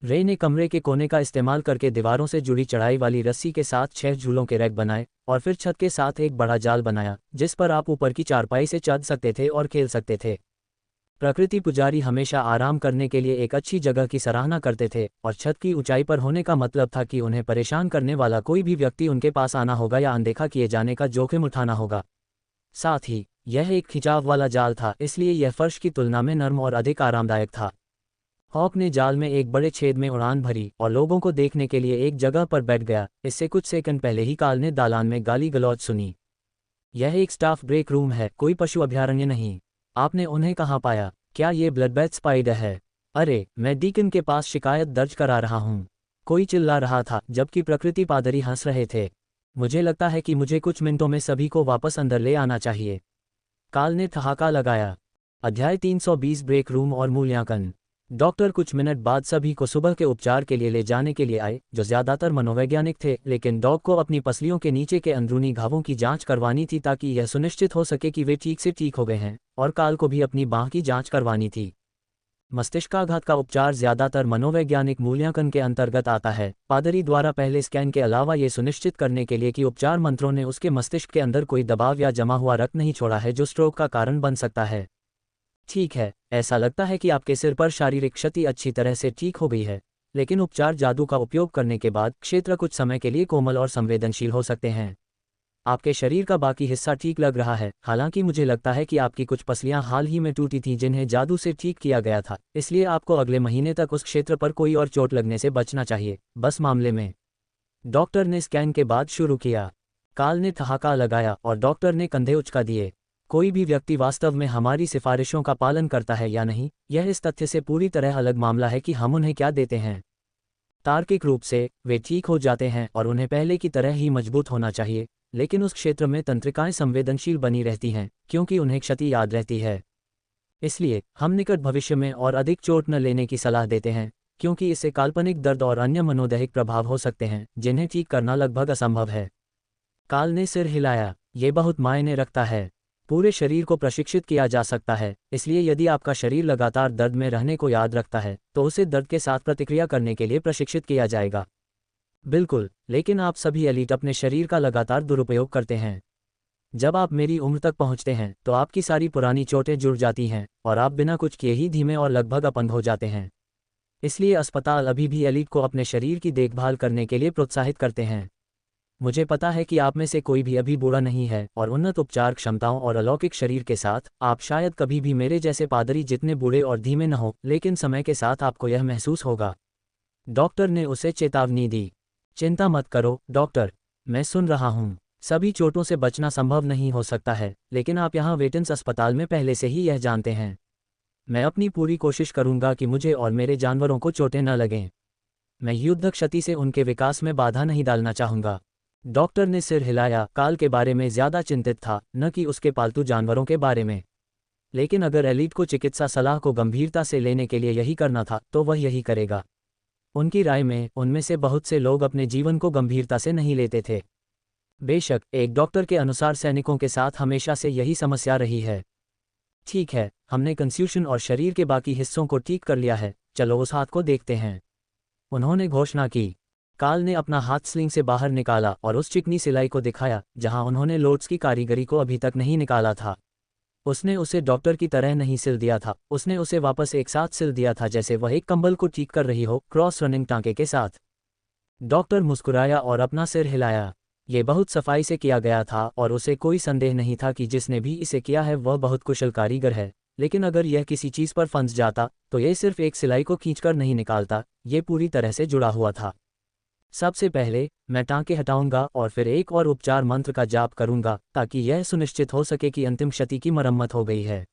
रे ने कमरे के कोने का इस्तेमाल करके दीवारों से जुड़ी चढ़ाई वाली रस्सी के साथ 6 झूलों के रैक बनाए और फिर छत के साथ एक बड़ा जाल बनाया जिस पर आप ऊपर की चारपाई से चढ़ सकते थे और खेल सकते थे। प्रकृति पुजारी हमेशा आराम करने के लिए एक अच्छी जगह की सराहना करते थे और छत की ऊंचाई पर होने का मतलब था कि उन्हें परेशान करने वाला कोई भी व्यक्ति उनके पास आना होगा या अनदेखा किए जाने का जोखिम उठाना होगा। साथ ही यह एक खिंचाव वाला जाल था, इसलिए यह फर्श की तुलना में नर्म और अधिक आरामदायक था। हॉक ने जाल में एक बड़े छेद में उड़ान भरी और लोगों को देखने के लिए एक जगह पर बैठ गया। इससे कुछ सेकंड पहले ही काल ने दालान में गाली गलौज सुनी। यह एक स्टाफ ब्रेक रूम है, कोई पशु अभयारण्य नहीं। आपने उन्हें कहाँ पाया? क्या ये ब्लडबैथ स्पाइडर है? अरे, मैं डीकन के पास शिकायत दर्ज करा रहा हूँ। कोई चिल्ला रहा था जबकि प्रकृति पादरी हंस रहे थे। मुझे लगता है कि मुझे कुछ मिनटों में सभी को वापस अंदर ले आना चाहिए। काल ने ठहाका लगाया। अध्याय 320 ब्रेक रूम और मूल्यांकन। डॉक्टर कुछ मिनट बाद सभी को सुबह के उपचार के लिए ले जाने के लिए आए, जो ज़्यादातर मनोवैज्ञानिक थे, लेकिन डॉग को अपनी पसलियों के नीचे के अंदरूनी घावों की जांच करवानी थी ताकि यह सुनिश्चित हो सके कि वे ठीक से ठीक हो गए हैं, और काल को भी अपनी बांह की जांच करवानी थी। मस्तिष्काघात का उपचार ज़्यादातर मनोवैज्ञानिक मूल्यांकन के अंतर्गत आता है, पादरी द्वारा पहले स्कैन के अलावा ये सुनिश्चित करने के लिए कि उपचार मंत्रों ने उसके मस्तिष्क के अंदर कोई दबाव या जमा हुआ रक्त नहीं छोड़ा है जो स्ट्रोक का कारण बन सकता है। ठीक है, ऐसा लगता है कि आपके सिर पर शारीरिक क्षति अच्छी तरह से ठीक हो गई है, लेकिन उपचार जादू का उपयोग करने के बाद क्षेत्र कुछ समय के लिए कोमल और संवेदनशील हो सकते हैं। आपके शरीर का बाकी हिस्सा ठीक लग रहा है, हालांकि मुझे लगता है कि आपकी कुछ पसलियां हाल ही में टूटी थीं जिन्हें जादू से ठीक किया गया था, इसलिए आपको अगले महीने तक उस क्षेत्र पर कोई और चोट लगने से बचना चाहिए। बस मामले में डॉक्टर ने स्कैन के बाद शुरू किया। काल ने ठहाका लगाया और डॉक्टर ने कंधे उचका दिए। कोई भी व्यक्ति वास्तव में हमारी सिफारिशों का पालन करता है या नहीं, यह इस तथ्य से पूरी तरह अलग मामला है कि हम उन्हें क्या देते हैं। तार्किक रूप से वे ठीक हो जाते हैं और उन्हें पहले की तरह ही मजबूत होना चाहिए, लेकिन उस क्षेत्र में तंत्रिकाएं संवेदनशील बनी रहती हैं क्योंकि उन्हें क्षति याद रहती है। इसलिए हम निकट भविष्य में और अधिक चोट न लेने की सलाह देते हैं, क्योंकि इससे काल्पनिक दर्द और अन्य मनोदैहिक प्रभाव हो सकते हैं जिन्हें ठीक करना लगभग असंभव है। काल ने सिर हिलाया। ये बहुत मायने रखता है। पूरे शरीर को प्रशिक्षित किया जा सकता है, इसलिए यदि आपका शरीर लगातार दर्द में रहने को याद रखता है तो उसे दर्द के साथ प्रतिक्रिया करने के लिए प्रशिक्षित किया जाएगा। बिल्कुल, लेकिन आप सभी एलीट अपने शरीर का लगातार दुरुपयोग करते हैं। जब आप मेरी उम्र तक पहुंचते हैं तो आपकी सारी पुरानी चोटें जुड़ जाती हैं और आप बिना कुछ किए ही धीमे और लगभग अपंग हो जाते हैं। इसलिए अस्पताल अभी भी एलीट को अपने शरीर की देखभाल करने के लिए प्रोत्साहित करते हैं। मुझे पता है कि आप में से कोई भी अभी बूढ़ा नहीं है और उन्नत उपचार क्षमताओं और अलौकिक शरीर के साथ आप शायद कभी भी मेरे जैसे पादरी जितने बूढ़े और धीमे न हो, लेकिन समय के साथ आपको यह महसूस होगा। डॉक्टर ने उसे चेतावनी दी। चिंता मत करो डॉक्टर, मैं सुन रहा हूँ। सभी चोटों से बचना संभव नहीं हो सकता है, लेकिन आप यहाँ वेटन्स अस्पताल में पहले से ही यह जानते हैं। मैं अपनी पूरी कोशिश करूँगा कि मुझे और मेरे जानवरों को चोटें न लगें। मैं युद्ध क्षति से उनके विकास में बाधा नहीं डालना चाहूँगा। डॉक्टर ने सिर हिलाया। काल के बारे में ज़्यादा चिंतित था, न कि उसके पालतू जानवरों के बारे में। लेकिन अगर एलिट को चिकित्सा सलाह को गंभीरता से लेने के लिए यही करना था, तो वह यही करेगा। उनकी राय में उनमें से बहुत से लोग अपने जीवन को गंभीरता से नहीं लेते थे। बेशक, एक डॉक्टर के अनुसार सैनिकों के साथ हमेशा से यही समस्या रही है। ठीक है, हमने कंस्यूशन और शरीर के बाकी हिस्सों को ठीक कर लिया है, चलो उस हाथ को देखते हैं, उन्होंने घोषणा की। काल ने अपना हाथ स्लिंग से बाहर निकाला और उस चिकनी सिलाई को दिखाया जहां उन्होंने लोड्स की कारीगरी को अभी तक नहीं निकाला था। उसने उसे डॉक्टर की तरह नहीं सिल दिया था, उसने उसे वापस एक साथ सिल दिया था जैसे वह एक कंबल को ठीक कर रही हो, क्रॉस रनिंग टांके के साथ। डॉक्टर मुस्कुराया और अपना सिर हिलाया। ये बहुत सफाई से किया गया था और उसे कोई संदेह नहीं था कि जिसने भी इसे किया है वह बहुत कुशल कारीगर है। लेकिन अगर यह किसी चीज़ पर फंस जाता तो यह सिर्फ एक सिलाई को खींचकर नहीं निकालता, ये पूरी तरह से जुड़ा हुआ था। सबसे पहले मैं टांके हटाऊंगा और फिर एक और उपचार मंत्र का जाप करूंगा ताकि यह सुनिश्चित हो सके कि अंतिम क्षति की मरम्मत हो गई है।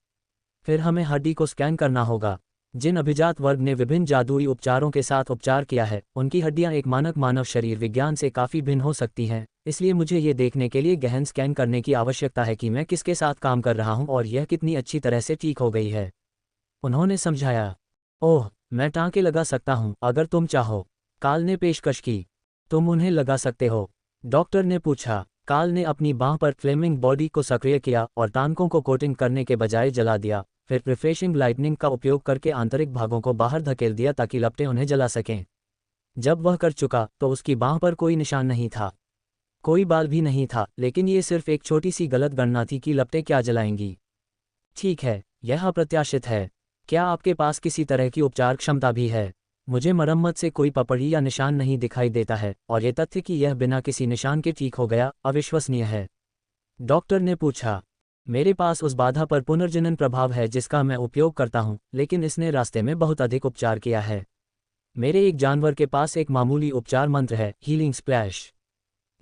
फिर हमें हड्डी को स्कैन करना होगा। जिन अभिजात वर्ग ने विभिन्न जादुई उपचारों के साथ उपचार किया है, उनकी हड्डियां एक मानक मानव शरीर विज्ञान से काफ़ी भिन्न हो सकती हैं, इसलिए मुझे ये देखने के लिए गहन स्कैन करने की आवश्यकता है कि मैं किसके साथ काम कर रहा हूं और यह कितनी अच्छी तरह से ठीक हो गई है, उन्होंने समझाया। ओह, मैं टांके लगा सकता हूं अगर तुम चाहो, काल ने पेशकश की। तुम उन्हें लगा सकते हो? डॉक्टर ने पूछा। काल ने अपनी बांह पर फ्लेमिंग बॉडी को सक्रिय किया और टांकों को कोटिंग करने के बजाय जला दिया, फिर रिफ्रेशिंग लाइटनिंग का उपयोग करके आंतरिक भागों को बाहर धकेल दिया ताकि लपटें उन्हें जला सकें। जब वह कर चुका तो उसकी बांह पर कोई निशान नहीं था, कोई बाल भी नहीं था, लेकिन ये सिर्फ एक छोटी सी गलत गणना थी कि लपटें क्या जलाएंगी। ठीक है, यह अप्रत्याशित है। क्या आपके पास किसी तरह की उपचार क्षमता भी है? मुझे मरम्मत से कोई पपड़ी या निशान नहीं दिखाई देता है और ये तथ्य कि यह बिना किसी निशान के ठीक हो गया अविश्वसनीय है, डॉक्टर ने पूछा। मेरे पास उस बाधा पर पुनर्जनन प्रभाव है जिसका मैं उपयोग करता हूं, लेकिन इसने रास्ते में बहुत अधिक उपचार किया है। मेरे एक जानवर के पास एक मामूली उपचार मंत्र है, हीलिंग स्प्लैश।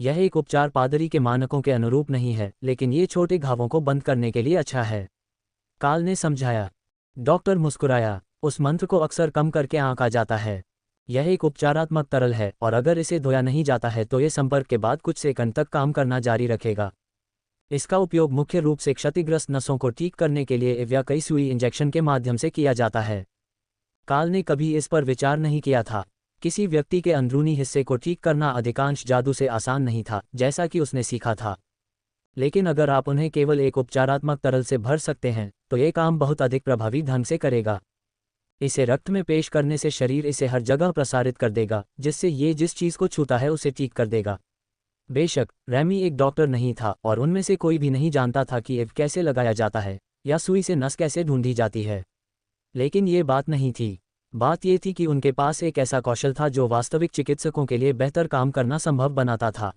यह एक उपचार पादरी के मानकों के अनुरूप नहीं है, लेकिन ये छोटे घावों को बंद करने के लिए अच्छा है, काल ने समझाया। डॉक्टर मुस्कुराया। उस मंत्र को अक्सर कम करके आंका जाता है। यह एक उपचारात्मक तरल है और अगर इसे धोया नहीं जाता है तो ये संपर्क के बाद कुछ सेकंड तक काम करना जारी रखेगा। इसका उपयोग मुख्य रूप से क्षतिग्रस्त नसों को ठीक करने के लिए या कई सुई इंजेक्शन के माध्यम से किया जाता है। काल ने कभी इस पर विचार नहीं किया था। किसी व्यक्ति के अंदरूनी हिस्से को ठीक करना अधिकांश जादू से आसान नहीं था, जैसा कि उसने सीखा था। लेकिन अगर आप उन्हें केवल एक उपचारात्मक तरल से भर सकते हैं तो ये काम बहुत अधिक प्रभावी ढंग से करेगा। इसे रक्त में पेश करने से शरीर इसे हर जगह प्रसारित कर देगा, जिससे ये जिस चीज़ को छूता है उसे ठीक कर देगा। बेशक, रैमी एक डॉक्टर नहीं था और उनमें से कोई भी नहीं जानता था कि इव कैसे लगाया जाता है या सुई से नस कैसे ढूंढी जाती है। लेकिन ये बात नहीं थी। बात ये थी कि उनके पास एक ऐसा कौशल था जो वास्तविक चिकित्सकों के लिए बेहतर काम करना संभव बनाता था।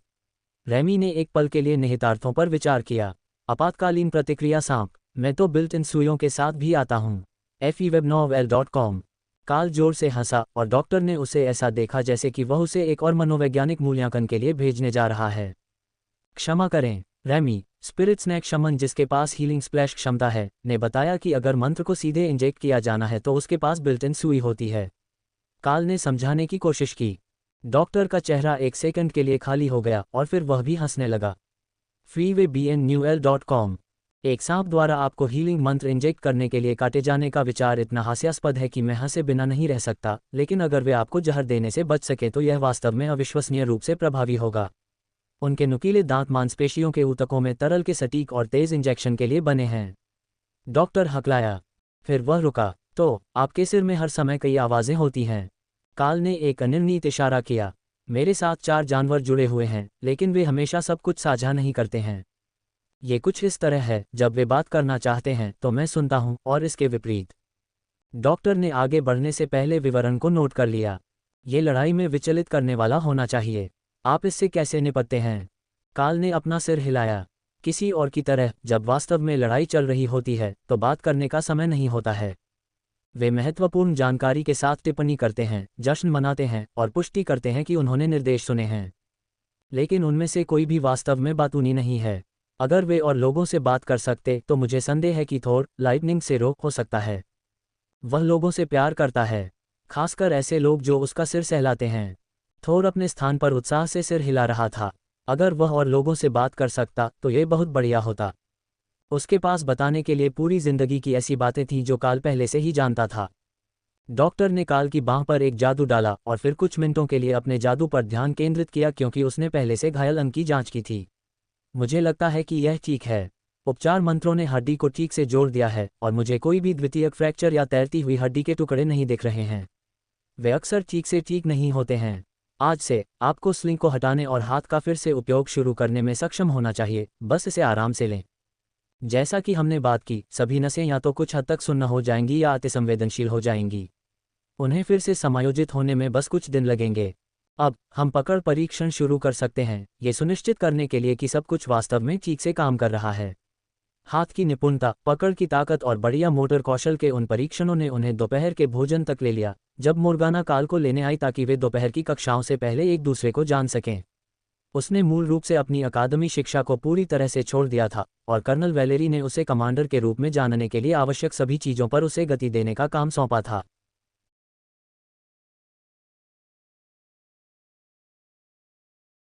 रैमी ने एक पल के लिए निहितार्थों पर विचार किया। आपातकालीन प्रतिक्रिया सांप, मैं तो बिल्ट इन सुइयों के साथ भी आता हूँ। fewebnovel.com। काल जोर से हंसा और डॉक्टर ने उसे ऐसा देखा जैसे कि वह उसे एक और मनोवैज्ञानिक मूल्यांकन के लिए भेजने जा रहा है। क्षमा करें, रैमी, स्पिरिट स्नैक शमन जिसके पास हीलिंग स्प्लैश क्षमता है, ने बताया कि अगर मंत्र को सीधे इंजेक्ट किया जाना है तो उसके पास बिल्ट इन सुई होती है। काल ने समझाने की कोशिश की। डॉक्टर का चेहरा एक सेकंड के लिए खाली हो गया और फिर वह भी हंसने लगा। freewebnovel.com। एक सांप द्वारा आपको हीलिंग मंत्र इंजेक्ट करने के लिए काटे जाने का विचार इतना हास्यास्पद है कि मैं हंसे बिना नहीं रह सकता, लेकिन अगर वे आपको जहर देने से बच सके तो यह वास्तव में अविश्वसनीय रूप से प्रभावी होगा। उनके नुकीले दांत मांसपेशियों के ऊतकों में तरल के सटीक और तेज इंजेक्शन के लिए बने हैं। डॉक्टर हकलाया। फिर वह रुका। तो आपके सिर में हर समय कई आवाज़ें होती हैं। काल ने एक अनिर्णीत इशारा किया। मेरे साथ 4 जानवर जुड़े हुए हैं, लेकिन वे हमेशा सब कुछ साझा नहीं करते हैं। ये कुछ इस तरह है, जब वे बात करना चाहते हैं तो मैं सुनता हूं और इसके विपरीत। डॉक्टर ने आगे बढ़ने से पहले विवरण को नोट कर लिया। ये लड़ाई में विचलित करने वाला होना चाहिए। आप इससे कैसे निपटते हैं? काल ने अपना सिर हिलाया। किसी और की तरह, जब वास्तव में लड़ाई चल रही होती है तो बात करने का समय नहीं होता है। वे महत्वपूर्ण जानकारी के साथ टिप्पणी करते हैं, जश्न मनाते हैं और पुष्टि करते हैं कि उन्होंने निर्देश सुने हैं। लेकिन उनमें से कोई भी वास्तव में बातूनी नहीं है। अगर वे और लोगों से बात कर सकते तो मुझे संदेह है कि थोर लाइटनिंग से रोक हो सकता है। वह लोगों से प्यार करता है, खासकर ऐसे लोग जो उसका सिर सहलाते हैं। थोर अपने स्थान पर उत्साह से सिर हिला रहा था। अगर वह और लोगों से बात कर सकता तो ये बहुत बढ़िया होता। उसके पास बताने के लिए पूरी जिंदगी की ऐसी बातें थीं जो काल पहले से ही जानता था। डॉक्टर ने काल की बांह पर एक जादू डाला और फिर कुछ मिनटों के लिए अपने जादू पर ध्यान केंद्रित किया क्योंकि उसने पहले से घायल अंग की जांच की थी। मुझे लगता है कि यह ठीक है। उपचार मंत्रों ने हड्डी को ठीक से जोड़ दिया है और मुझे कोई भी द्वितीयक फ्रैक्चर या तैरती हुई हड्डी के टुकड़े नहीं दिख रहे हैं। वे अक्सर ठीक से ठीक नहीं होते हैं। आज से आपको स्लिंग को हटाने और हाथ का फिर से उपयोग शुरू करने में सक्षम होना चाहिए, बस इसे आराम से लें। जैसा कि हमने बात की, सभी नसें या तो कुछ हद तक सुन्न हो जाएंगी या अतिसंवेदनशील हो जाएंगी। उन्हें फिर से समायोजित होने में बस कुछ दिन लगेंगे। अब हम पकड़ परीक्षण शुरू कर सकते हैं, ये सुनिश्चित करने के लिए कि सब कुछ वास्तव में ठीक से काम कर रहा है। हाथ की निपुणता, पकड़ की ताकत और बढ़िया मोटर कौशल के उन परीक्षणों ने उन्हें दोपहर के भोजन तक ले लिया, जब मोर्गाना काल को लेने आई ताकि वे दोपहर की कक्षाओं से पहले एक दूसरे को जान सकें। उसने मूल रूप से अपनी अकादमी शिक्षा को पूरी तरह से छोड़ दिया था और कर्नल वैलेरी ने उसे कमांडर के रूप में जानने के लिए आवश्यक सभी चीज़ों पर उसे गति देने का काम सौंपा था।